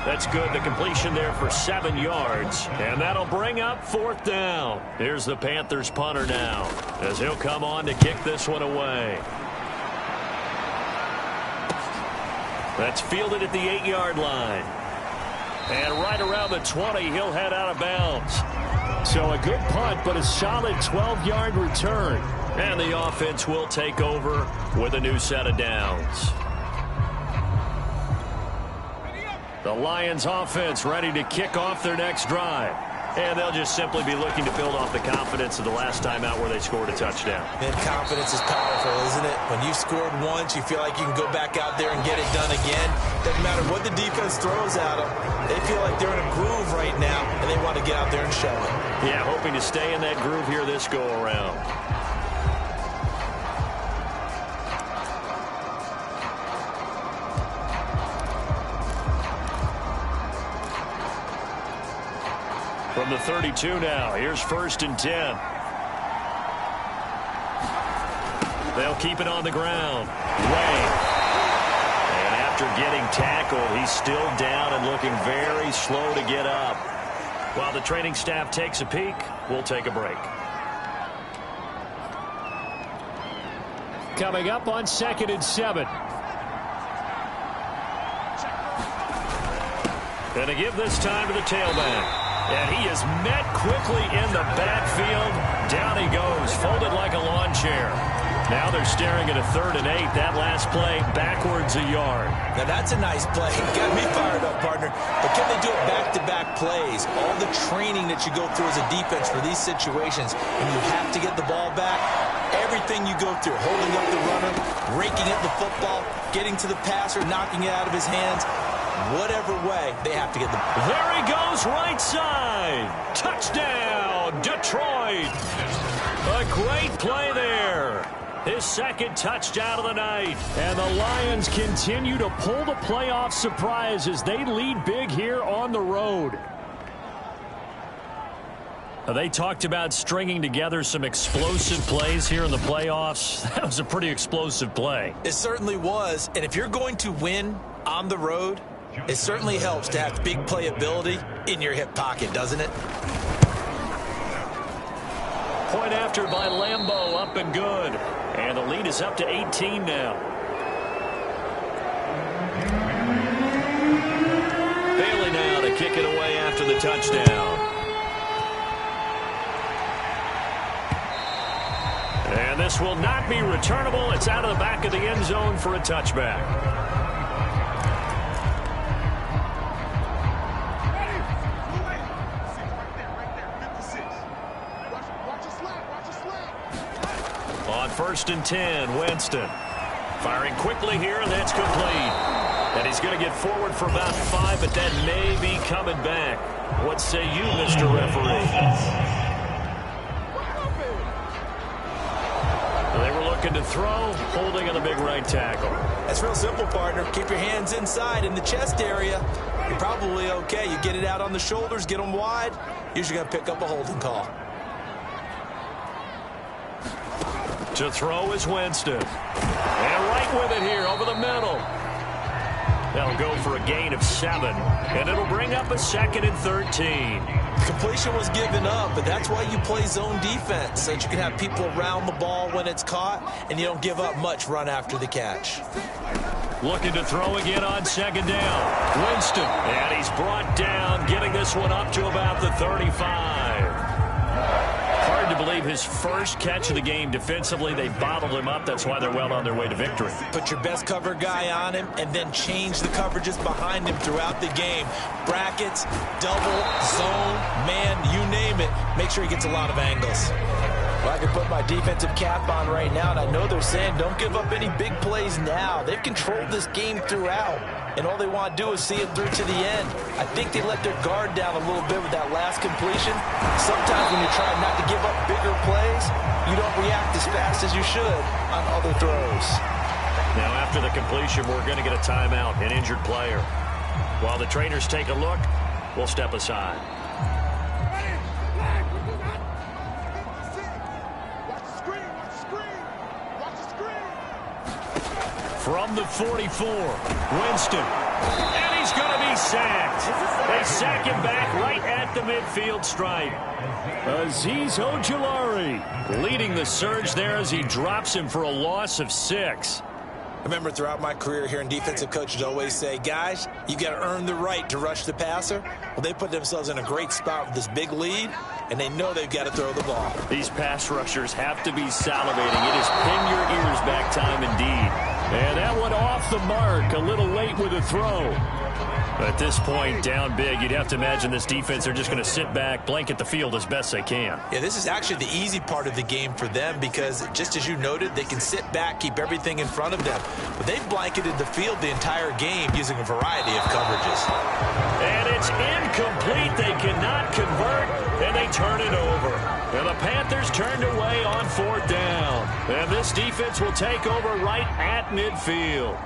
That's good. The completion there for 7 yards. And that'll bring up 4th down. Here's the Panthers punter now, as he'll come on to kick this one away. That's fielded at the 8-yard line. And right around the 20, he'll head out of bounds. So a good punt, but a solid 12-yard return. And the offense will take over with a new set of downs. The Lions offense ready to kick off their next drive. And they'll just simply be looking to build off the confidence of the last time out where they scored a touchdown. And confidence is powerful, isn't it? When you've scored once, you feel like you can go back out there and get it done again. Doesn't matter what the defense throws at them. They feel like they're in a groove right now, and they want to get out there and show it. Yeah, hoping to stay in that groove here this go-around. From the 32 now, here's 1st and 10. They'll keep it on the ground. Way. And after getting tackled, he's still down and looking very slow to get up. While the training staff takes a peek, we'll take a break. Coming up on 2nd and 7. And to give this time to the tailback. And he is met quickly in the backfield. Down he goes, folded like a lawn chair. Now they're staring at a 3rd and 8. That last play, backwards a yard. Now that's a nice play. Got me fired up, partner. But can they do it back-to-back plays? All the training that you go through as a defense for these situations, and you have to get the ball back. Everything you go through, holding up the runner, raking at the football, getting to the passer, knocking it out of his hands. Whatever way, they have to get the ball. There he goes, right side. Touchdown, Detroit. A great play there. His 2nd touchdown of the night. And the Lions continue to pull the playoff surprise as they lead big here on the road. They talked about stringing together some explosive plays here in the playoffs. That was a pretty explosive play. It certainly was. And if you're going to win on the road, it certainly helps to have big playability in your hip pocket, doesn't it? Point after by Lambeau, up and good. And the lead is up to 18 now. Bailey now to kick it away after the touchdown. And this will not be returnable. It's out of the back of the end zone for a touchback. On 1st and 10, Winston. Firing quickly here, and that's complete. And he's going to get forward for about 5, but that may be coming back. What say you, Mr. Referee? They were looking to throw, holding on the big right tackle. That's real simple, partner. Keep your hands inside in the chest area. You're probably okay. You get it out on the shoulders, get them wide. Usually going to pick up a holding call. To throw is Winston. And right with it here over the middle. They'll go for a gain of 7. And it'll bring up a 2nd and 13. Completion was given up, but that's why you play zone defense, so that you can have people around the ball when it's caught, and you don't give up much run after the catch. Looking to throw again on second down. Winston, and he's brought down, getting this one up to about the 35. Hard to believe his first catch of the game defensively. They bottled him up. That's why they're well on their way to victory. Put your best cover guy on him and then change the coverages behind him throughout the game. Brackets, double, zone, man, you name it. Make sure he gets a lot of angles. Well, I can put my defensive cap on right now, and I know they're saying don't give up any big plays now. They've controlled this game throughout, and all they want to do is see it through to the end. I think they let their guard down a little bit with that last completion. Sometimes when you're trying not to give up bigger plays, you don't react as fast as you should on other throws. Now, after the completion, we're going to get a timeout, an injured player. While the trainers take a look, we'll step aside. From the 44, Winston, and he's going to be sacked. They sack him back right at the midfield stripe. Azeez Ojulari leading the surge there as he drops him for a loss of 6. I remember throughout my career hearing defensive coaches always say, guys, you got to earn the right to rush the passer. Well, they put themselves in a great spot with this big lead, and they know they've got to throw the ball. These pass rushers have to be salivating. It is pin your ears back time indeed. And that one off the mark, a little late with a throw. At this point, down big, you'd have to imagine this defense, they're just going to sit back, blanket the field as best they can. Yeah, this is actually the easy part of the game for them because, just as you noted, they can sit back, keep everything in front of them. But they've blanketed the field the entire game using a variety of coverages. And it's incomplete. They cannot convert, and they turn it over. And the Panthers turned away on 4th down. And this defense will take over right at midfield.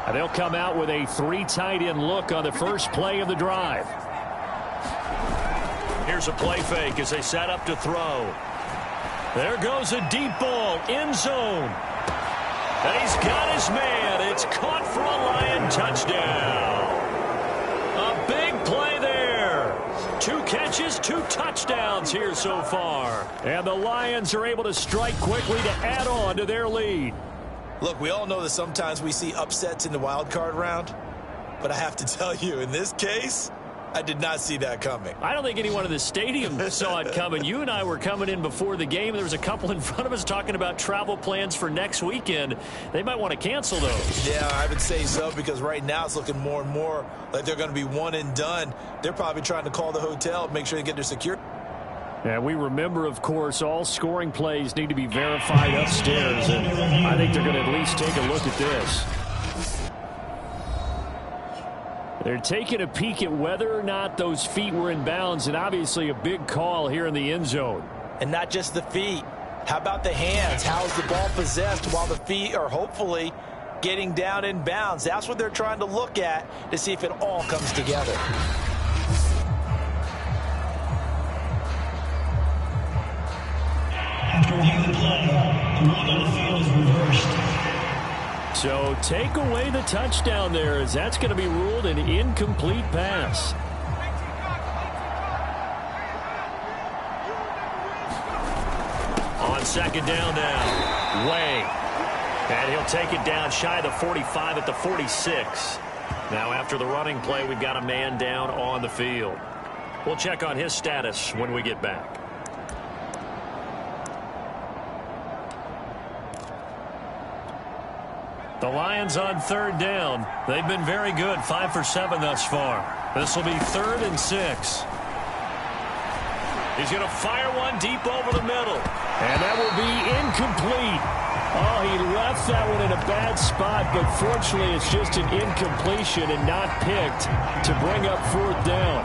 And they'll come out with a 3 tight end look on the first play of the drive. Here's a play fake as they set up to throw. There goes a deep ball, end zone. And he's got his man. It's caught for a Lion touchdown. A big play there. 2 catches, 2 touchdowns here so far. And the Lions are able to strike quickly to add on to their lead. Look, we all know that sometimes we see upsets in the wild card round, but I have to tell you, in this case, I did not see that coming. I don't think anyone in the stadium saw it coming. You and I were coming in before the game. There was a couple in front of us talking about travel plans for next weekend. They might want to cancel those. Yeah, I would say so, because right now it's looking more and more like they're going to be one and done. They're probably trying to call the hotel, make sure they get their security. And we remember, of course, all scoring plays need to be verified upstairs, and I think they're going to at least take a look at this. They're taking a peek at whether or not those feet were in bounds, and obviously a big call here in the end zone. And not just the feet. How about the hands? How is the ball possessed while the feet are hopefully getting down in bounds? That's what they're trying to look at to see if it all comes together. After reviewing the play, the rule on the field is reversed. So take away the touchdown there, as that's going to be ruled an incomplete pass. On second down now, Way. And he'll take it down shy of the 45 at the 46. Now after the running play, we've got a man down on the field. We'll check on his status when we get back. The Lions on 3rd down. They've been very good, 5 for 7 thus far. This will be 3rd and 6. He's going to fire one deep over the middle. And that will be incomplete. Oh, he left that one in a bad spot, but fortunately it's just an incompletion and not picked to bring up 4th down.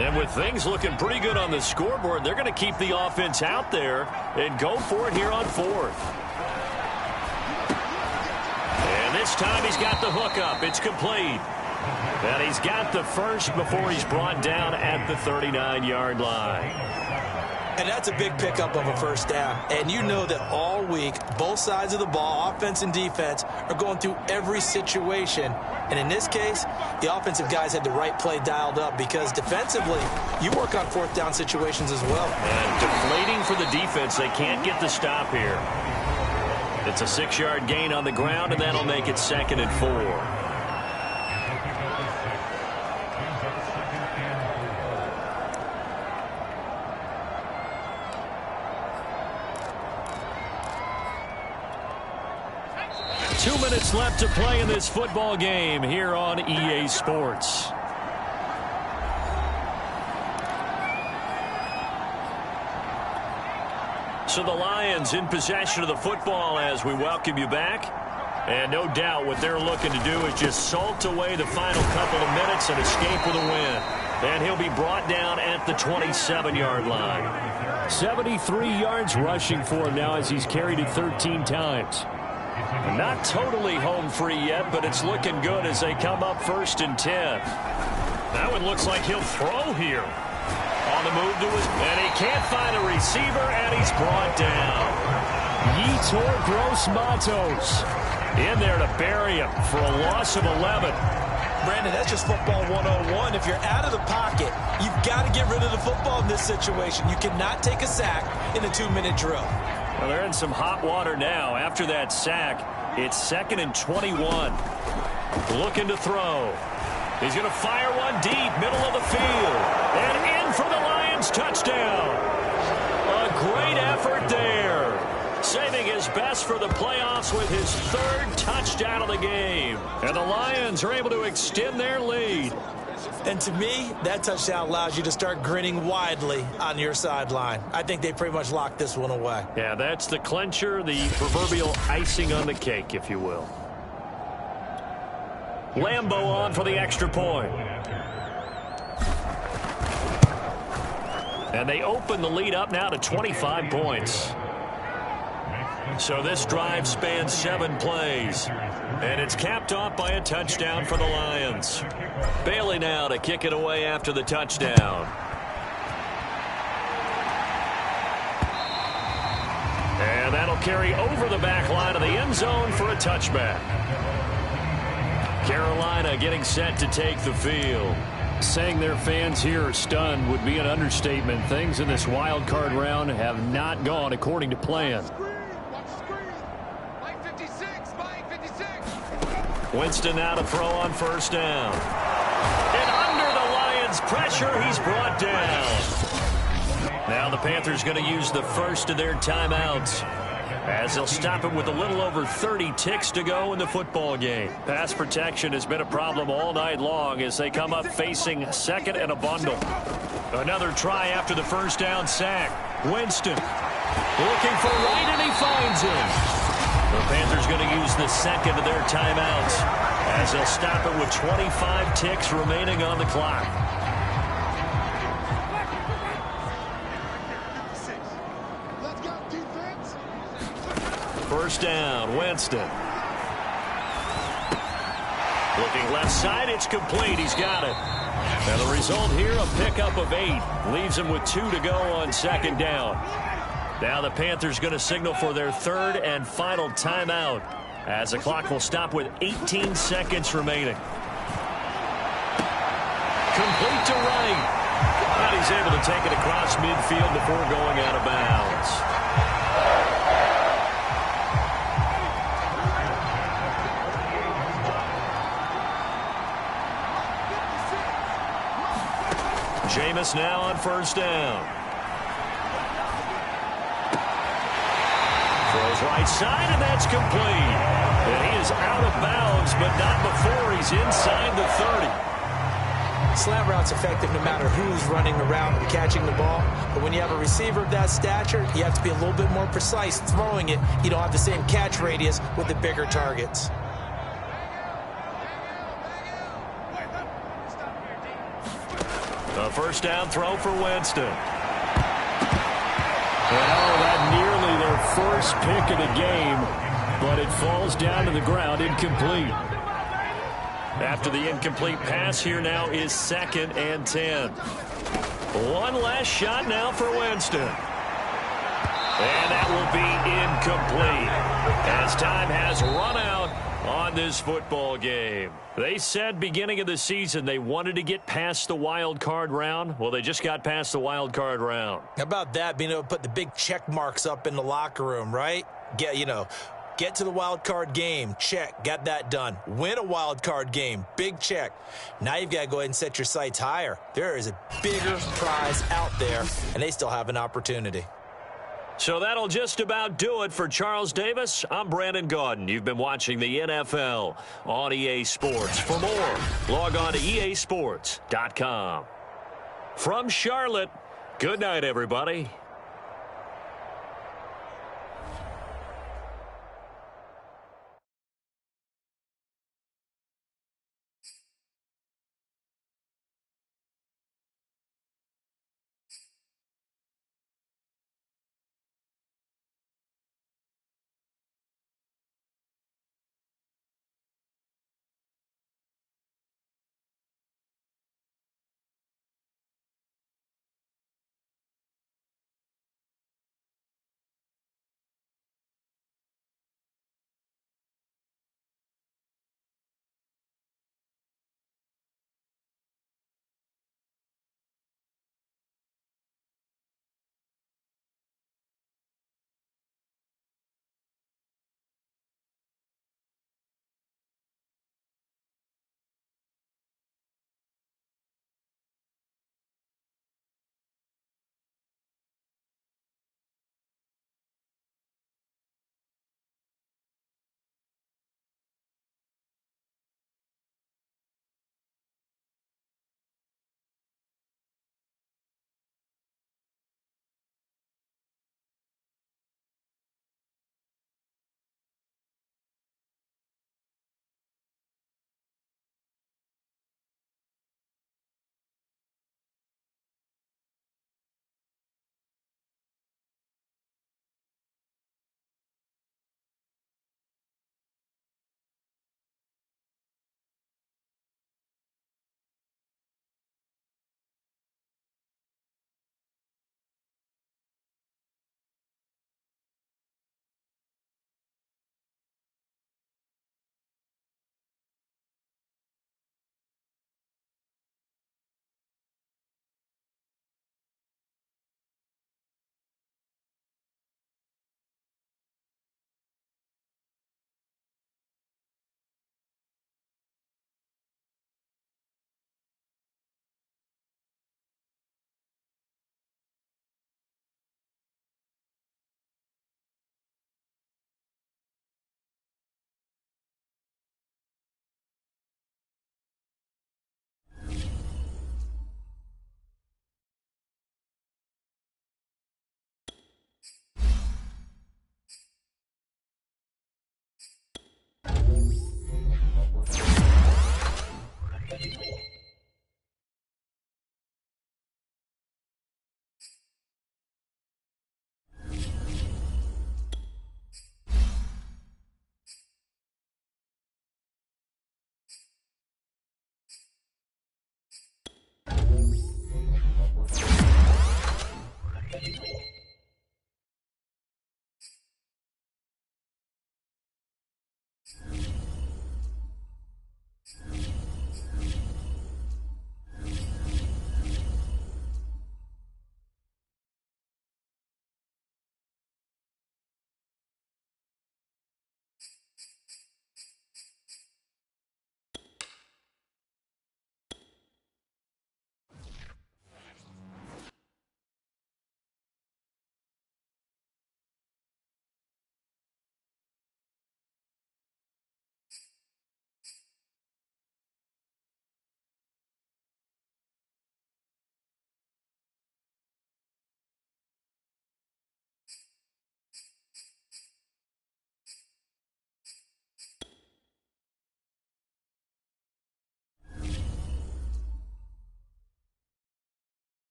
And with things looking pretty good on the scoreboard, they're going to keep the offense out there and go for it here on 4th. And this time he's got the hook up. It's complete. And he's got the first before he's brought down at the 39-yard line. And that's a big pickup of a first down. And you know that all week, both sides of the ball, offense and defense, are going through every situation. And in this case, the offensive guys had the right play dialed up because defensively, you work on fourth down situations as well. And deflating for the defense. They can't get the stop here. It's a 6-yard gain on the ground, and that'll make it 2nd and 4. Two minutes left to play in this football game here on EA Sports. So the Lions in possession of the football as we welcome you back. And no doubt what they're looking to do is just salt away the final couple of minutes and escape with a win. And he'll be brought down at the 27-yard line. 73 yards rushing for him now as he's carried it 13 times. Not totally home free yet, but it's looking good as they come up 1st and 10. That one looks like he'll throw here. On the move to his, and he can't find a receiver, and he's brought down. Yetur Gross-Matos in there to bury him for a loss of 11. Brandon, that's just football 101. If you're out of the pocket, you've got to get rid of the football in this situation. You cannot take a sack in a 2-minute drill. Well, they're in some hot water now. After that sack, it's 2nd and 21. Looking to throw. He's going to fire one deep, middle of the field. And in for the Lions touchdown. A great effort there. Saving his best for the playoffs with his 3rd touchdown of the game. And the Lions are able to extend their lead. And to me, that touchdown allows you to start grinning widely on your sideline. I think they pretty much locked this one away. Yeah, that's the clincher, the proverbial icing on the cake, if you will. Lambeau on for the extra point. And they open the lead up now to 25 points. So this drive spans 7 plays. And it's capped off by a touchdown for the Lions. Bailey now to kick it away after the touchdown. And that'll carry over the back line of the end zone for a touchback. Carolina getting set to take the field. Saying their fans here are stunned would be an understatement. Things in this wild card round have not gone according to plan. Winston now to throw on 1st down. And under the Lions' pressure, he's brought down. Now the Panthers going to use the first of their timeouts as they'll stop it with a little over 30 ticks to go in the football game. Pass protection has been a problem all night long as they come up facing 2nd and a bundle. Another try after the 1st down sack. Winston looking for Wright, and he finds him. The Panthers going to use the 2nd of their timeouts as they'll stop it with 25 ticks remaining on the clock. First down, Winston. Looking left side, it's complete. He's got it. And the result here, a pickup of 8. Leaves him with 2 to go on 2nd down. Now the Panthers going to signal for their 3rd and final timeout as the clock will stop with 18 seconds remaining. Complete to Wright. And he's able to take it across midfield before going out of bounds. Jameis now on 1st down. Throws right side, and that's complete. And he is out of bounds, but not before he's inside the 30. Slant route's effective no matter who's running the route and catching the ball. But when you have a receiver of that stature, you have to be a little bit more precise throwing it. You don't have the same catch radius with the bigger targets. A 1st down throw for Winston. Well, that nearly their first pick of the game, but it falls down to the ground incomplete. After the incomplete pass, here now is 2nd and 10. One last shot now for Winston. And that will be incomplete as time has run out on this football game. They said beginning of the season they wanted to get past the wild card round. Well, they just got past the wild card round. How about that, being able to put the big check marks up in the locker room, right? Get to the wild card game, check, got that done. Win a wild card game, big check. Now you've got to go ahead and set your sights higher. There is a bigger prize out there, and they still have an opportunity. So that'll just about do it for Charles Davis. I'm Brandon Gaudin. You've been watching the NFL on EA Sports. For more, log on to easports.com. From Charlotte, good night, everybody.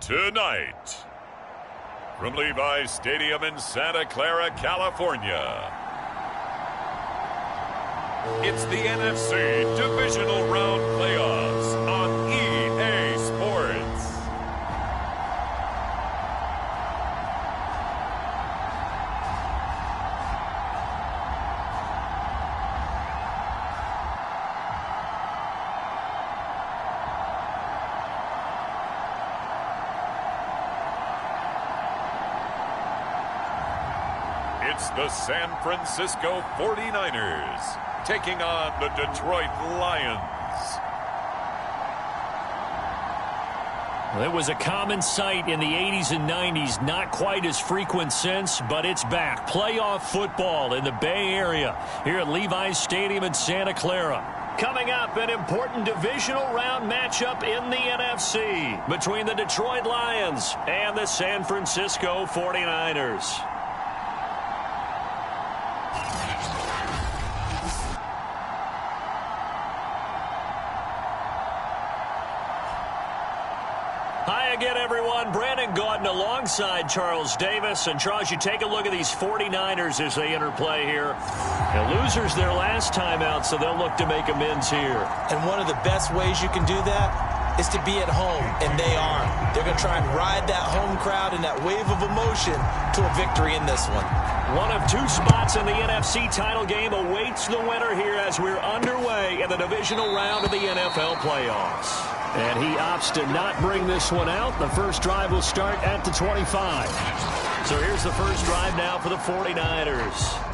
Tonight, from Levi's Stadium in Santa Clara, California, it's the NFC Divisional Round Playoffs on EA Sports. It's the San Francisco 49ers taking on the Detroit Lions. Well, it was a common sight in the 80s and 90s, not quite as frequent since, but it's back. Playoff football in the Bay Area here at Levi's Stadium in Santa Clara. Coming up, an important divisional round matchup in the NFC between the Detroit Lions and the San Francisco 49ers. Hi again, everyone. Brandon Gaudin alongside Charles Davis. And, Charles, you take a look at these 49ers as they interplay here. The losers their last time out, so they'll look to make amends here. And one of the best ways you can do that is to be at home, and they are. They're going to try and ride that home crowd and that wave of emotion to a victory in this one. One of two spots in the NFC title game awaits the winner here as we're underway in the divisional round of the NFL playoffs. And he opts to not bring this one out. The first drive will start at the 25. So here's the first drive now for the 49ers.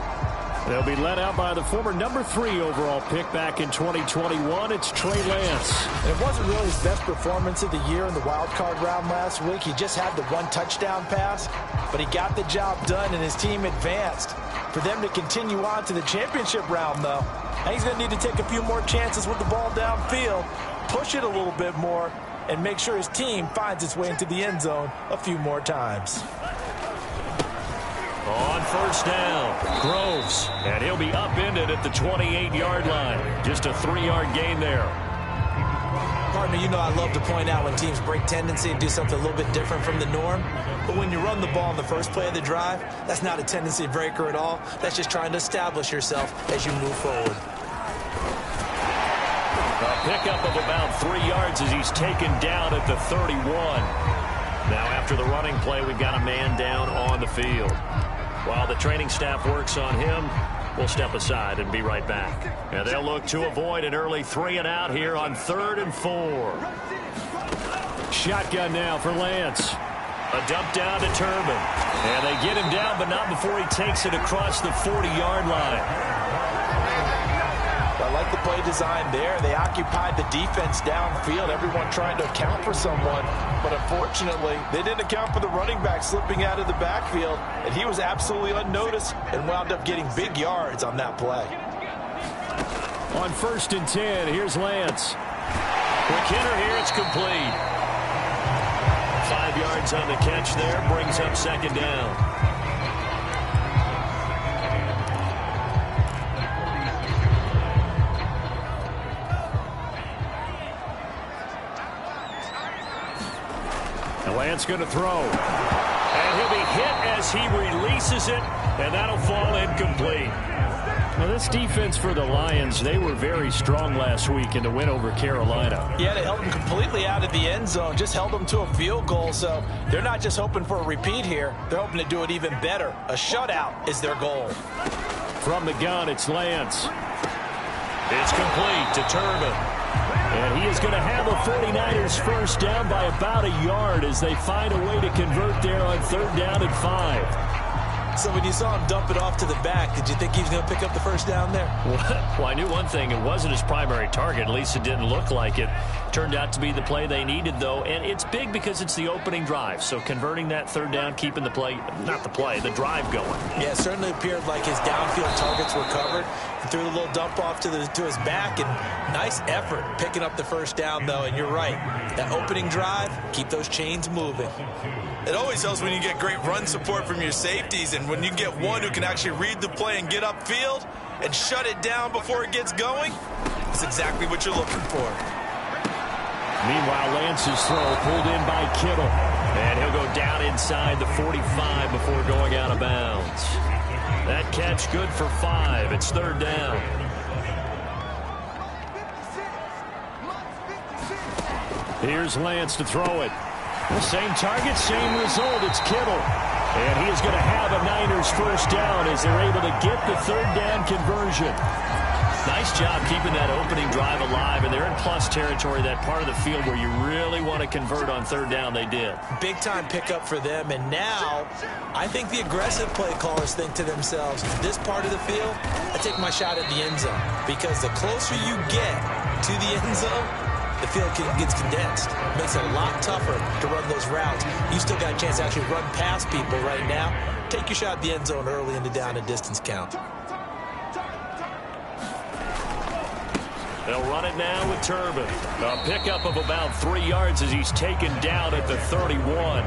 They'll be led out by the former number 3 overall pick back in 2021. It's Trey Lance. And it wasn't really his best performance of the year in the wild card round last week. He just had the one touchdown pass, but he got the job done and his team advanced. For them to continue on to the championship round, though, he's going to need to take a few more chances with the ball downfield, push it a little bit more, and make sure his team finds its way into the end zone a few more times. On first down, Groves, and he'll be upended at the 28-yard line. Just a 3-yard gain there. Partner, you know I love to point out when teams break tendency and do something a little bit different from the norm. But when you run the ball in the first play of the drive, that's not a tendency breaker at all. That's just trying to establish yourself as you move forward. A pickup of about 3 yards as he's taken down at the 31. Now after the running play, we've got a man down on the field. While the training staff works on him, we'll step aside and be right back. And they'll look to avoid an early 3-and-out here on 3rd and 4. Shotgun now for Lance. A dump down to Turbin. And they get him down, but not before he takes it across the 40-yard line. I like the play design there. They occupied the defense downfield, everyone trying to account for someone. But unfortunately, they didn't account for the running back slipping out of the backfield. And he was absolutely unnoticed and wound up getting big yards on that play. On 1st and 10, here's Lance. Quick hitter here, it's complete. 5 yards on the catch there, brings up 2nd down. Lance going to throw. And he'll be hit as he releases it, and that'll fall incomplete. Now, this defense for the Lions, they were very strong last week in the win over Carolina. Yeah, they held them completely out of the end zone, just held them to a field goal. So they're not just hoping for a repeat here. They're hoping to do it even better. A shutout is their goal. From the gun, it's Lance. It's complete to Turbin. And he is going to have the 49ers first down by about a yard as they find a way to convert there on 3rd down and 5. So when you saw him dump it off to the back, did you think he was going to pick up the first down there? Well, I knew one thing. It wasn't his primary target. At least it didn't look like it. Turned out to be the play they needed, though. And it's big because it's the opening drive. So converting that 3rd down, keeping the play, not the play, the drive going. Yeah, it certainly appeared like his downfield targets were covered. He threw a little dump off to his back, and nice effort picking up the first down, though. And you're right. That opening drive, keep those chains moving. It always helps when you get great run support from your safeties, and when you get one who can actually read the play and get upfield and shut it down before it gets going, that's exactly what you're looking for. Meanwhile, Lance's throw pulled in by Kittle. And he'll go down inside the 45 before going out of bounds. That catch good for 5. It's third down. Here's Lance to throw it. The same target, same result. It's Kittle. And he is going to have a Niners first down as they're able to get the third down conversion. Nice job keeping that opening drive alive, and they're in plus territory, that part of the field where you really want to convert on third down. They did. Big-time pickup for them, and now I think the aggressive play callers think to themselves, this part of the field, I take my shot at the end zone, because the closer you get to the end zone, the field gets condensed. It makes it a lot tougher to run those routes. You still got a chance to actually run past people right now. Take your shot at the end zone early in the down and distance count. They'll run it now with Turbin. A pickup of about 3 yards as he's taken down at the 31.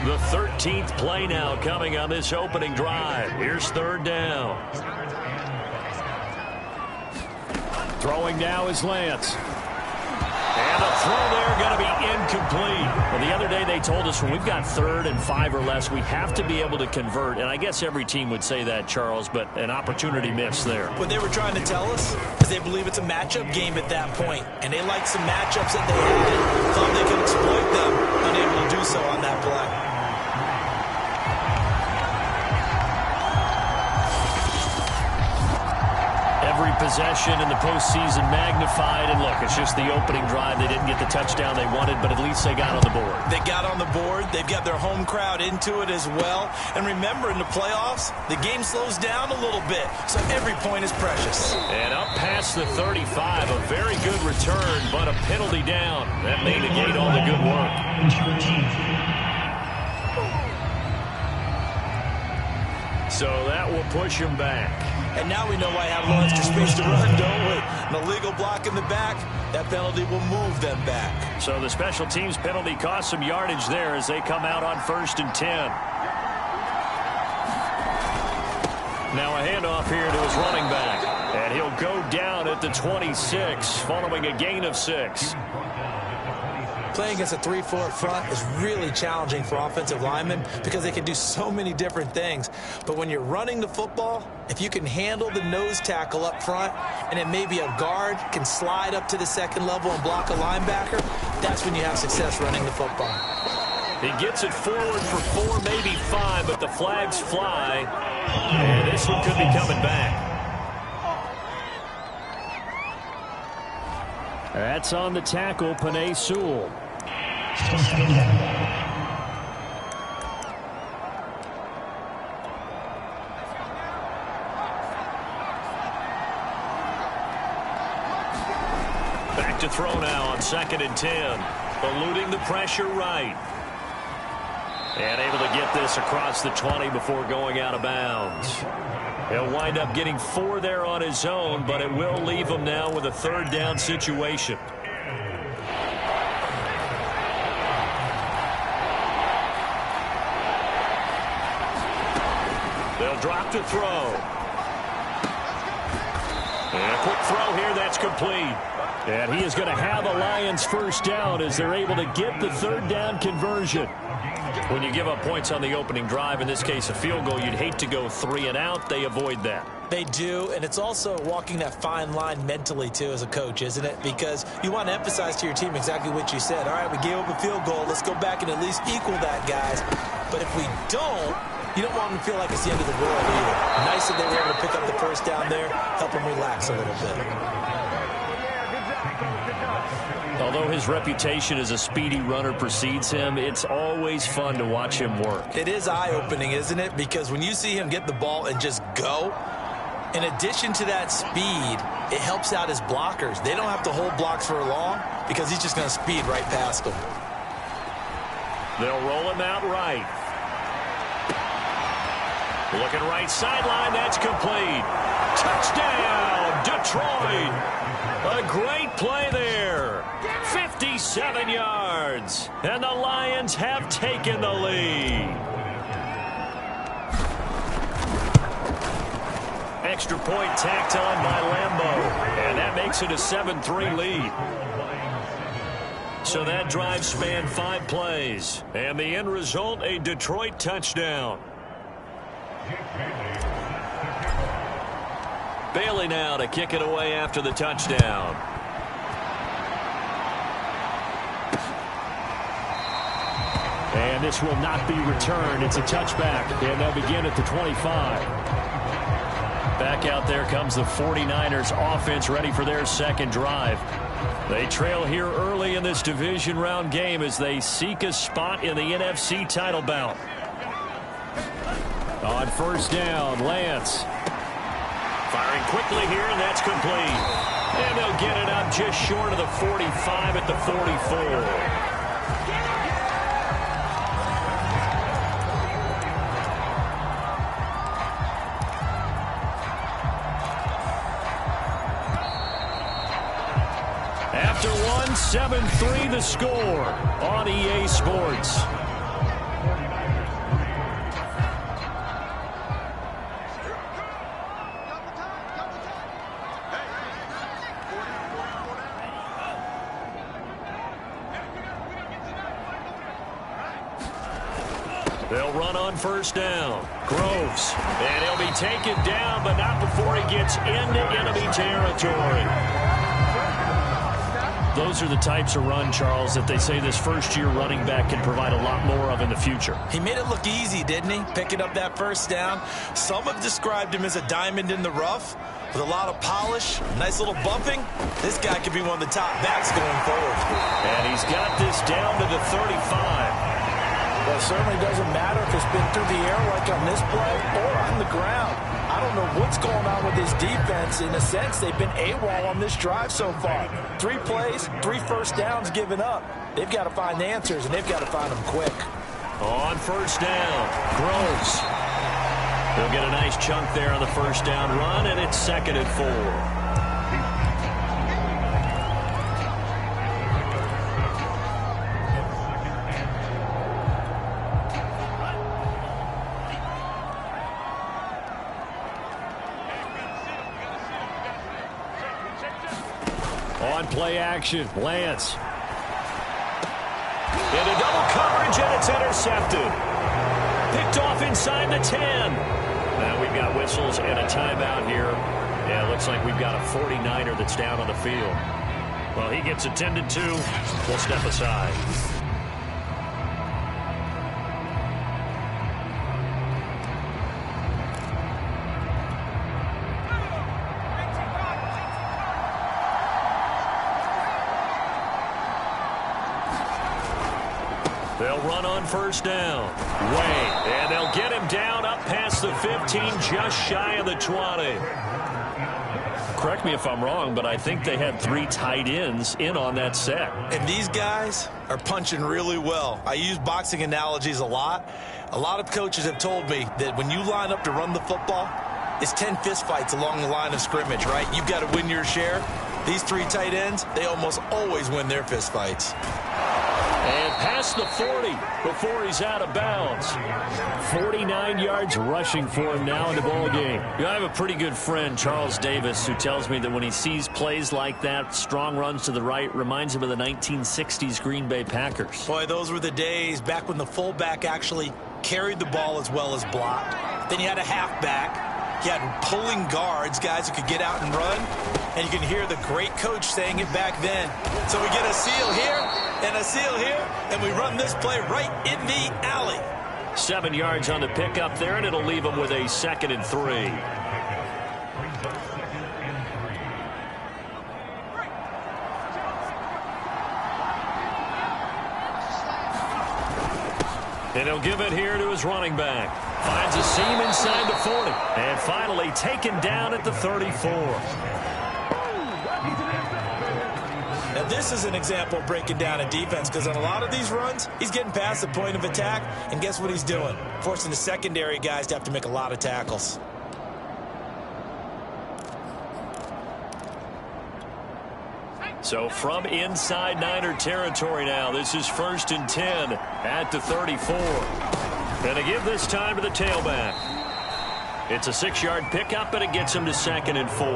The 13th play now coming on this opening drive. Here's third down. Throwing now is Lance. And the throw there going to be incomplete. Well, the other day they told us when we've got 3rd and 5 or less, we have to be able to convert. And I guess every team would say that, Charles, but an opportunity missed there. What they were trying to tell us is they believe it's a matchup game at that point. And they like some matchups that they had. Thought they could exploit them. Unable to do so on that play. Every possession in the postseason magnified, and look, it's just the opening drive. They didn't get the touchdown they wanted, but at least they got on the board. They got on the board. They've got their home crowd into it as well. And remember, in the playoffs, the game slows down a little bit, so every point is precious. And up past the 35, a very good return, but a penalty down. That may negate all the good work. So that will push him back. And now we know why I have a little extra space to run, don't we? An illegal block in the back, that penalty will move them back. So the special teams penalty cost some yardage there as they come out on 1st and 10. Now a handoff here to his running back. And he'll go down at the 26 following a gain of 6. Playing against a 3-4 front is really challenging for offensive linemen because they can do so many different things. But when you're running the football, if you can handle the nose tackle up front and then maybe a guard can slide up to the second level and block a linebacker, that's when you have success running the football. He gets it forward for 4, maybe 5, but the flags fly. And this one could be coming back. That's on the tackle, Penei Sewell. Back to throw now on 2nd and 10. Eluding the pressure right. And able to get this across the 20 before going out of bounds. He'll wind up getting 4 there on his own, but it will leave him now with a 3rd down situation. They'll drop to throw. And a quick throw here, that's complete. And he is going to have a Lions first down as they're able to get the 3rd down conversion. When you give up points on the opening drive, in this case a field goal, you'd hate to go 3 and out. They avoid that. They do, and it's also walking that fine line mentally, too, as a coach, isn't it? Because you want to emphasize to your team exactly what you said. All right, we gave up a field goal. Let's go back and at least equal that, guys. But if we don't, you don't want them to feel like it's the end of the world either. Nice that they were able to pick up the first down there, help them relax a little bit. Although his reputation as a speedy runner precedes him, it's always fun to watch him work. It is eye-opening, isn't it? Because when you see him get the ball and just go, in addition to that speed, it helps out his blockers. They don't have to hold blocks for long because he's just going to speed right past them. They'll roll him out right. Looking right sideline, that's complete. Touchdown, Detroit. A great play there. 57 yards. And the Lions have taken the lead. Extra point tacked on by Lambeau. And that makes it a 7-3 lead. So that drive spanned 5 plays. And the end result, a Detroit touchdown. Bailey now to kick it away after the touchdown. And this will not be returned. It's a touchback. And they'll begin at the 25. Back out there comes the 49ers offense ready for their second drive. They trail here early in this division round game as they seek a spot in the NFC title bout. On first down, Lance. Firing quickly here, and that's complete. And they'll get it up just short of the 45 at the 44. After 7-3 the score on EA Sports. They'll run on first down. Groves. And he'll be taken down, but not before he gets into enemy territory. Those are the types of run, Charles, that they say this first-year running back can provide a lot more of in the future. He made it look easy, didn't he? Picking up that first down. Some have described him as a diamond in the rough with a lot of polish, nice little bumping. This guy could be one of the top backs going forward. And he's got this down to the 35. Well, it certainly doesn't matter if it's been through the air like on this play or on the ground. I don't know what's going on with this defense. In a sense, they've been AWOL on this drive so far. 3 plays, 3 first downs given up. They've got to find the answers, and they've got to find them quick. On first down, Groves. They'll get a nice chunk there on the first down run, and it's 2nd and 4. On play action, Lance. Into double coverage, and it's intercepted. Picked off inside the 10. Now we've got whistles and a timeout here. Yeah, it looks like we've got a 49er that's down on the field. Well, he gets attended to. We'll step aside. They'll run on first down. Way. And they'll get him down up past the 15, just shy of the 20. Correct me if I'm wrong, but I think they had 3 tight ends in on that set. And these guys are punching really well. I use boxing analogies a lot. A lot of coaches have told me that when you line up to run the football, it's 10 fistfights along the line of scrimmage, right? You've got to win your share. These 3 tight ends, they almost always win their fistfights. And past the 40 before he's out of bounds. 49 yards rushing for him now in the ball game. I have a pretty good friend, Charles Davis, who tells me that when he sees plays like that, strong runs to the right, reminds him of the 1960s Green Bay Packers. Boy, those were the days back when the fullback actually carried the ball as well as blocked. Then you had a halfback. You had pulling guards, guys who could get out and run. And you can hear the great coach saying it back then. So we get a seal here and a seal here, and we run this play right in the alley. 7 yards on the pickup there, and it'll leave them with a 2nd and 3. And he'll give it here to his running back. Finds a seam inside the 40. And finally taken down at the 34. Now this is an example of breaking down a defense, because on a lot of these runs, he's getting past the point of attack, and guess what he's doing? Forcing the secondary guys to have to make a lot of tackles. So from inside Niner territory now, this is 1st and 10 at the 34. And to give this time to the tailback. It's a 6-yard pickup, and it gets him to 2nd and 4.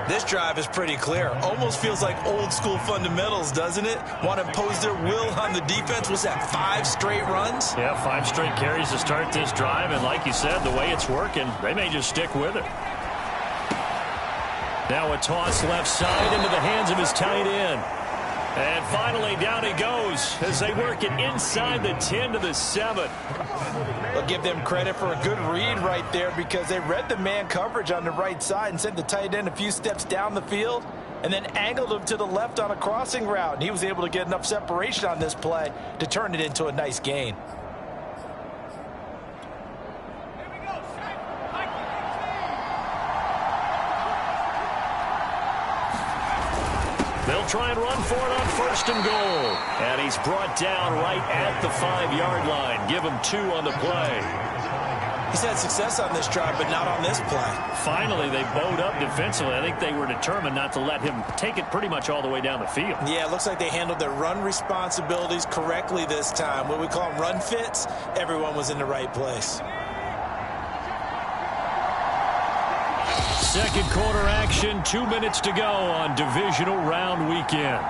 This drive is pretty clear. Almost feels like old school fundamentals, doesn't it? Want to impose their will on the defense. Was that 5 straight runs? Yeah, 5 straight carries to start this drive. And like you said, the way it's working, they may just stick with it. Now a toss left side into the hands of his tight end. And finally, down he goes as they work it inside the 10 to the 7. I'll give them credit for a good read right there because they read the man coverage on the right side and sent the tight end a few steps down the field and then angled him to the left on a crossing route. And he was able to get enough separation on this play to turn it into a nice gain. They'll try and run for it on 1st and goal. And he's brought down right at the 5-yard line. Give him 2 on the play. He's had success on this drive, but not on this play. Finally, they bowed up defensively. I think they were determined not to let him take it pretty much all the way down the field. Yeah, it looks like they handled their run responsibilities correctly this time. What we call them run fits, everyone was in the right place. Second quarter action, 2 minutes to go on divisional round weekend.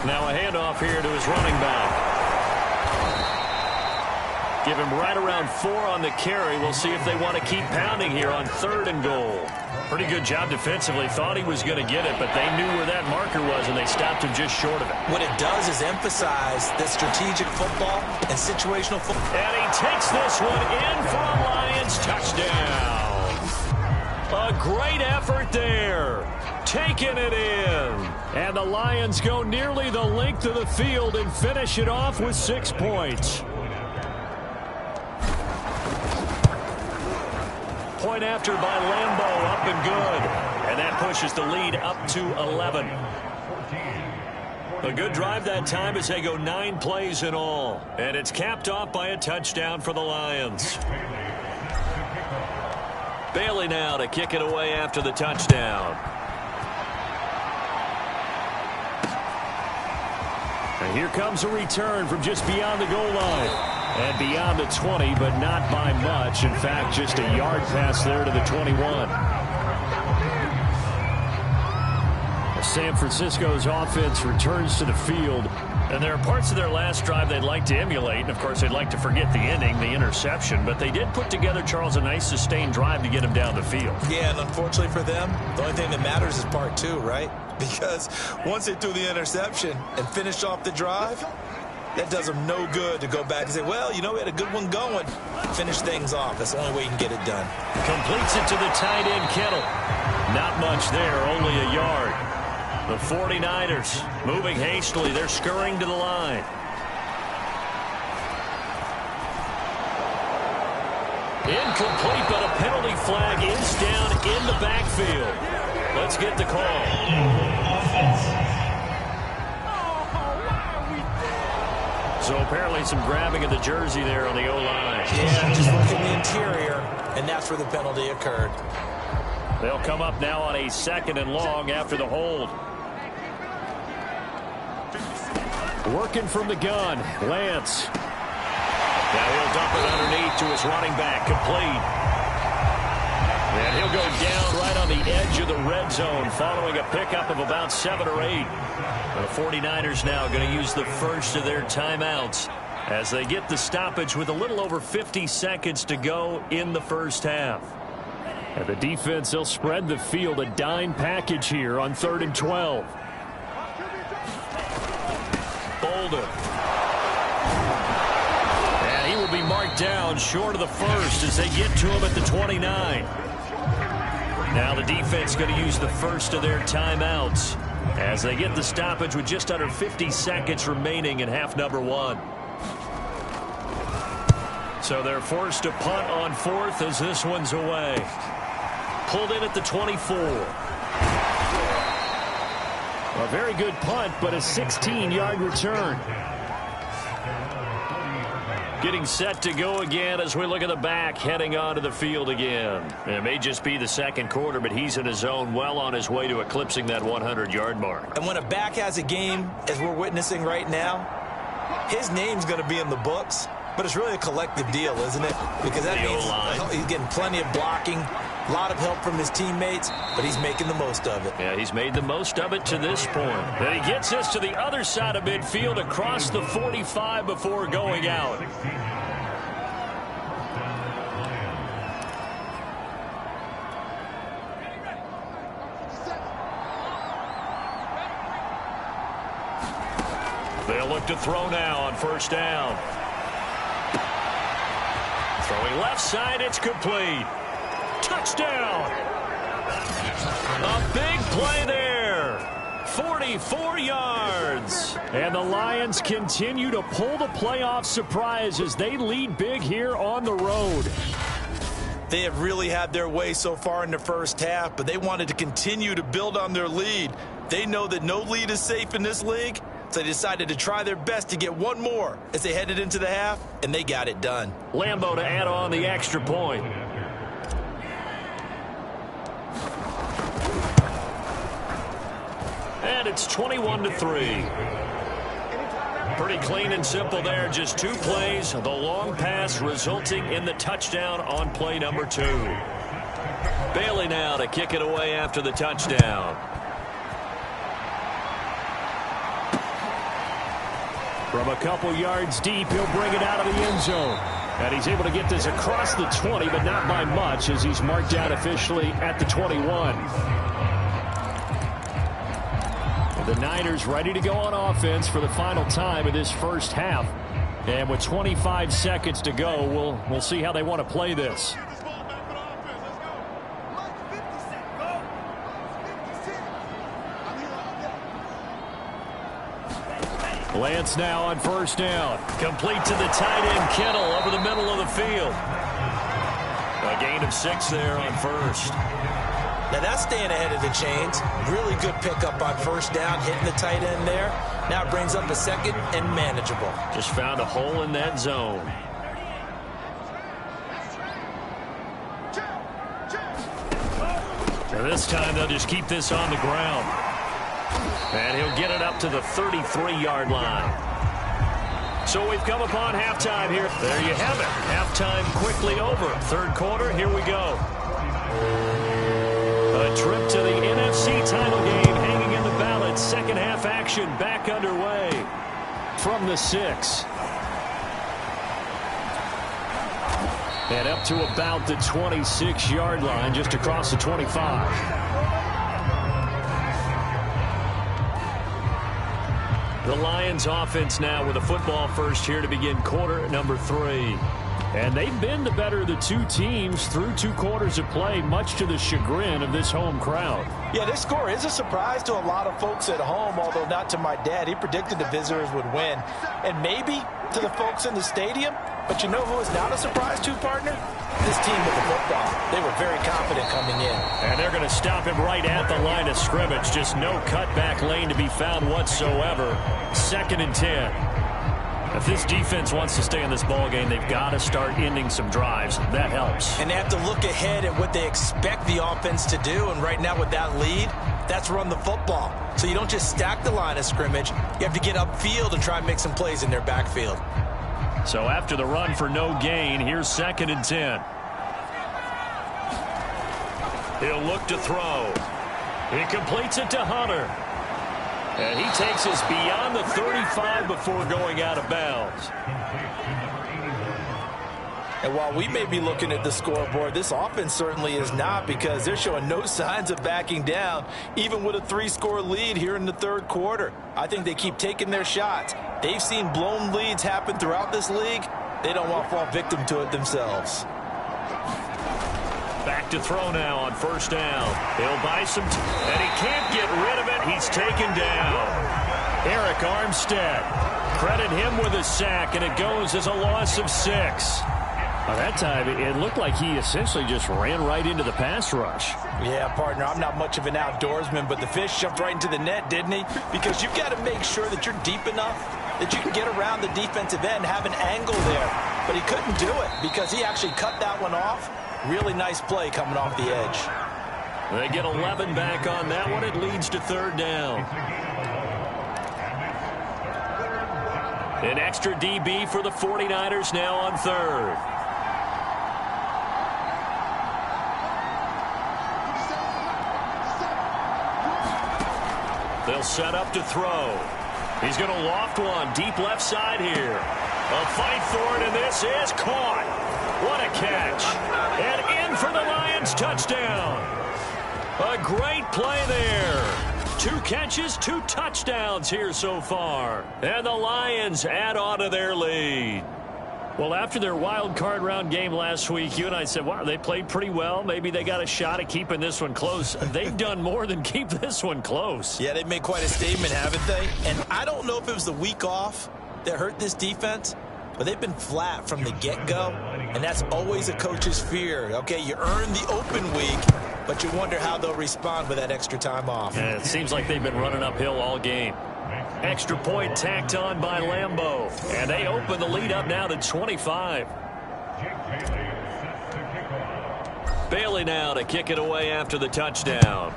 Now a handoff here to his running back. Give him right around 4 on the carry. We'll see if they want to keep pounding here on 3rd and goal. Pretty good job defensively. Thought he was going to get it, but they knew where that marker was, and they stopped him just short of it. What it does is emphasize that strategic football and situational football. And he takes this one in for a Lions touchdown. A great effort there. Taking it in. And the Lions go nearly the length of the field and finish it off with 6 points. Point after by Lambeau, up and good. And that pushes the lead up to 11. A good drive that time as they go 9 plays in all. And it's capped off by a touchdown for the Lions. Bailey now to kick it away after the touchdown. And here comes a return from just beyond the goal line. And beyond the 20, but not by much. In fact, just a yard pass there to the 21. San Francisco's offense returns to the field. And there are parts of their last drive they'd like to emulate. And, of course, they'd like to forget the ending, the interception. But they did put together, Charles, a nice sustained drive to get him down the field. Yeah, and unfortunately for them, the only thing that matters is part 2, right? Because once they threw the interception and finished off the drive, that does them no good to go back and say, well, you know, we had a good one going. Finish things off. That's the only way you can get it done. Completes it to the tight end, Kittle. Not much there, only a yard. The 49ers moving hastily. They're scurrying to the line. Incomplete, but a penalty flag is down in the backfield. Let's get the call. So apparently some grabbing of the jersey there on the O-line. Yeah, just look at the interior, and that's where the penalty occurred. They'll come up now on a 2nd and long after the hold. Working from the gun, Lance. Now he'll dump it underneath to his running back, complete. And he'll go down right on the edge of the red zone following a pickup of about 7 or 8. The 49ers now going to use the first of their timeouts as they get the stoppage with a little over 50 seconds to go in the first half. And the defense, they'll spread the field, a dime package here on 3rd and 12. Bolden. And he will be marked down short of the first as they get to him at the 29. Now the defense going to use the first of their timeouts as they get the stoppage with just under 50 seconds remaining in half number 1. So they're forced to punt on 4th as this one's away. Pulled in at the 24. A very good punt, but a 16-yard return. Getting set to go again as we look at the back heading onto the field again. It may just be the second quarter, but he's in his zone, well on his way to eclipsing that 100-yard mark. And when a back has a game, as we're witnessing right now, his name's going to be in the books, but it's really a collective deal, isn't it? Because that means he's getting plenty of blocking, a lot of help from his teammates, but he's making the most of it. Yeah, he's made the most of it to this point. And he gets us to the other side of midfield across the 45 before going out. They'll look to throw now on first down. Throwing left side, it's complete. Touchdown! A big play there. 44 yards. And the Lions continue to pull the playoff surprise as they lead big here on the road. They have really had their way so far in the first half, but they wanted to continue to build on their lead. They know that no lead is safe in this league, so they decided to try their best to get one more as they headed into the half, and they got it done. Lambeau to add on the extra point. And it's 21-3. Pretty clean and simple there. Just 2 plays. The long pass resulting in the touchdown on play number 2. Bailey now to kick it away after the touchdown. From a couple yards deep, he'll bring it out of the end zone. And he's able to get this across the 20, but not by much, as he's marked out officially at the 21. The Niners ready to go on offense for the final time of this first half. And with 25 seconds to go, we'll see how they want to play this. Lance now on first down. Complete to the tight end, Kittle, over the middle of the field. A gain of 6 there on first. Now that's staying ahead of the chains. Really good pickup on first down, hitting the tight end there. Now it brings up a second and manageable. Just found a hole in that zone. And this time they'll just keep this on the ground. And he'll get it up to the 33-yard line. So we've come upon halftime here. There you have it. Halftime quickly over. Third quarter, here we go. A trip to the NFC title game hanging in the balance. Second half action back underway from the 6. And up to about the 26-yard line, just across the 25. The Lions offense now with a football first here to begin quarter number 3. And they've been the better of the 2 teams through 2 quarters of play, much to the chagrin of this home crowd. Yeah, this score is a surprise to a lot of folks at home, although not to my dad. He predicted the visitors would win. And maybe to the folks in the stadium. But you know who is not a surprise to, partner? This team with the football. They were very confident coming in. And they're going to stop him right at the line of scrimmage. Just no cutback lane to be found whatsoever. 2nd and 10. If this defense wants to stay in this ballgame, they've got to start ending some drives. That helps. And they have to look ahead at what they expect the offense to do. And right now with that lead, that's run the football. So you don't just stack the line of scrimmage. You have to get upfield and try and make some plays in their backfield. So after the run for no gain, here's 2nd and 10. He'll look to throw. He completes it to Hunter. And he takes us beyond the 35 before going out of bounds. And while we may be looking at the scoreboard, this offense certainly is not, because they're showing no signs of backing down, even with a 3-score lead here in the third quarter. I think they keep taking their shots. They've seen blown leads happen throughout this league. They don't want to fall victim to it themselves. Back to throw now on first down. He'll buy some and he can't get rid of it. He's taken down. Eric Armstead. Credit him with a sack, and it goes as a loss of 6. By that time, it looked like he essentially just ran right into the pass rush. Yeah, partner, I'm not much of an outdoorsman, but the fish jumped right into the net, didn't he? Because you've got to make sure that you're deep enough that you can get around the defensive end, have an angle there. But he couldn't do it because he actually cut that one off. Really nice play coming off the edge. They get 11 back on that one. It leads to third down. An extra DB for the 49ers now on third. They'll set up to throw. He's going to loft one deep left side here. A fight for it, and this is caught. What a catch. And in for the Lions touchdown. A great play there. 2 catches, 2 touchdowns here so far. And the Lions add on to their lead. Well, after their wild card round game last week, you and I said, wow, they played pretty well. Maybe they got a shot at keeping this one close. They've done more than keep this one close. Yeah, they've made quite a statement, haven't they? And I don't know if it was the week off that hurt this defense, but they've been flat from the get-go, and that's always a coach's fear. Okay, you earn the open week, but you wonder how they'll respond with that extra time off. Yeah, it seems like they've been running uphill all game. Extra point tacked on by Lambeau. And they open the lead up now to 25. Bailey now to kick it away after the touchdown.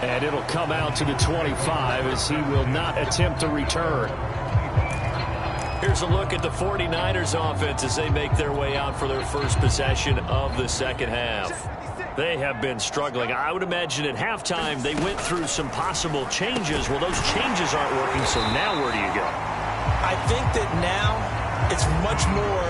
And it'll come out to the 25 as he will not attempt to return. Here's a look at the 49ers offense as they make their way out for their first possession of the second half. They have been struggling. I would imagine at halftime they went through some possible changes. Well, those changes aren't working, so now where do you go? I think that now it's much more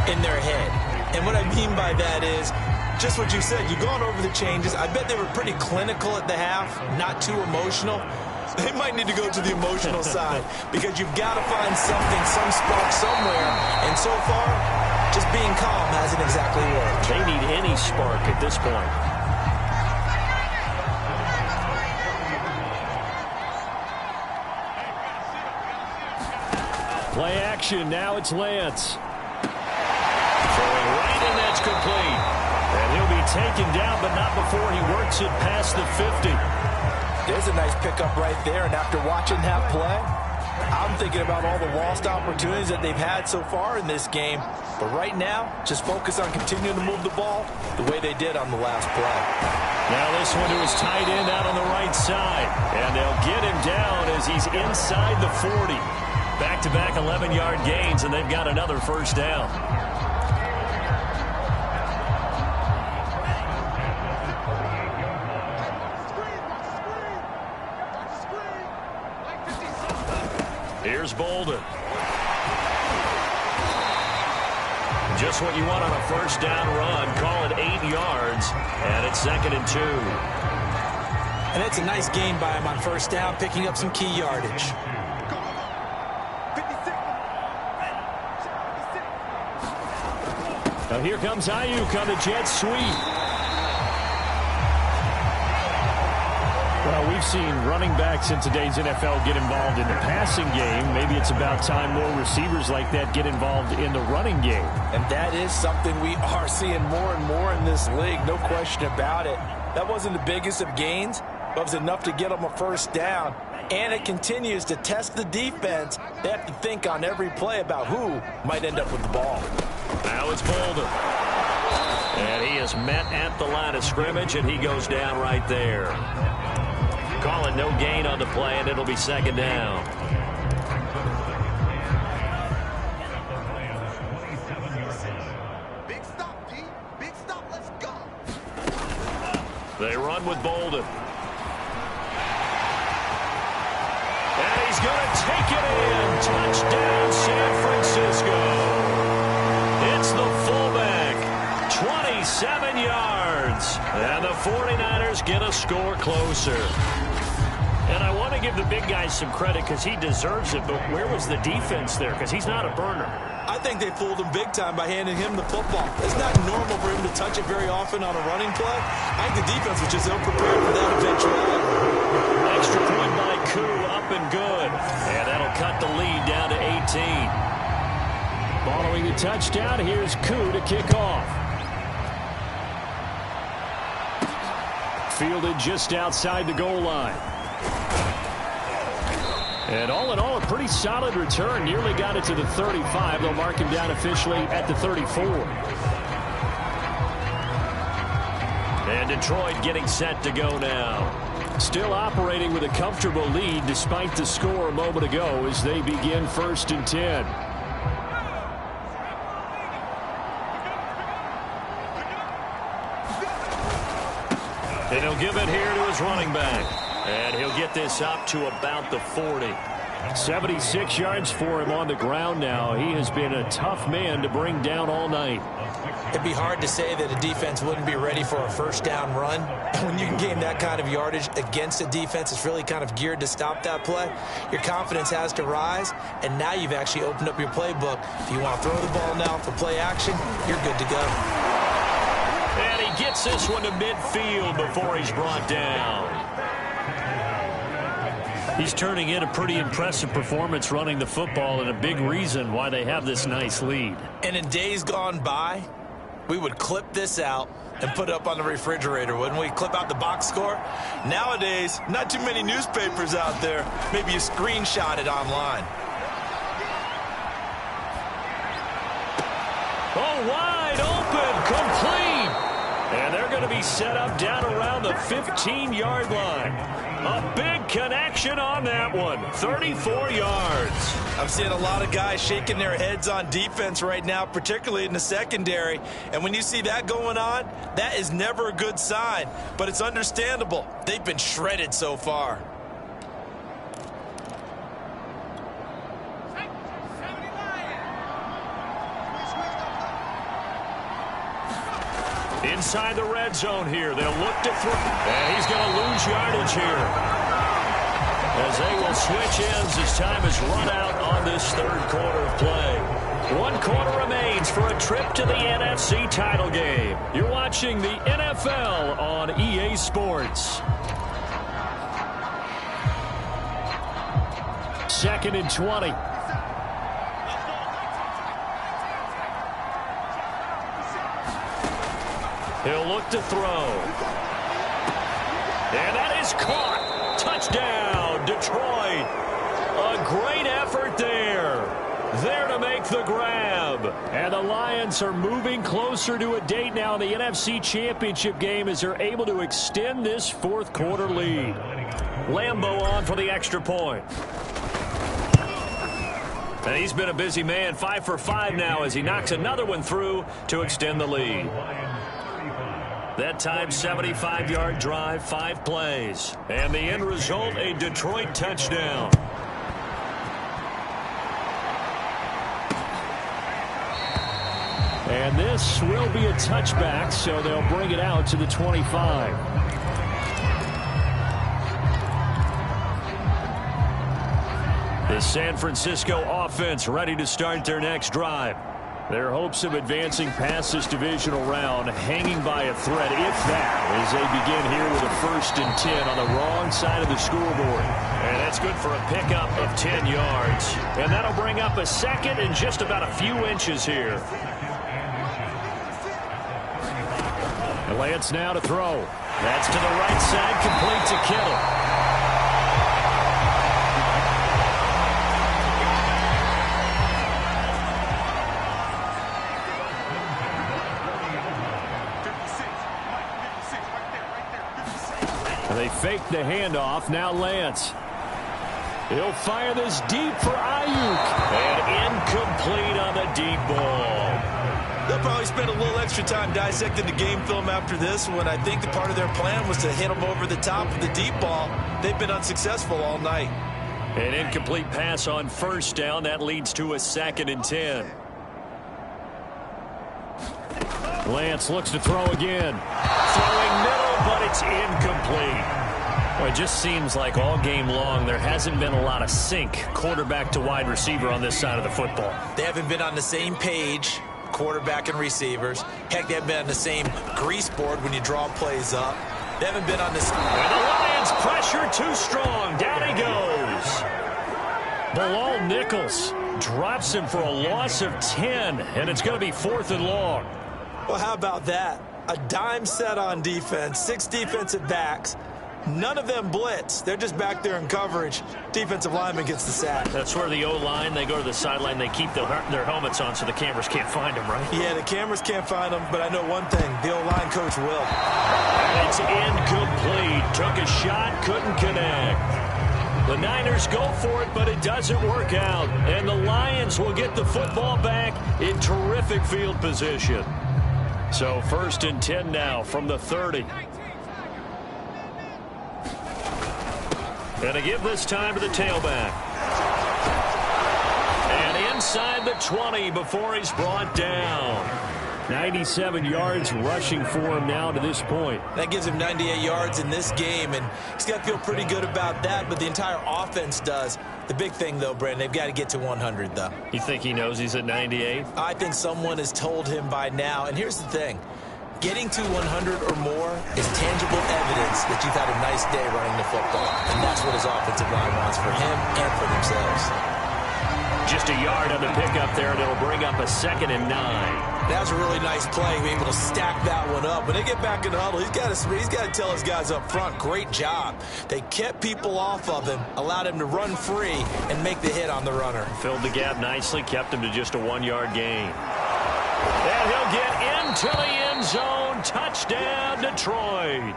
in their head. And what I mean by that is just what you said. You've gone over the changes. I bet they were pretty clinical at the half, not too emotional. They might need to go to the emotional side because you've got to find something, some spark somewhere. And so far, just being calm hasn't exactly worked. They need any spark at this point. Play action. Now it's Lance. Throwing right, and that's complete. And he'll be taken down, but not before he works it past the 50. There's a nice pickup right there, and after watching that play, I'm thinking about all the lost opportunities that they've had so far in this game. But right now, just focus on continuing to move the ball the way they did on the last play. Now this one to his tight end out on the right side. And they'll get him down as he's inside the 40. Back-to-back 11-yard gains, and they've got another first down. Here's Bolden. Just what you want on a first down run. Call it 8 yards, and it's 2nd and 2. And it's a nice gain by him on first down, picking up some key yardage. Now here comes Ayuk on the jet sweep. Well, we've seen running backs in today's NFL get involved in the passing game. Maybe it's about time more receivers like that get involved in the running game. And that is something we are seeing more and more in this league, no question about it. That wasn't the biggest of gains, but it was enough to get them a first down. And it continues to test the defense. They have to think on every play about who might end up with the ball. Now it's Bolden. And he is met at the line of scrimmage, and he goes down right there. Call it no gain on the play, and it'll be 2nd down. Big stop, D. Big stop. Let's go. They run with Bolden. And he's going to take it in. Touchdown, San Francisco. It's the fullback. 27 yards. And the 49ers get a score closer. And I want to give the big guy some credit because he deserves it, but where was the defense there? Because he's not a burner. I think they fooled him big time by handing him the football. It's not normal for him to touch it very often on a running play. I think the defense was just ill-prepared for that eventuality. Extra point by Koo, up and good. And that'll cut the lead down to 18. Following the touchdown, here's Koo to kick off. fielded just outside the goal line. And all in all, a pretty solid return. Nearly got it to the 35. They'll mark him down officially at the 34. And Detroit getting set to go now. Still operating with a comfortable lead despite the score a moment ago as they begin 1st and 10. And he'll give it here to his running back. And he'll get this up to about the 40. 76 yards for him on the ground now. He has been a tough man to bring down all night. It'd be hard to say that a defense wouldn't be ready for a first down run. When you can gain that kind of yardage against a defense that's really kind of geared to stop that play, your confidence has to rise, and now you've actually opened up your playbook. If you want to throw the ball now for play action, you're good to go. And he gets this one to midfield before he's brought down. He's turning in a pretty impressive performance running the football, and a big reason why they have this nice lead. And in days gone by, we would clip this out and put it up on the refrigerator, wouldn't we? Clip out the box score. Nowadays, not too many newspapers out there. Maybe you screenshot it online. Oh, wide open, complete. And they're going to be set up down around the 15-yard line. A big connection on that one. 34 yards. I'm seeing a lot of guys shaking their heads on defense right now, particularly in the secondary. And when you see that going on, that is never a good sign. But it's understandable. They've been shredded so far. Inside the red zone here. They'll look to throw. And he's going to lose yardage here. As they will switch ends as time is run out on this third quarter of play. 1 quarter remains for a trip to the NFC title game. You're watching the NFL on EA Sports. 2nd and 20. He'll look to throw. And that is caught. Touchdown, Detroit. A great effort there. There to make the grab. And the Lions are moving closer to a date now in the NFC Championship game as they're able to extend this 4th quarter lead. Lambeau on for the extra point. And he's been a busy man. 5 for 5 now as he knocks another one through to extend the lead. That time, 75-yard drive, 5 plays. And the end result, a Detroit touchdown. And this will be a touchback, so they'll bring it out to the 25. The San Francisco offense ready to start their next drive. Their hopes of advancing past this divisional round hanging by a thread, if that, as they begin here with a 1st and 10 on the wrong side of the scoreboard. And that's good for a pickup of 10 yards. And that'll bring up a 2nd and just about a few inches here. Lance now to throw. That's to the right side, complete to Kittle. They fake the handoff. Now Lance. He'll fire this deep for Ayuk. And incomplete on the deep ball. They'll probably spend a little extra time dissecting the game film after this one. I think the part of their plan was to hit them over the top of the deep ball. They've been unsuccessful all night. An incomplete pass on 1st down. That leads to a 2nd and 10. Lance looks to throw again. Throwing middle, but it's incomplete. Well, it just seems like all game long there hasn't been a lot of sync quarterback to wide receiver on this side of the football. They haven't been on the same page, quarterback and receivers. Heck, they haven't been on the same grease board when you draw plays up. They haven't been on this. And the Lions pressure too strong. Down he goes. Bilal Nichols drops him for a loss of 10, and it's going to be 4th and long. Well, how about that? a dime set on defense, 6 defensive backs. None of them blitz. They're just back there in coverage. Defensive lineman gets the sack. That's where the O-line, they go to the sideline, they keep their helmets on so the cameras can't find them, right? Yeah, the cameras can't find them, but I know one thing. The O-line coach will. And it's incomplete. Took a shot, couldn't connect. The Niners go for it, but it doesn't work out. And the Lions will get the football back in terrific field position. So 1st and 10 now from the 30. And a give this time to the tailback. And inside the 20 before he's brought down. 97 yards rushing for him now to this point. That gives him 98 yards in this game, and he's got to feel pretty good about that, but the entire offense does. The big thing, though, Brandon, they've got to get to 100, though. You think he knows he's at 98? I think someone has told him by now, and here's the thing. Getting to 100 or more is tangible evidence that you've had a nice day running the football, and that's what his offensive line wants for him and for themselves. Just a yard on the pickup there, and it'll bring up a 2nd and 9. That was a really nice play, being able to stack that one up. When they get back in the huddle, he's got to tell his guys up front, great job. They kept people off of him, allowed him to run free, and make the hit on the runner. Filled the gap nicely, kept him to just a 1-yard gain. And he'll get into the end zone. Touchdown, Detroit.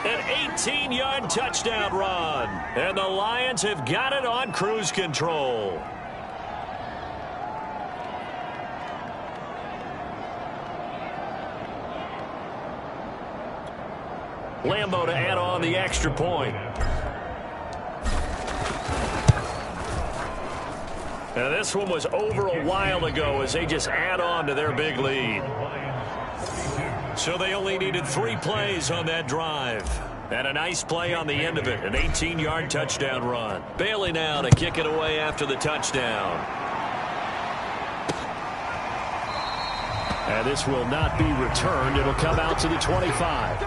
An 18-yard touchdown run. And the Lions have got it on cruise control. Lambo to add on the extra point. Now this one was over a while ago as they just add on to their big lead. So they only needed 3 plays on that drive. And a nice play on the end of it, an 18-yard touchdown run. Bailey now to kick it away after the touchdown. And this will not be returned. It'll come out to the 25.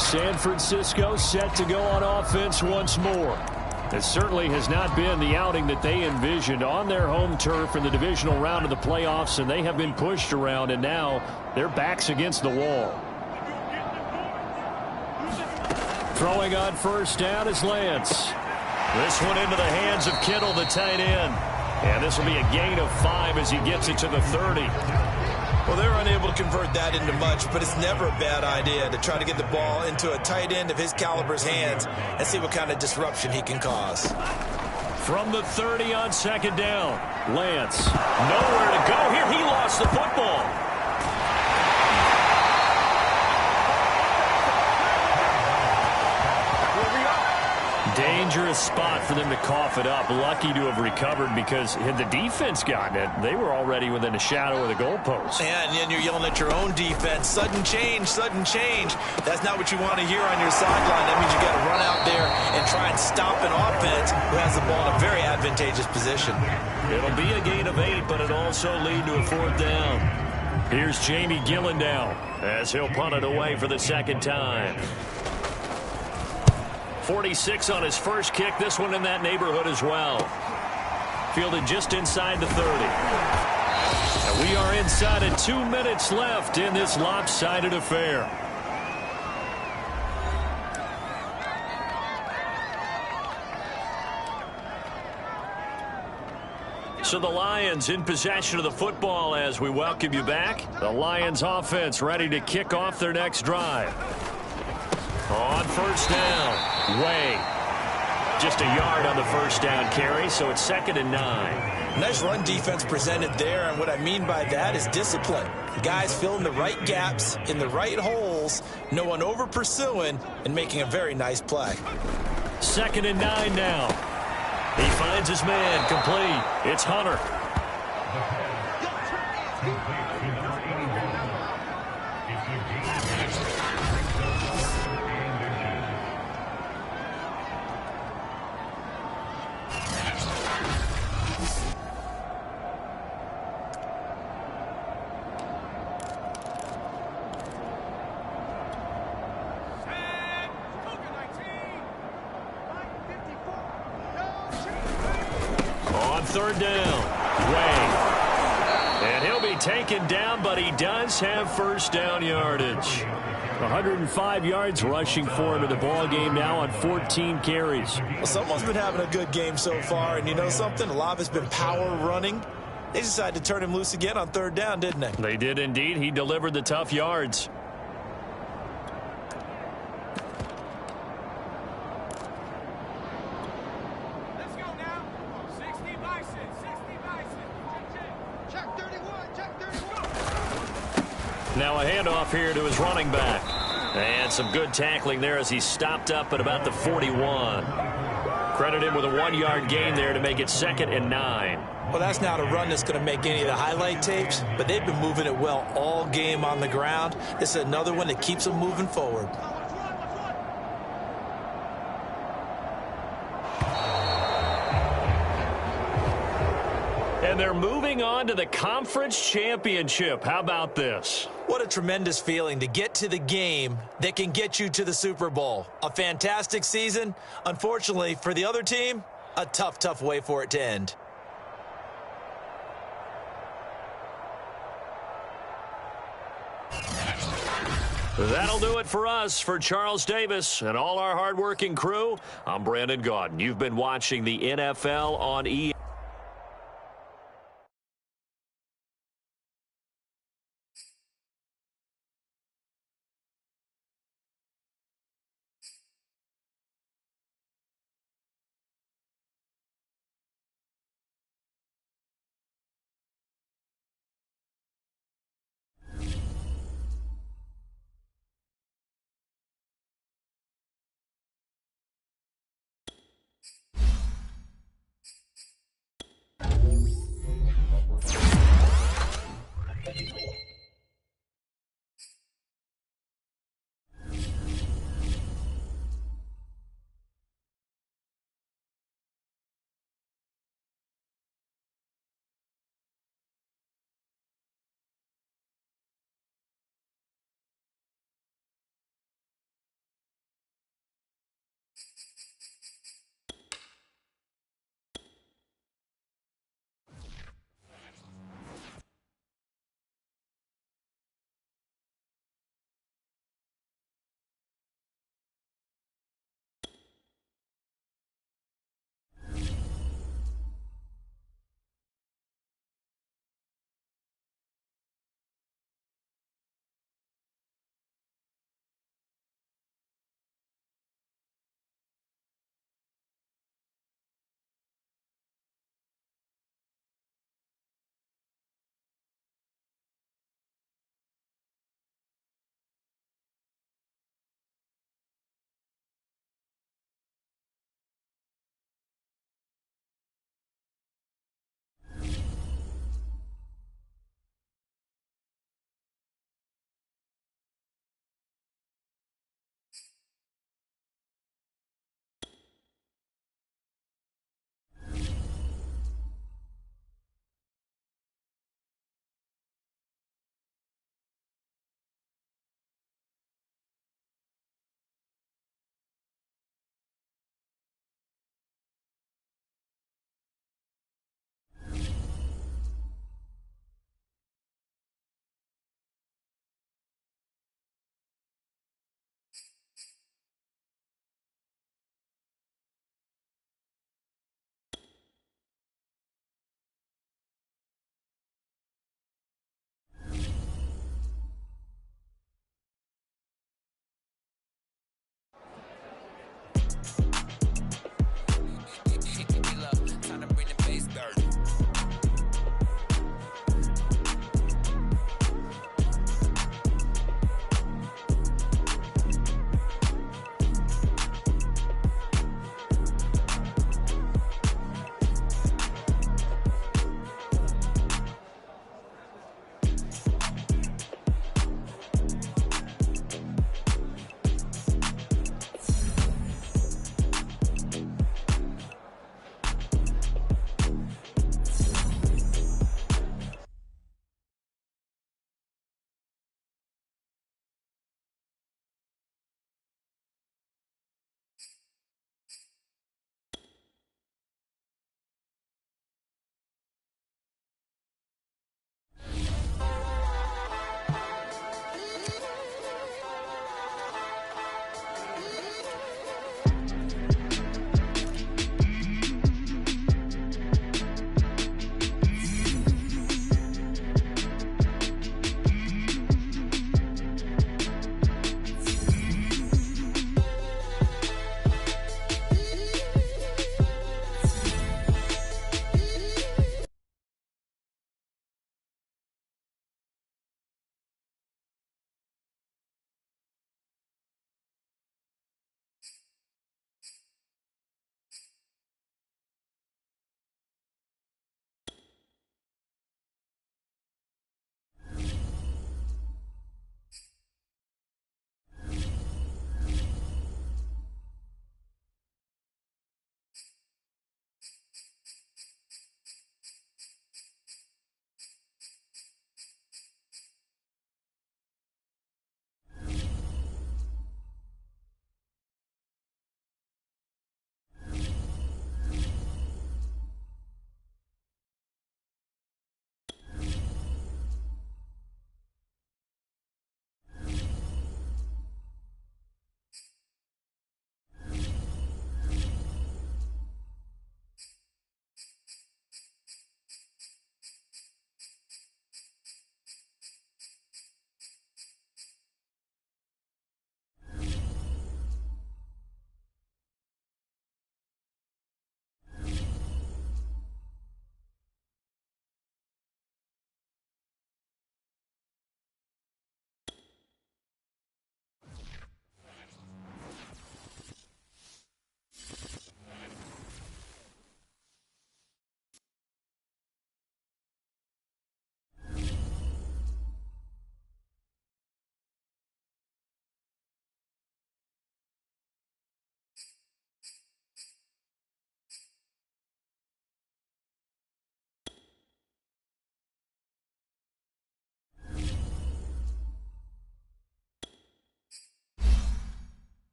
San Francisco set to go on offense once more. It certainly has not been the outing that they envisioned on their home turf in the divisional round of the playoffs, and they have been pushed around, and now their backs against the wall. Throwing on 1st down is Lance. This one into the hands of Kittle, the tight end. And this will be a gain of 5 as he gets it to the 30. Well, they're unable to convert that into much, but it's never a bad idea to try to get the ball into a tight end of his caliber's hands and see what kind of disruption he can cause. From the 30 on 2nd down, Lance. Nowhere to go here. He lost the football. Dangerous spot for them to cough it up. Lucky to have recovered because had the defense gotten it, they were already within a shadow of the goalpost. Yeah, and then you're yelling at your own defense. Sudden change, sudden change. That's not what you want to hear on your sideline. That means you got to run out there and try and stop an offense who has the ball in a very advantageous position. It'll be a gain of 8, but it'll also lead to a 4th down. Here's Jamie Gillendow as he'll punt it away for the 2nd time. 46 on his first kick. This one in that neighborhood as well. Fielded just inside the 30. And we are inside of 2 minutes left in this lopsided affair. So the Lions in possession of the football as we welcome you back. The Lions offense ready to kick off their next drive. On 1st down, Way. Just a yard on the 1st down carry, so it's 2nd and 9. Nice run defense presented there, and what I mean by that is discipline. Guys filling the right gaps in the right holes, no one over pursuing, and making a very nice play. 2nd and 9 now. He finds his man, complete. It's Hunter. On 3rd down, Way. And he'll be taken down by but he does have first down yardage. 105 yards rushing for him in the ball game now on 14 carries. Well, someone's been having a good game so far, and you know something? A lot of it's been power running. They decided to turn him loose again on third down, didn't they? They did indeed. He delivered the tough yards. Let's go now. 60 Bison, 60 Bison. Check 31, check 31. Now a handoff here to his running back. And some good tackling there as he stopped up at about the 41. Credit him with a 1-yard gain there to make it 2nd and 9. Well, that's not a run that's going to make any of the highlight tapes, but they've been moving it well all game on the ground. This is another one that keeps them moving forward. And they're moving on to the conference championship. How about this? What a tremendous feeling to get to the game that can get you to the Super Bowl. A fantastic season. Unfortunately, for the other team, a tough, tough way for it to end. That'll do it for us. For Charles Davis and all our hardworking crew, I'm Brandon Gaudin. You've been watching the NFL on EA.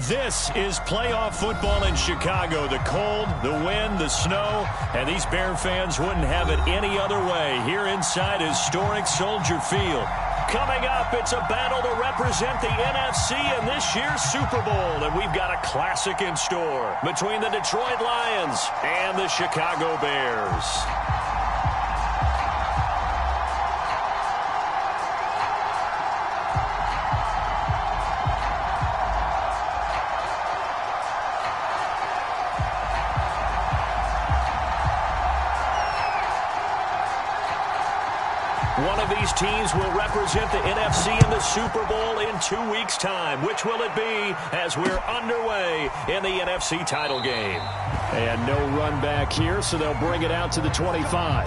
this is playoff football in Chicago. The cold, the wind, the snow, and these Bear fans wouldn't have it any other way here inside historic Soldier Field. Coming up, it's a battle to represent the NFC in this year's Super Bowl, and we've got a classic in store between the Detroit Lions and the Chicago Bears. One of these teams will represent the NFC in the Super Bowl in 2 weeks' time. Which will it be as we're underway in the NFC title game? And no run back here, so they'll bring it out to the 25.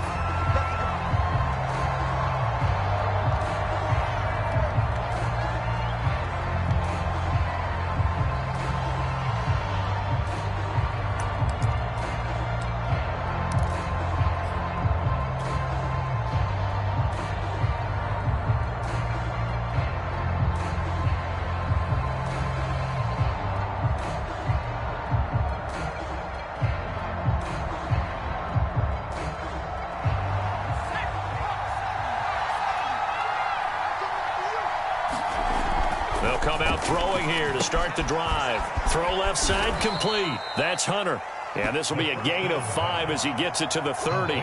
They'll come out throwing here to start the drive. Throw left side complete. That's Hunter. And this will be a gain of 5 as he gets it to the 30.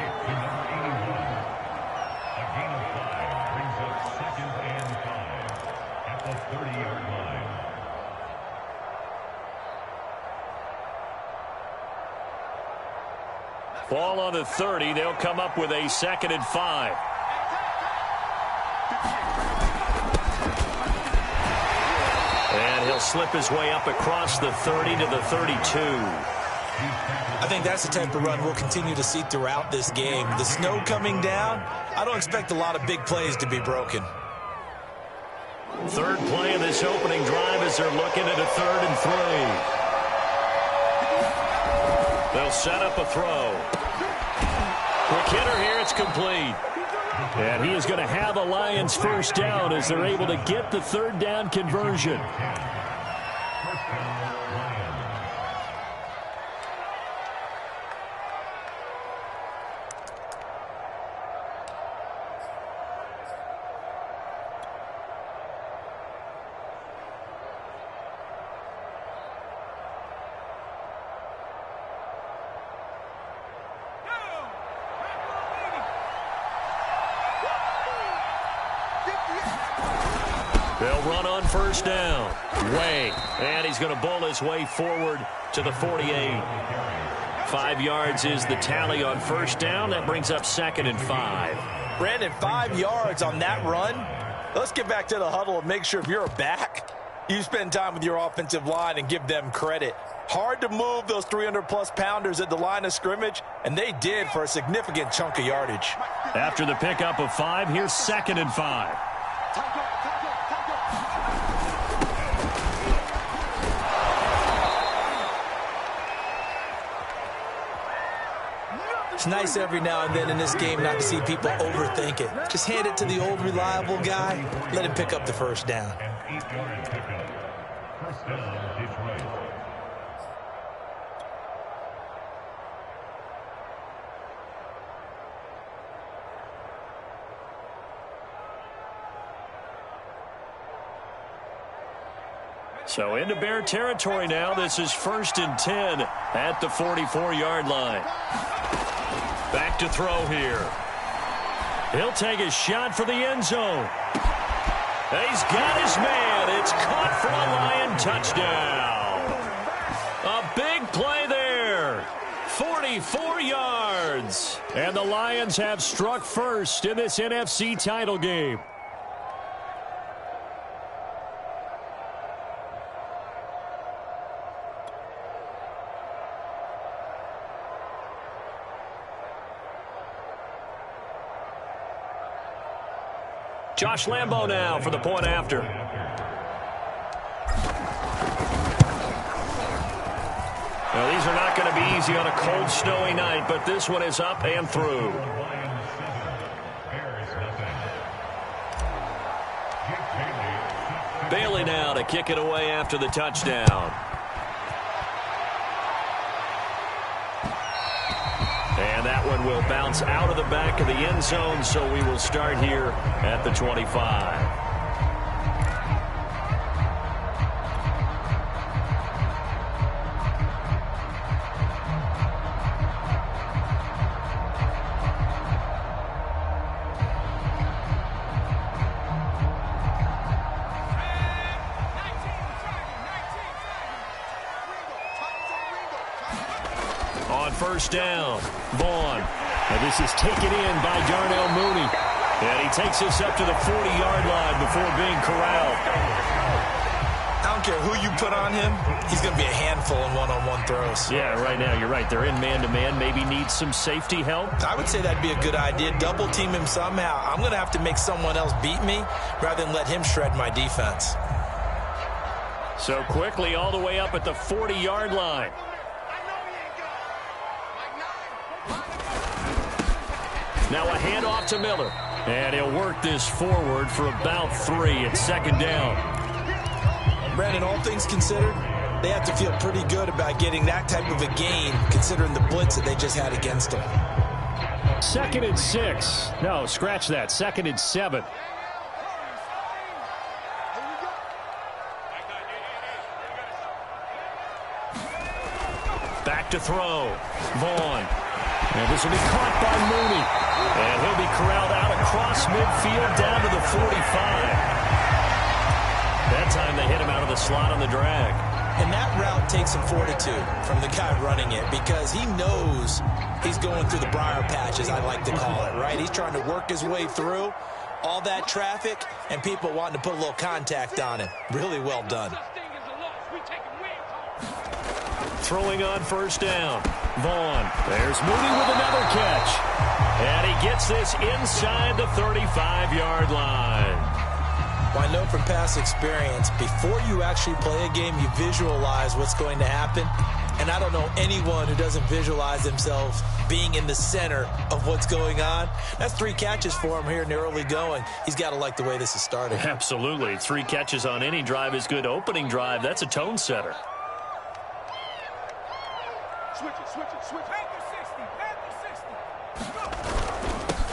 Ball on the 30. They'll come up with a 2nd and 5. And he'll slip his way up across the 30 to the 32. I think that's the type of run we'll continue to see throughout this game. The snow coming down, I don't expect a lot of big plays to be broken. Third play of this opening drive as they're looking at a 3rd and 3. They'll set up a throw. Quick hitter here, it's complete. And he is going to have a Lions first down as they're able to get the 3rd down conversion. They'll run on first down. Way. And he's going to bowl his way forward to the 48. 5 yards is the tally on first down. That brings up 2nd and 5. Brandon, 5 yards on that run. Let's get back to the huddle and make sure if you're back, you spend time with your offensive line and give them credit. Hard to move those 300-plus pounders at the line of scrimmage, and they did for a significant chunk of yardage. After the pickup of 5, here's 2nd and 5. It's nice every now and then in this game not to see people overthink it. Just hand it to the old reliable guy. Let him pick up the first down. So into Bear territory now. This is 1st and 10 at the 44-yard line. Back to throw here. He'll take a shot for the end zone. He's got his man. It's caught for a Lion touchdown. A big play there. 44 yards. And the Lions have struck first in this NFC title game. Josh Lambo now for the point after. Well, these are not going to be easy on a cold, snowy night, but this one is up and through. Bailey now to kick it away after the touchdown. And that one will bounce out of the back of the end zone, so we will start here at the 25. First down, Vaughn. And this is taken in by Darnell Mooney. And he takes us up to the 40-yard line before being corralled. I don't care who you put on him, he's going to be a handful in one-on-one throws. Yeah, right now, you're right. They're in man-to-man. Maybe need some safety help. I would say that'd be a good idea. Double team him somehow. I'm going to have to make someone else beat me rather than let him shred my defense. So quickly all the way up at the 40-yard line. Now a handoff to Miller. And he'll work this forward for about 3 at second down. Brandon, all things considered, they have to feel pretty good about getting that type of a gain considering the blitz that they just had against them. 2nd and 6. No, scratch that. 2nd and 7. Back to throw. Vaughn. And this will be caught by Mooney. And he'll be corralled out across midfield down to the 45. That time they hit him out of the slot on the drag. And that route takes some fortitude from the guy running it because he knows he's going through the briar patch, as I like to call it, right? He's trying to work his way through all that traffic and people wanting to put a little contact on him. Really well done. Throwing on first down. Vaughn. There's Mooney with another catch. And he gets this inside the 35-yard line. Well, I know from past experience, before you actually play a game, you visualize what's going to happen. And I don't know anyone who doesn't visualize themselves being in the center of what's going on. That's 3 catches for him here in the early going. He's got to like the way this is starting. Absolutely. 3 catches on any drive is good. Opening drive, that's a tone setter. Switch it. Panther 60.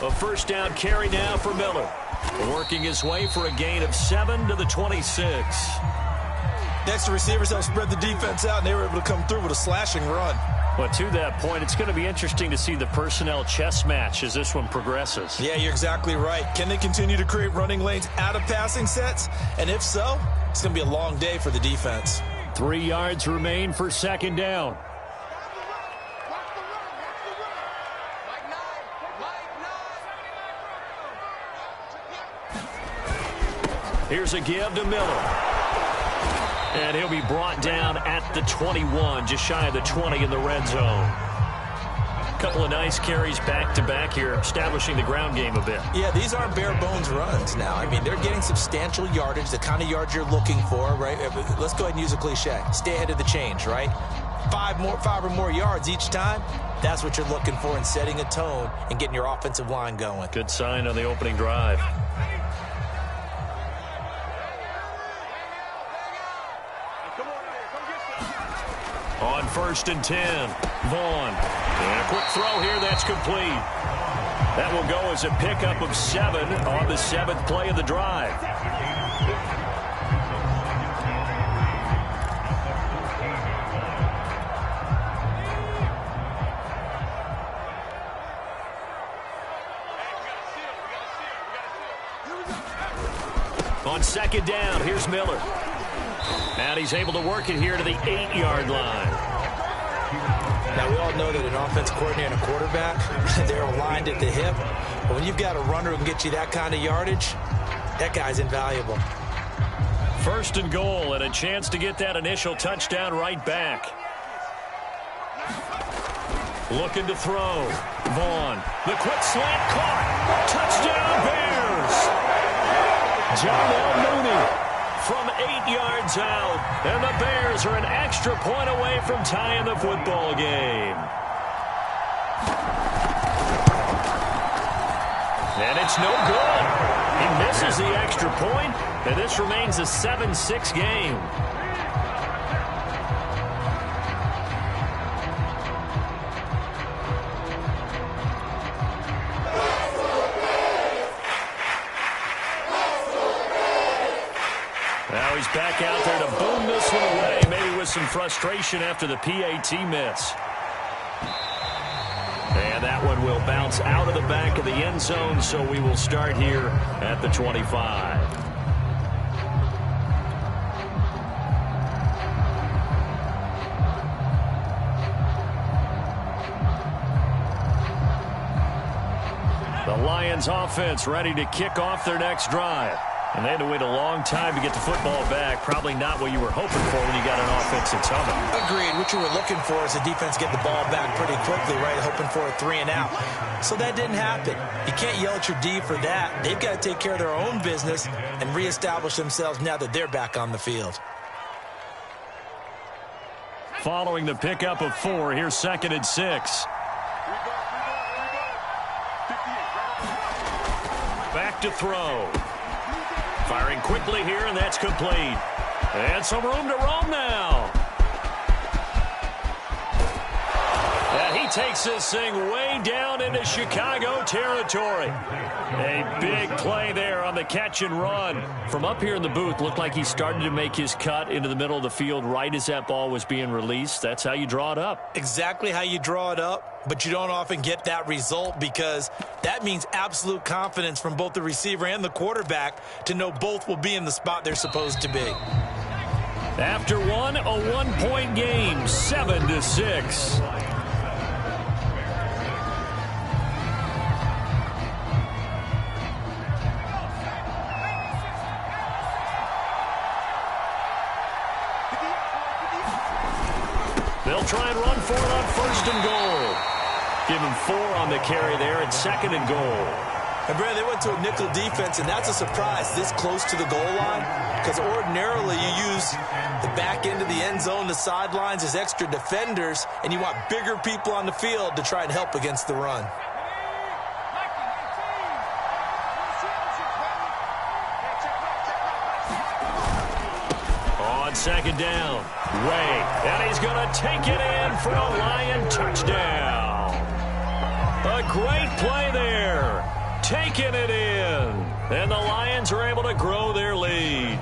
Go. A first down carry now for Miller. Working his way for a gain of 7 to the 26. Next, the receivers helped spread the defense out, and they were able to come through with a slashing run. Well, to that point, it's going to be interesting to see the personnel chess match as this one progresses. Yeah, you're exactly right. Can they continue to create running lanes out of passing sets? And if so, it's going to be a long day for the defense. 3 yards remain for second down. Here's a give to Miller. And he'll be brought down at the 21, just shy of the 20 in the red zone. A couple of nice carries back-to-back here, establishing the ground game a bit. Yeah, these aren't bare-bones runs now. I mean, they're getting substantial yardage, the kind of yards you're looking for, right? Let's go ahead and use a cliche. Stay ahead of the change, right? 5 or more yards each time. That's what you're looking for in setting a tone and getting your offensive line going. Good sign on the opening drive. On 1st and 10, Vaughn. And a quick throw here, that's complete. That will go as a pickup of 7 on the 7th play of the drive. On 2nd down, here's Miller. And he's able to work it here to the 8-yard line. Now, we all know that an offense coordinator and a quarterback, they're aligned at the hip. But when you've got a runner who can get you that kind of yardage, that guy's invaluable. 1st and goal, and a chance to get that initial touchdown right back. Looking to throw. Vaughn. The quick slant caught. Touchdown Bears. Darnell Mooney from 8 yards out. And the Bears are an extra point away from tying the football game. And it's no good. He misses the extra point, and this remains a 7-6 game. Now he's back out there to boom this one away, maybe with some frustration after the PAT miss. And that one will bounce out of the back of the end zone, so we will start here at the 25. The Lions offense ready to kick off their next drive. And they had to wait a long time to get the football back. Probably not what you were hoping for when you got an offense that's humming. Agreed. What you were looking for is the defense get the ball back pretty quickly, right? Hoping for a 3 and out. So that didn't happen. You can't yell at your D for that. They've got to take care of their own business and reestablish themselves now that they're back on the field. Following the pickup of 4, here's 2nd and 6. Back to throw. Firing quickly here, and that's complete. And some room to roam now. And he takes this thing way down into Chicago territory. A big play there on the catch and run. From up here in the booth, looked like he started to make his cut into the middle of the field right as that ball was being released. That's how you draw it up. Exactly how you draw it up, but you don't often get that result because that means absolute confidence from both the receiver and the quarterback to know both will be in the spot they're supposed to be. After one, a 1-point game, 7-6. They'll try and run for it on 1st and goal. Give him 4 on the carry there at 2nd and goal. And, Brad, they went to a nickel defense, and that's a surprise this close to the goal line because ordinarily you use the back end of the end zone, the sidelines as extra defenders, and you want bigger people on the field to try and help against the run. On 2nd down, Way, and he's going to take it in for a Lion touchdown. A great play there, taking it in, and the Lions are able to grow their lead.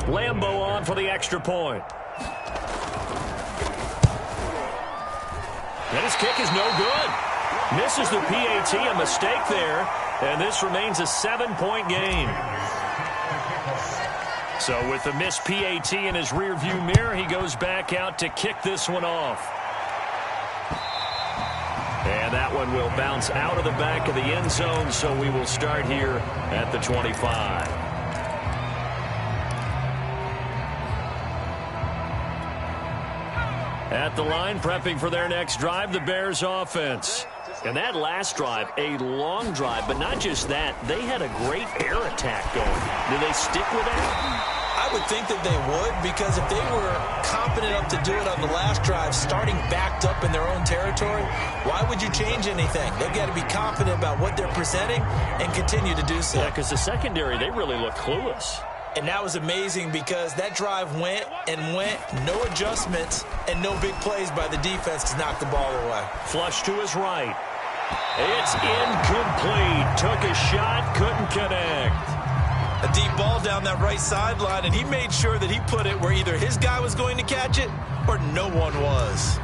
Lambeau on for the extra point. And his kick is no good. Misses the PAT, a mistake there, and this remains a 7-point game. So with the missed PAT in his rearview mirror, he goes back out to kick this one off. And that one will bounce out of the back of the end zone, so we will start here at the 25. At the line, prepping for their next drive, the Bears offense. And that last drive, a long drive, but not just that, they had a great air attack going. Do they stick with that? I would think that they would, because if they were confident enough to do it on the last drive, starting backed up in their own territory, why would you change anything? They've got to be confident about what they're presenting and continue to do so. Yeah, because the secondary, they really look clueless. And that was amazing because that drive went and went, no adjustments, and no big plays by the defense to knock the ball away. Flush to his right. It's incomplete. Took a shot, couldn't connect. A deep ball down that right sideline, and he made sure that he put it where either his guy was going to catch it or no one was.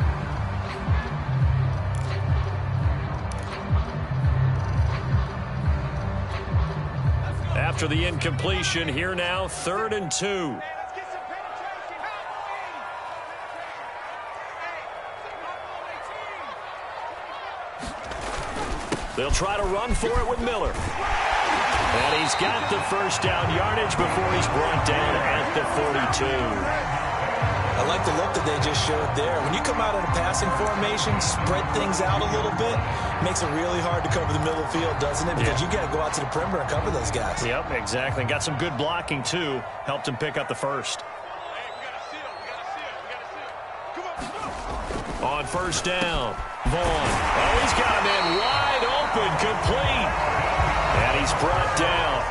After the incompletion, here now, 3rd and 2. They'll try to run for it with Miller. And he's got the first down yardage before he's brought down at the 42. I like the look that they just showed there. When you come out in a passing formation, spread things out a little bit, makes it really hard to cover the middle of the field, doesn't it? Because you got to go out to the perimeter and cover those guys. Yep, exactly. Got some good blocking, too. Helped him pick up the first. On 1st down, Vaughn. Oh, he's got him in wide open, complete. And he he's brought down.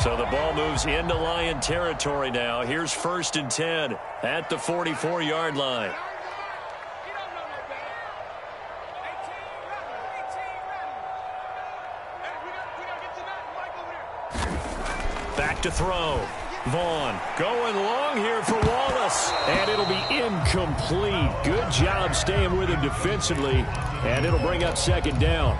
So the ball moves into Lion territory now. Here's 1st and 10 at the 44-yard line. Back to throw. Vaughn going long here for Wallace. And it'll be incomplete. Good job staying with him defensively. And it'll bring up 2nd down.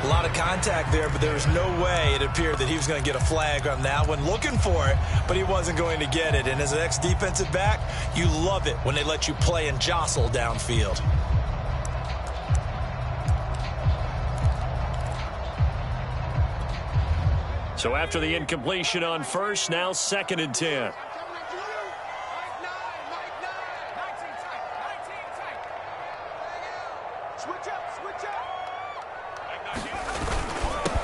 A lot of contact there, but there was no way it appeared that he was going to get a flag on that one. Looking for it, but he wasn't going to get it. And as an ex-defensive back, you love it when they let you play and jostle downfield. So after the incompletion on 1st, now 2nd and 10.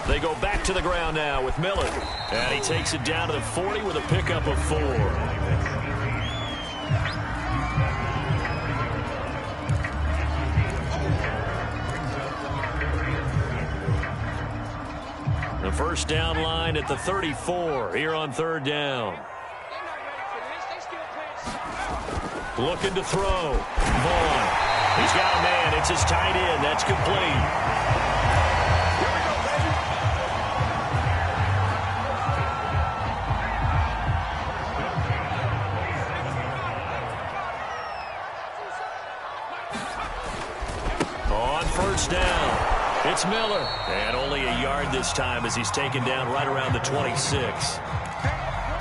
They go back to the ground now with Miller. And he takes it down to the 40 with a pickup of 4. The 1st down line at the 34 here on 3rd down. Looking to throw. Vaughn. He's got a man. It's his tight end. That's complete. On 1st down. It's Miller. And only a yard this time as he's taken down right around the 26.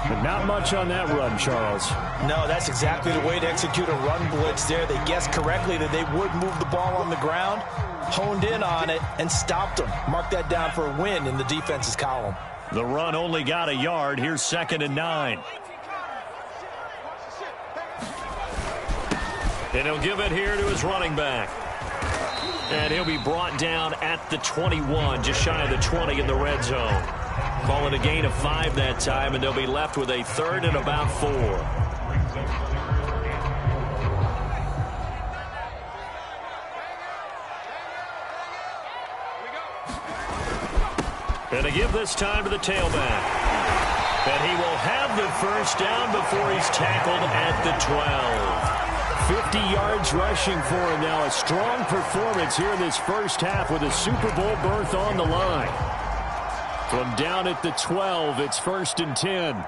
But not much on that run, Charles. No, that's exactly the way to execute a run blitz there. They guessed correctly that they would move the ball on the ground, honed in on it, and stopped them. Mark that down for a win in the defense's column. The run only got a yard. Here's 2nd and 9. And he'll give it here to his running back. And he'll be brought down at the 21, just shy of the 20 in the red zone. Call it a gain of 5 that time, and they'll be left with a 3rd and about 4. And a give this time to the tailback. And he will have the 1st down before he's tackled at the 12. 50 yards rushing for him now. A strong performance here in this 1st half with a Super Bowl berth on the line. From down at the 12, it's 1st and 10.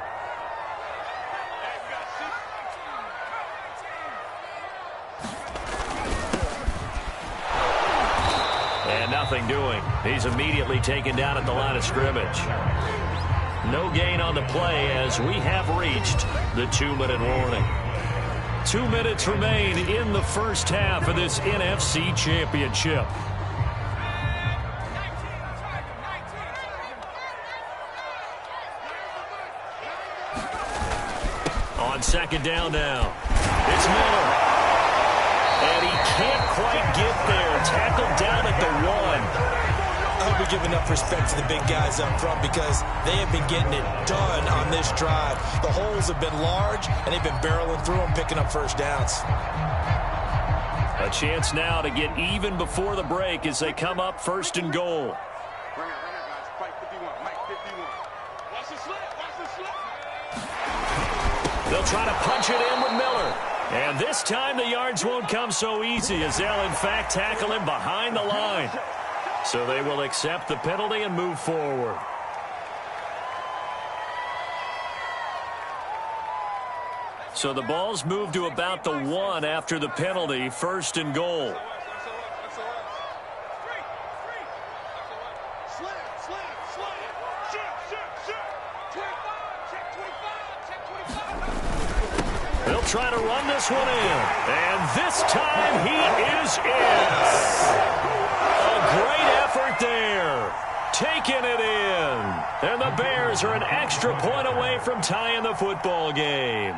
And nothing doing. He's immediately taken down at the line of scrimmage. No gain on the play as we have reached the 2-minute warning. 2 minutes remain in the 1st half of this NFC Championship. On 2nd down now, it's Miller. And he can't quite get there. Tackled down at the 1. I hope we give enough respect to the big guys up front because they have been getting it done on this drive. The holes have been large, and they've been barreling through them, picking up 1st downs. A chance now to get even before the break as they come up 1st and goal. They'll try to punch it in with Miller. And this time the yards won't come so easy as they'll, in fact, tackle him behind the line. So they will accept the penalty and move forward. So the ball's moved to about the 1 after the penalty, 1st and goal. They'll try to run this one in. And this time he is in. A great effort there. Taking it in. And the Bears are an extra point away from tying the football game.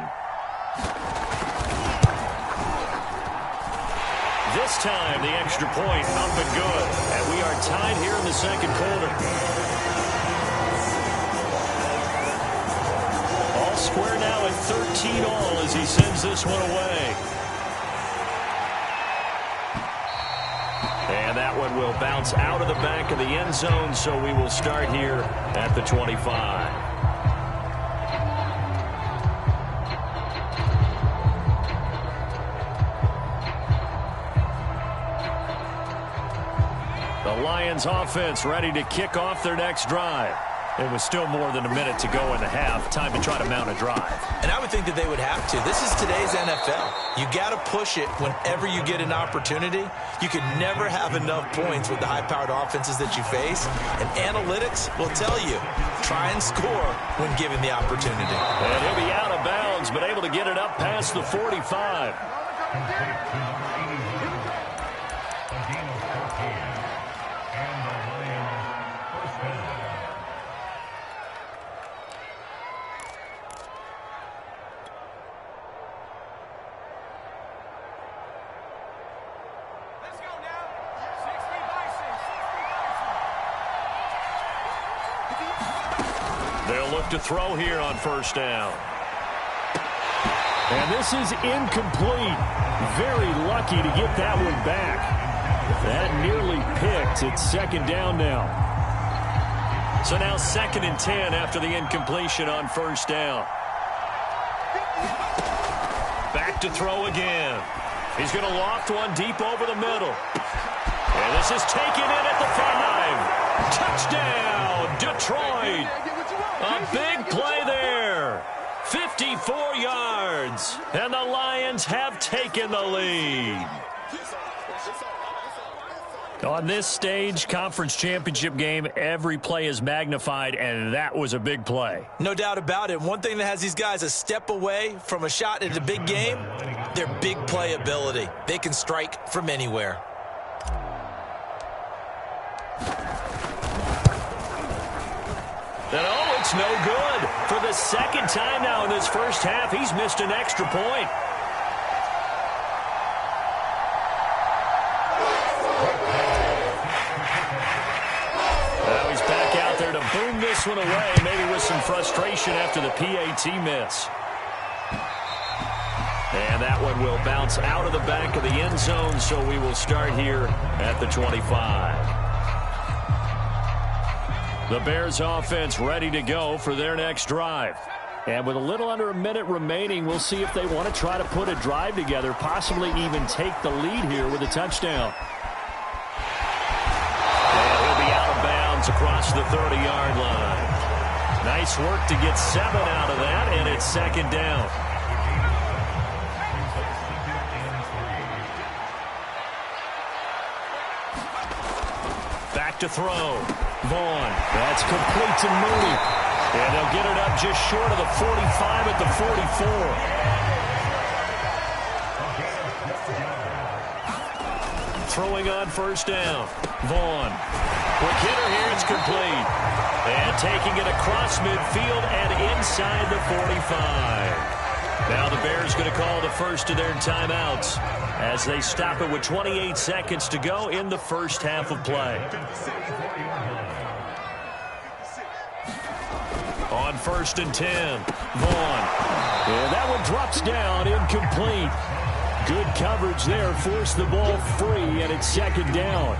This time, the extra point up and good. And we are tied here in the 2nd quarter. square now at 13 all as he sends this one away. And that one will bounce out of the back of the end zone, so we will start here at the 25. The Lions offense ready to kick off their next drive. It was still more than a minute to go in the half. Time to try to mount a drive. And I would think that they would have to. This is today's NFL. You got to push it whenever you get an opportunity. You can never have enough points with the high-powered offenses that you face. And analytics will tell you, try and score when given the opportunity. And he'll be out of bounds, but able to get it up past the 45. They'll look to throw here on first down. And this is incomplete. Very lucky to get that one back. That nearly picked. It's second down now. So now 2nd and 10 after the incompletion on first down. Back to throw again. He's going to loft one deep over the middle. And this is taken in at the 5. Touchdown, Detroit. A big play there. 54 yards. And the Lions have taken the lead. On this stage, conference championship game, every play is magnified, and that was a big play. No doubt about it. One thing that has these guys a step away from a shot at a big game, their big play ability. They can strike from anywhere. And oh, it's no good. For the second time now in this first half, he's missed an extra point. Now he's back out there to boom this one away, maybe with some frustration after the PAT miss. And that one will bounce out of the back of the end zone, so we will start here at the 25. The Bears offense ready to go for their next drive. And with a little under a minute remaining, we'll see if they want to try to put a drive together, possibly even take the lead here with a touchdown. And he'll be out of bounds across the 30-yard line. Nice work to get 7 out of that, and it's second down. Back to throw. Vaughn. That's complete to Mooney. And they'll get it up just short of the 45 at the 44. Throwing on first down. Vaughn. Quick hitter here. It's complete. And taking it across midfield and inside the 45. Now the Bears going to call the first of their timeouts as they stop it with 28 seconds to go in the first half of play. On 1st and 10, Vaughn. And that one drops down, incomplete. Good coverage there, forced the ball free, and it's second down.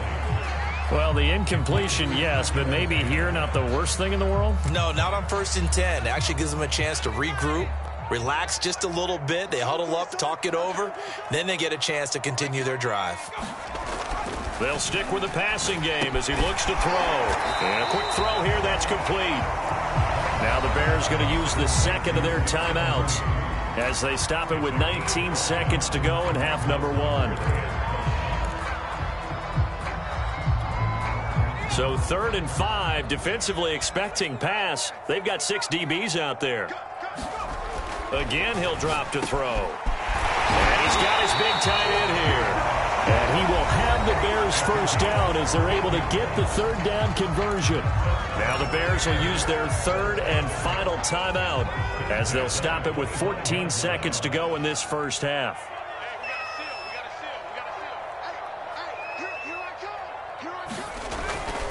Well, the incompletion, yes, but maybe here not the worst thing in the world? No, not on 1st and 10. It actually gives them a chance to regroup, relax just a little bit. They huddle up, talk it over. Then they get a chance to continue their drive. They'll stick with the passing game as he looks to throw. And a quick throw here, that's complete. Now the Bears going to use the second of their timeouts as they stop it with 19 seconds to go in half number 1. So 3rd and 5, defensively expecting pass. They've got 6 DBs out there. Again, he'll drop to throw. And he's got his big tight end here. And he will have the Bears first down as they're able to get the 3rd down conversion. Now the Bears will use their 3rd and final timeout as they'll stop it with 14 seconds to go in this first half.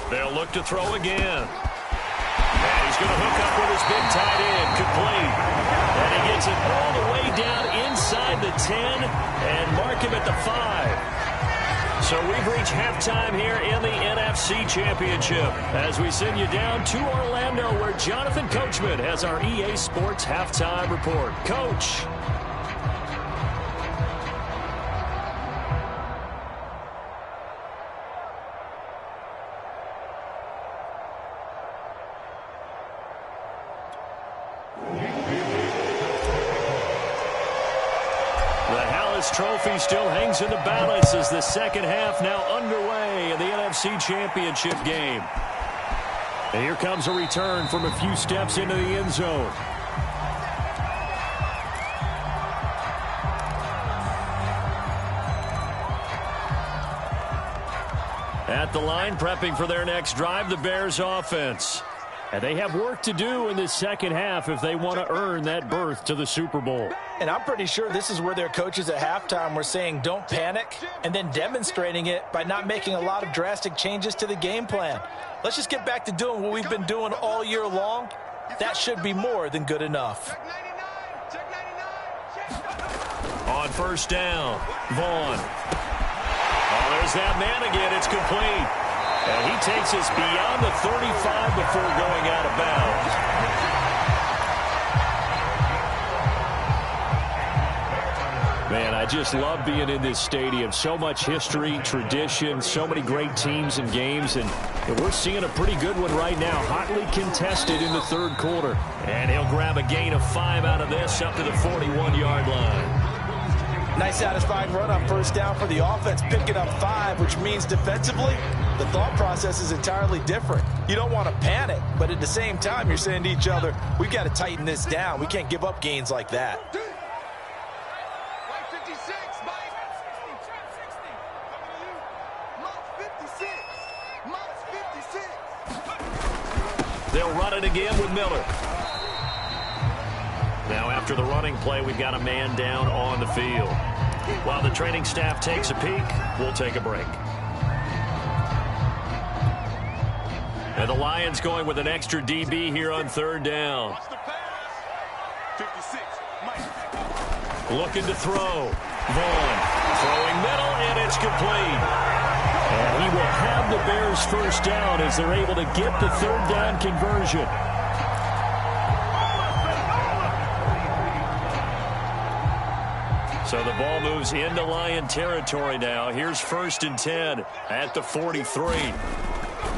They'll look to throw again. And he's going to hook up with his big tight end, complete. he gets it all the way down inside the 10 and mark him at the 5. So we've reached halftime here in the NFC Championship as we send you down to Orlando where Jonathan Coachman has our EA Sports Halftime Report. Coach. Trophy still hangs in the balance as the second half now underway in the NFC Championship game. And here comes a return from a few steps into the end zone. At the line, prepping for their next drive, the Bears offense. And they have work to do in this second half if they want to earn that berth to the Super Bowl. And I'm pretty sure this is where their coaches at halftime were saying don't panic and then demonstrating it by not making a lot of drastic changes to the game plan. Let's just get back to doing what we've been doing all year long. That should be more than good enough. On first down, Vaughn. Oh, there's that man again. It's complete. And he takes us beyond the 35 before going out of bounds. Man, I just love being in this stadium. So much history, tradition, so many great teams and games. And we're seeing a pretty good one right now. Hotly contested in the third quarter. And he'll grab a gain of 5 out of this up to the 41-yard line. Nice satisfying run on first down for the offense, picking up 5, which means defensively, the thought process is entirely different. You don't want to panic, but at the same time, you're saying to each other, we've got to tighten this down. We can't give up gains like that. They'll run it again with Miller. Now after the running play, we've got a man down on the field. While the training staff takes a peek, we'll take a break. And the Lions going with an extra DB here on third down. Looking to throw. Vaughn throwing middle, and it's complete. And he will have the Bears first down as they're able to get the third down conversion. So the ball moves into Lion territory now. Here's first and 10 at the 43.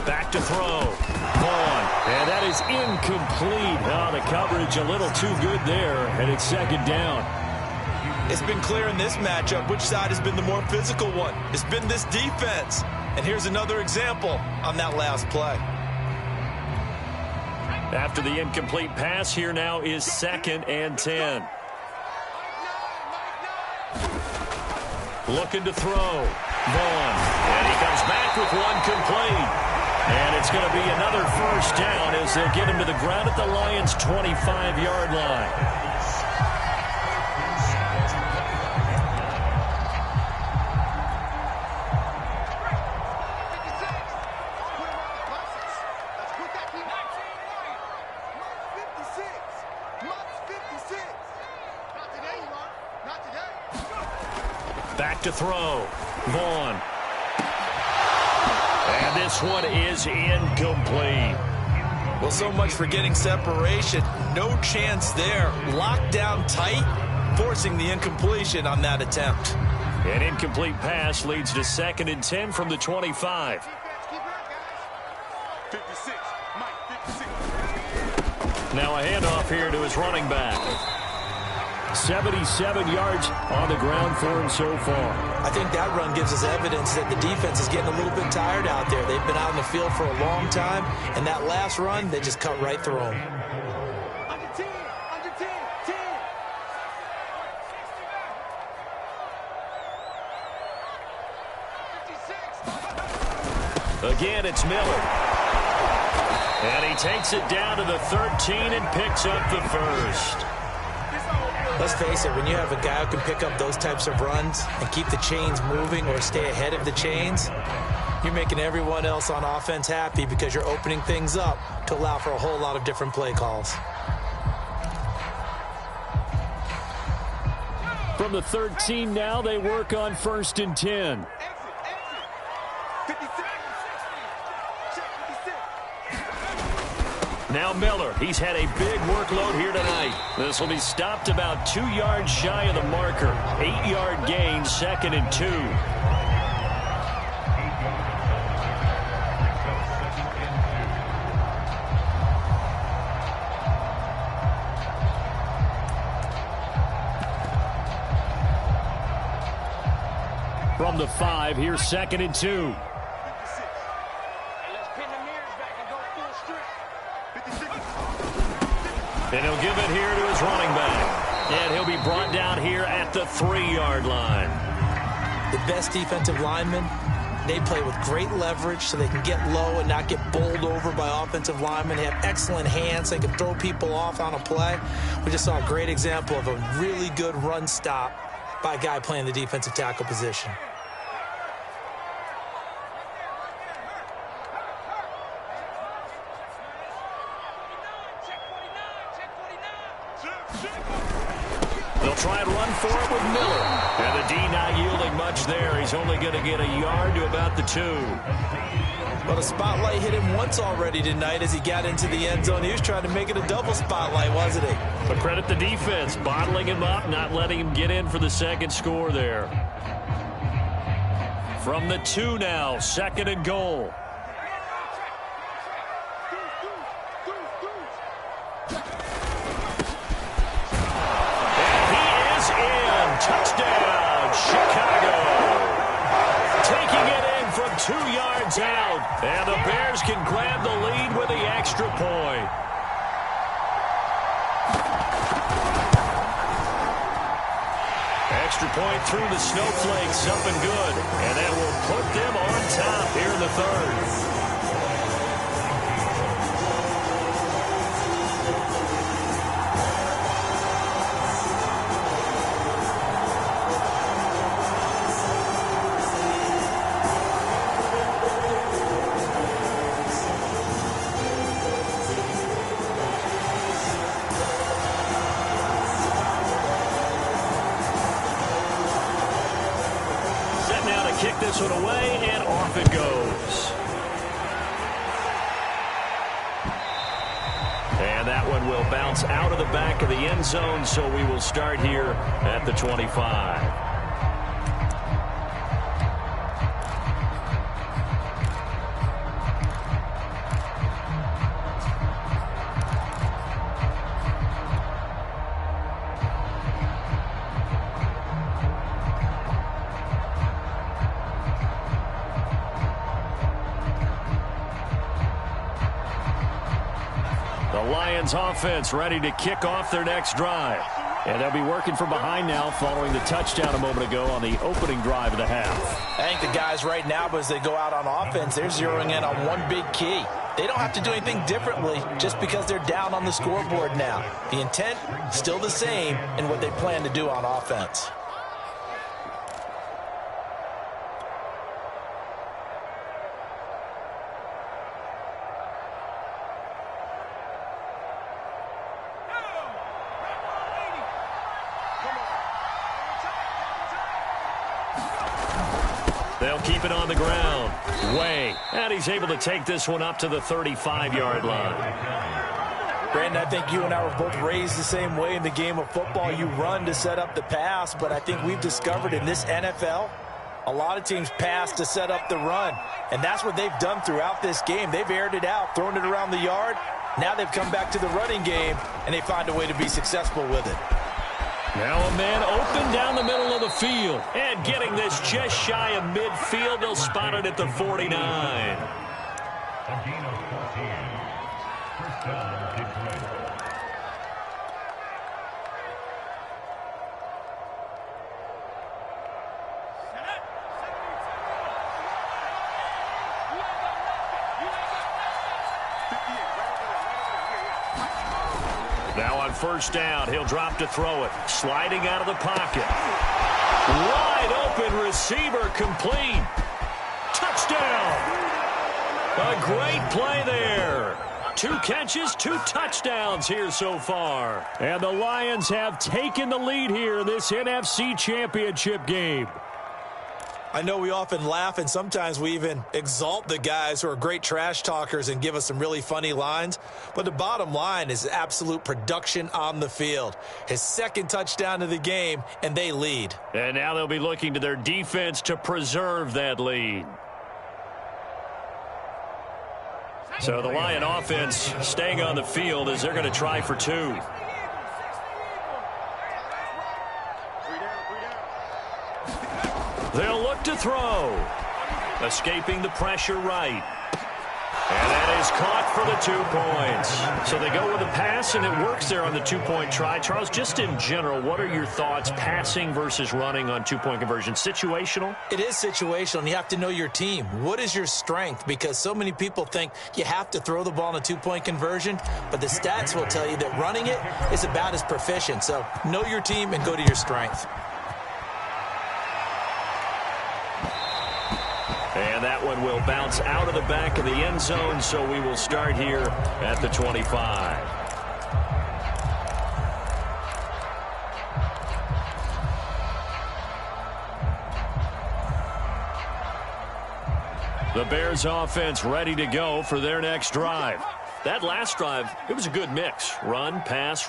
Back to throw. Vaughn. And that is incomplete. Oh, the coverage a little too good there, and it's second down. It's been clear in this matchup which side has been the more physical one. It's been this defense. And here's another example on that last play. After the incomplete pass, here now is second and 10. Looking to throw. Vaughn. And he comes back with one complete. And it's going to be another first down as they'll get him to the ground at the Lions' 25-yard line. Back to throw. Vaughn. And this one is incomplete. Well, so much for getting separation. No chance there. Locked down tight, forcing the incompletion on that attempt. An incomplete pass leads to second and 10 from the 25. 56. Mike, 56. Now a handoff here to his running back. 77 yards on the ground for him so far. I think that run gives us evidence that the defense is getting a little bit tired out there. They've been out in the field for a long time, and that last run, they just cut right through them. Under 10, under 10, 10. 56. Again, it's Miller. And he takes it down to the 13 and picks up the first. Let's face it, when you have a guy who can pick up those types of runs and keep the chains moving or stay ahead of the chains, you're making everyone else on offense happy because you're opening things up to allow for a whole lot of different play calls. From the 13 now, they work on 1st and 10. 56. Now Miller, he's had a big workload here tonight. This will be stopped about 2 yards shy of the marker. 8-yard gain, 2nd and 2. From the 5, here's 2nd and 2. And he'll give it here to his running back. And he'll be brought down here at the 3-yard line. The best defensive linemen, they play with great leverage so they can get low and not get bowled over by offensive linemen. They have excellent hands. They can throw people off on a play. We just saw a great example of a really good run stop by a guy playing the defensive tackle position. They'll try and run for it with Miller. And the D not yielding much there. He's only going to get a yard to about the 2. Well, the spotlight hit him once already tonight as he got into the end zone. He was trying to make it a double spotlight, wasn't he? But credit the defense, bottling him up, not letting him get in for the second score there. From the 2 now, 2nd and goal. Touchdown, Chicago. Taking it in from 2 yards out. And the Bears can grab the lead with the extra point. Extra point through the snowflakes, up and good. And that will put them on top here in the 3rd. Kick this one away, and off it goes. And that one will bounce out of the back of the end zone, so we will start here at the 25. Lions offense ready to kick off their next drive. And they'll be working from behind now following the touchdown a moment ago on the opening drive of the half. I think the guys right now, as they go out on offense, they're zeroing in on one big key. They don't have to do anything differently just because they're down on the scoreboard now. The intent, still the same in what they plan to do on offense. They'll keep it on the ground. Way. And he's able to take this one up to the 35-yard line. Brandon, I think you and I were both raised the same way in the game of football. You run to set up the pass, but I think we've discovered in this NFL, a lot of teams pass to set up the run. And that's what they've done throughout this game. They've aired it out, thrown it around the yard. Now they've come back to the running game, and they find a way to be successful with it. Now a man open down the middle of the field. And getting this just shy of midfield. They'll spot it at the 49. Now on first down, he'll drop to throw it. Sliding out of the pocket. Wide open receiver, complete. Touchdown. A great play there. 2 catches, 2 touchdowns here so far. And the Lions have taken the lead here in this NFC Championship game. I know we often laugh, and sometimes we even exalt the guys who are great trash talkers and give us some really funny lines. But the bottom line is absolute production on the field. His 2nd touchdown of the game, and they lead. And now they'll be looking to their defense to preserve that lead. So the Lion offense staying on the field as they're going to try for 2. They'll look to throw. Escaping the pressure right. And that is caught for the 2 points. So they go with a pass, and it works there on the 2-point try. Charles, just in general, what are your thoughts passing versus running on 2-point conversion? Situational? It is situational, and you have to know your team. What is your strength? Because so many people think you have to throw the ball in a 2-point conversion, but the stats will tell you that running it is about as proficient. So know your team and go to your strength. And that one will bounce out of the back of the end zone, so we will start here at the 25. The Bears offense ready to go for their next drive. That last drive, it was a good mix. Run, pass,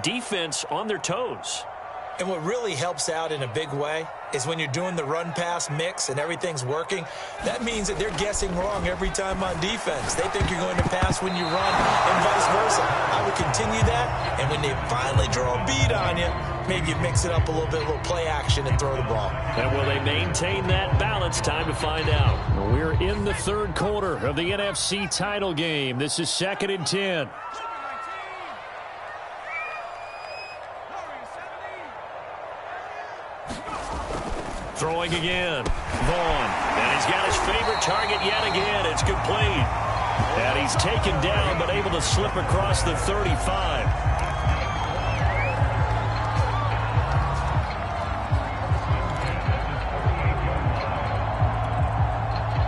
defense on their toes. And what really helps out in a big way is when you're doing the run-pass mix and everything's working, that means that they're guessing wrong every time on defense. They think you're going to pass when you run and vice versa. I would continue that, and when they finally draw a bead on you, maybe you mix it up a little bit, a little play action and throw the ball. And will they maintain that balance? Time to find out. We're in the 3rd quarter of the NFC title game. This is 2nd and 10. Throwing again. Vaughn. And he's got his favorite target yet again. It's complete. And he's taken down but able to slip across the 35.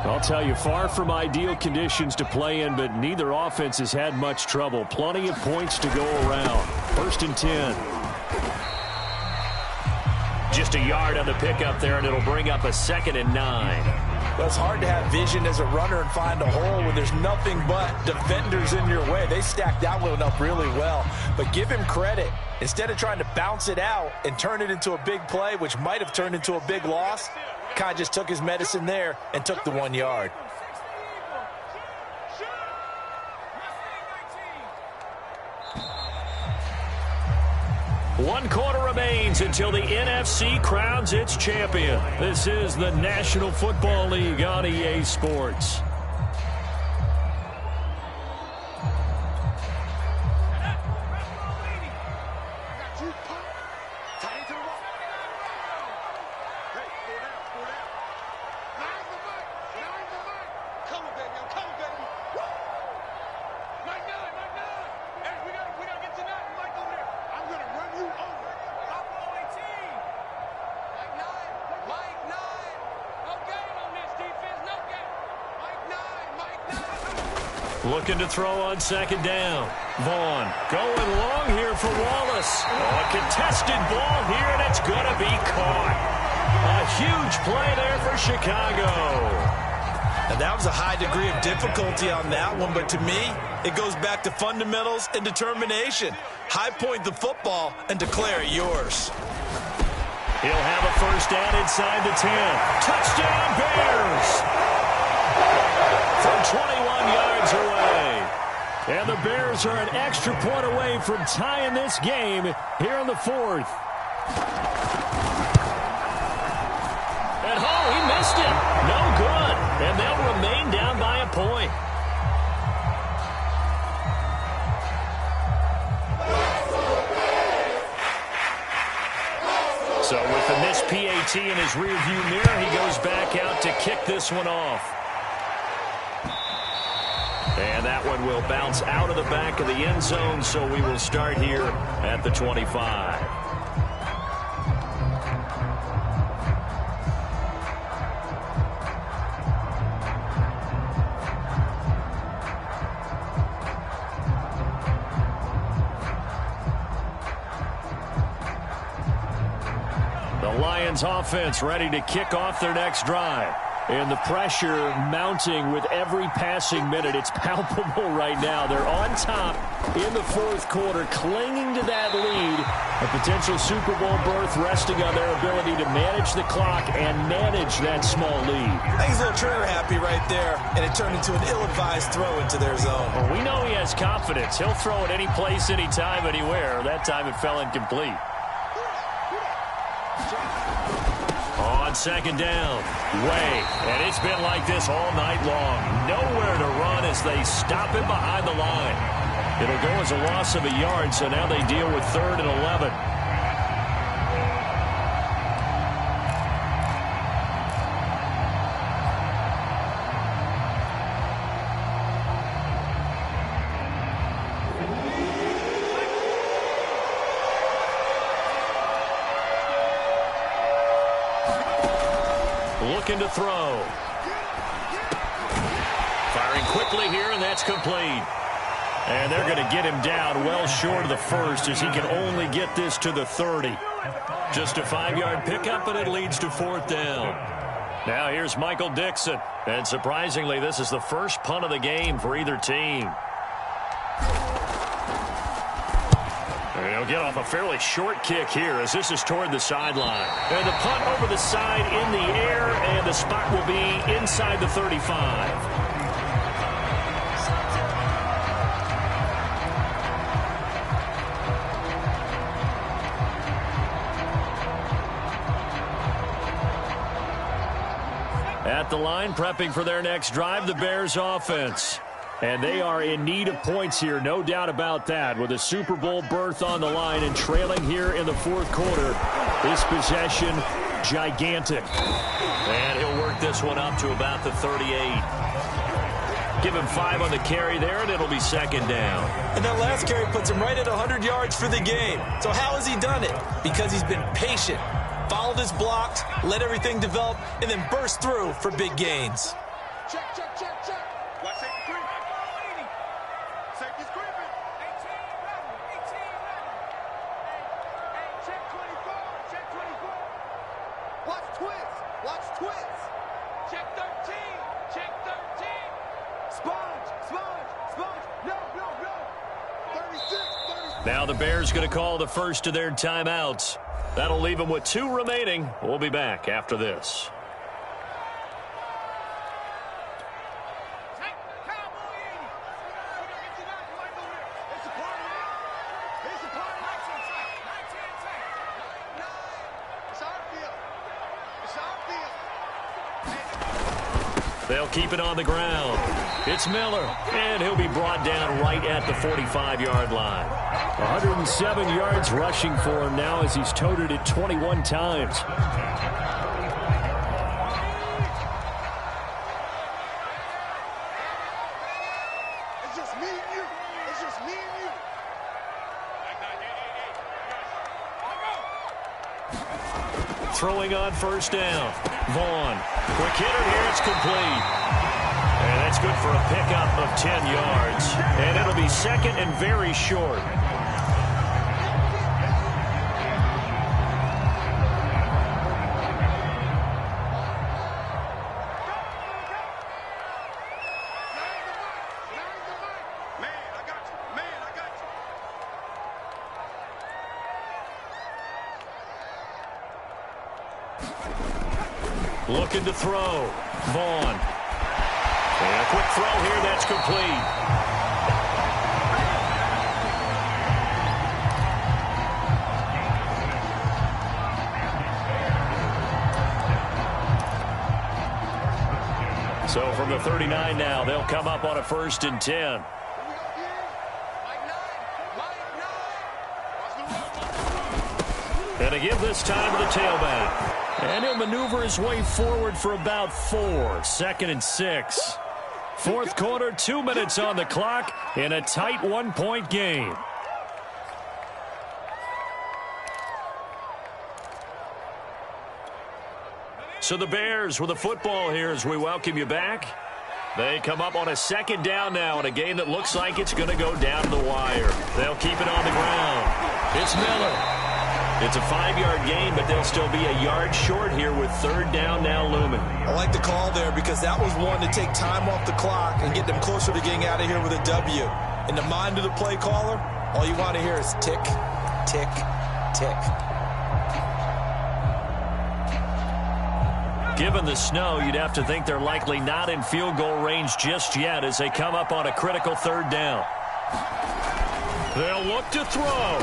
I'll tell you, far from ideal conditions to play in, but neither offense has had much trouble. Plenty of points to go around. 1st and 10. Just a yard on the pickup there, and it'll bring up a 2nd and 9. Well, it's hard to have vision as a runner and find a hole when there's nothing but defenders in your way. They stacked that one up really well. But give him credit. Instead of trying to bounce it out and turn it into a big play, which might have turned into a big loss, kind of just took his medicine there and took the 1 yard. One quarter remains until the NFC crowns its champion. This is the National Football League on EA Sports. Looking to throw on 2nd down. Vaughn going long here for Wallace. Oh, a contested ball here, and it's going to be caught. A huge play there for Chicago. And that was a high degree of difficulty on that one, but to me, it goes back to fundamentals and determination. High point the football and declare it yours. He'll have a 1st down inside the 10. Touchdown, Bears! From 21 yards away. And the Bears are an extra point away from tying this game here in the 4th. And he missed it. No good. And they'll remain down by a point. So with the missed PAT in his rearview mirror, he goes back out to kick this one off. And that one will bounce out of the back of the end zone, so we will start here at the 25. Lions offense ready to kick off their next drive. And the pressure mounting with every passing minute. It's palpable right now. They're on top in the fourth quarter, clinging to that lead. A potential Super Bowl berth resting on their ability to manage the clock and manage that small lead. I think he's a little trigger happy right there, and it turned into an ill-advised throw into their zone. Well, we know he has confidence. He'll throw it any place, anytime, anywhere. That time it fell incomplete. On second down, Way, and it's been like this all night long. Nowhere to run as they stop him behind the line. It'll go as a loss of a yard, so now they deal with 3rd and 11. Looking to throw. Firing quickly here, and that's complete. And they're going to get him down well short of the first as he can only get this to the 30. Just a 5-yard pickup, and it leads to 4th down. Now here's Michael Dixon. And surprisingly, this is the first punt of the game for either team. And he'll get off a fairly short kick here as this is toward the sideline. And the punt over the side in the air, and the spot will be inside the 35. At the line, prepping for their next drive, the Bears offense. And they are in need of points here, no doubt about that, with a Super Bowl berth on the line and trailing here in the fourth quarter. This possession, gigantic. And he'll work this one up to about the 38. Give him 5 on the carry there, and it'll be 2nd down. And that last carry puts him right at 100 yards for the game. So how has he done it? Because he's been patient, followed his blocks, let everything develop, and then burst through for big gains. Check, check, check, check. Watch safety creeping. Safety's creeping. 18, 11. Hey, check 24. Check 24. Watch twist. Watch twist. Check 13. Check 13. Sponge. Sponge. Sponge. No, no, no. 36. 36. Now the Bears going to call the first of their timeouts. That'll leave them with 2 remaining. We'll be back after this. They'll keep it on the ground. It's Miller, and he'll be brought down right at the 45-yard line. 107 yards rushing for him now as he's toted it 21 times. It's just me and you. It's just me and you. Throwing on first down. Vaughn. Quick hitter here. It's complete. And that's good for a pickup of 10 yards. And it'll be 2nd and very short. Looking to throw. Vaughn. And a quick throw here. That's complete. So from the 39 now, they'll come up on a 1st and 10. And to give this time to the tailback. And he'll maneuver his way forward for about 4. 2nd and 6. Fourth quarter, 2 minutes on the clock in a tight 1-point game. So the Bears with the football here as we welcome you back. They come up on a 2nd down now in a game that looks like it's going to go down to the wire. They'll keep it on the ground. It's Miller. It's a 5-yard gain, but they'll still be a yard short here with third down now looming. I like the call there because that was one to take time off the clock and get them closer to getting out of here with a W. In the mind of the play caller, all you want to hear is tick, tick, tick. Given the snow, you'd have to think they're likely not in field goal range just yet as they come up on a critical third down. They'll look to throw.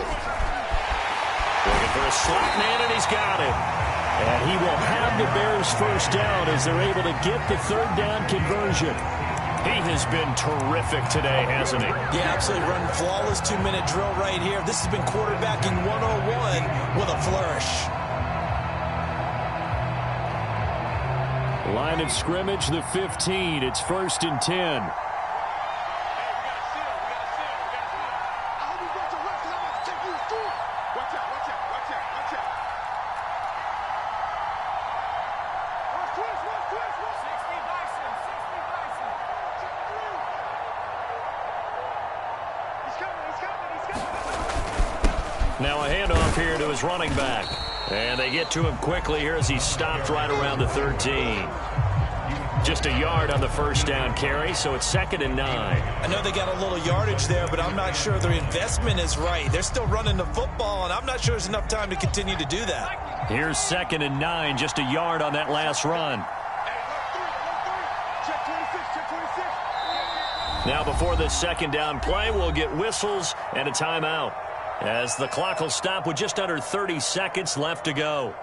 Looking for a slot man, and he's got it. And he will have the Bears first down as they're able to get the third down conversion. He has been terrific today, hasn't he? Yeah, absolutely. Running flawless 2-minute drill right here. This has been quarterbacking 101 with a flourish. Line of scrimmage, the 15. It's 1st and 10. Now a handoff here to his running back. And they get to him quickly here as he stopped right around the 13. Just a yard on the first down carry, so it's 2nd and 9. I know they got a little yardage there, but I'm not sure their investment is right. They're still running the football, and I'm not sure there's enough time to continue to do that. Here's 2nd and 9, just a yard on that last run. Now before this second down play, we'll get whistles and a timeout, as the clock will stop with just under 30 seconds left to go.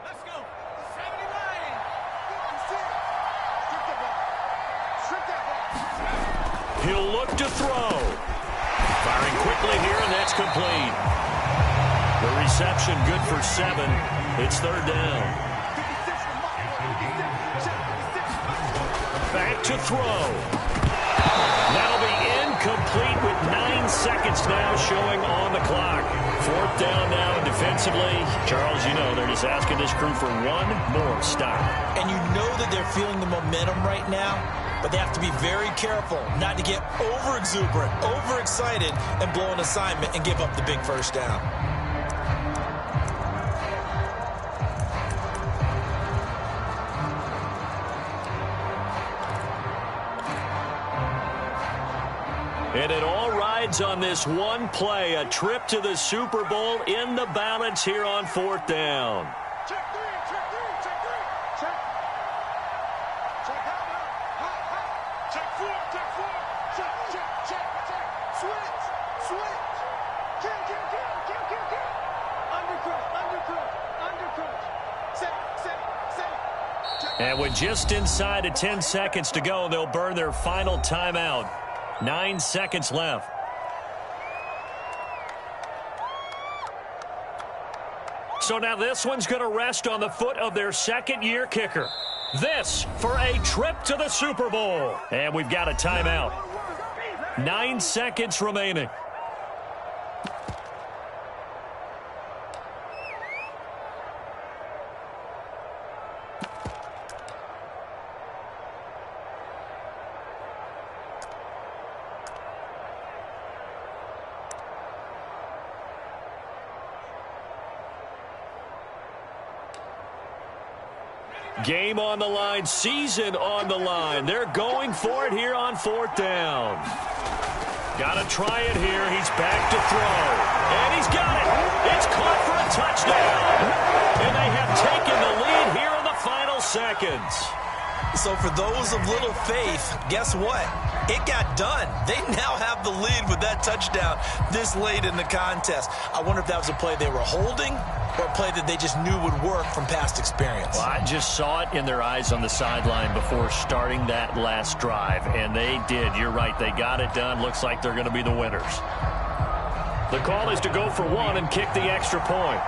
Let's go. 79. He'll look to throw. Firing quickly here, and that's complete. The reception good for 7. It's third down. Back to throw. That'll be incomplete with 9 seconds now showing on the clock. 4th down now defensively. Charles, you know they're just asking this crew for one more stop. And you know that they're feeling the momentum right now, but they have to be very careful not to get over-exuberant, over-excited, and blow an assignment and give up the big first down. And it all rides on this one play, a trip to the Super Bowl in the balance here on 4th down. Check 3, check 3, check 3. Check. Check hot. Check 4, check 4. Check, check, check, check. Switch, switch. Kill. Undercrush. Set. And with just inside of 10 seconds to go, they'll burn their final timeout. 9 seconds left. So now this one's going to rest on the foot of their second-year kicker. This for a trip to the Super Bowl. And we've got a timeout. 9 seconds remaining. Game on the line, season on the line. They're going for it here on 4th down. Got to try it here. He's back to throw. And he's got it. It's caught for a touchdown. And they have taken the lead here in the final seconds. So for those of little faith, guess what? It got done. They now have the lead with that touchdown this late in the contest. I wonder if that was a play they were holding or a play that they just knew would work from past experience. Well, I just saw it in their eyes on the sideline before starting that last drive, and they did. You're right. They got it done. Looks like they're going to be the winners. The call is to go for one and kick the extra point.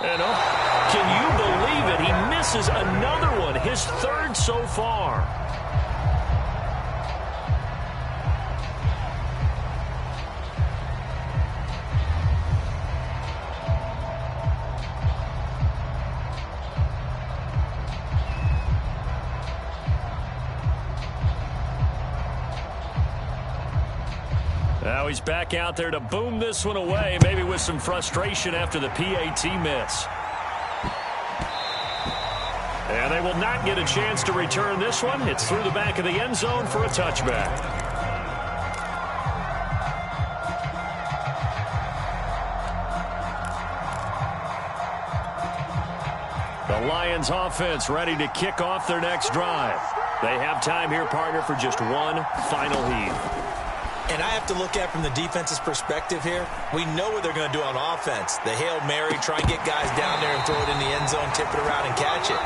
And can you believe it? He misses another one, his third so far. Now he's back out there to boom this one away, maybe with some frustration after the PAT miss. And they will not get a chance to return this one. It's through the back of the end zone for a touchback. The Lions offense ready to kick off their next drive. They have time here, partner, for just one final heave. And I have to look at from the defense's perspective here. We know what they're going to do on offense. The Hail Mary, try and get guys down there and throw it in the end zone, tip it around and catch it.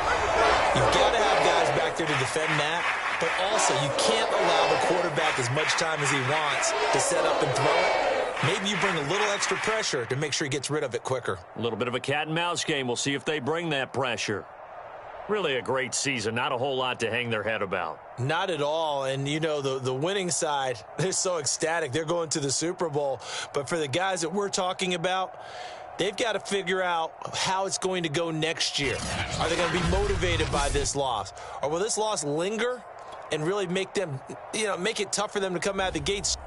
You've got to have guys back there to defend that. But also, you can't allow the quarterback as much time as he wants to set up and throw it. Maybe you bring a little extra pressure to make sure he gets rid of it quicker. A little bit of a cat and mouse game. We'll see if they bring that pressure. Really a great season. Not a whole lot to hang their head about. Not at all. And, you know, the winning side, they're so ecstatic. They're going to the Super Bowl. But for the guys that we're talking about, they've got to figure out how it's going to go next year. Are they going to be motivated by this loss? Or will this loss linger and really make them, make it tough for them to come out of the gates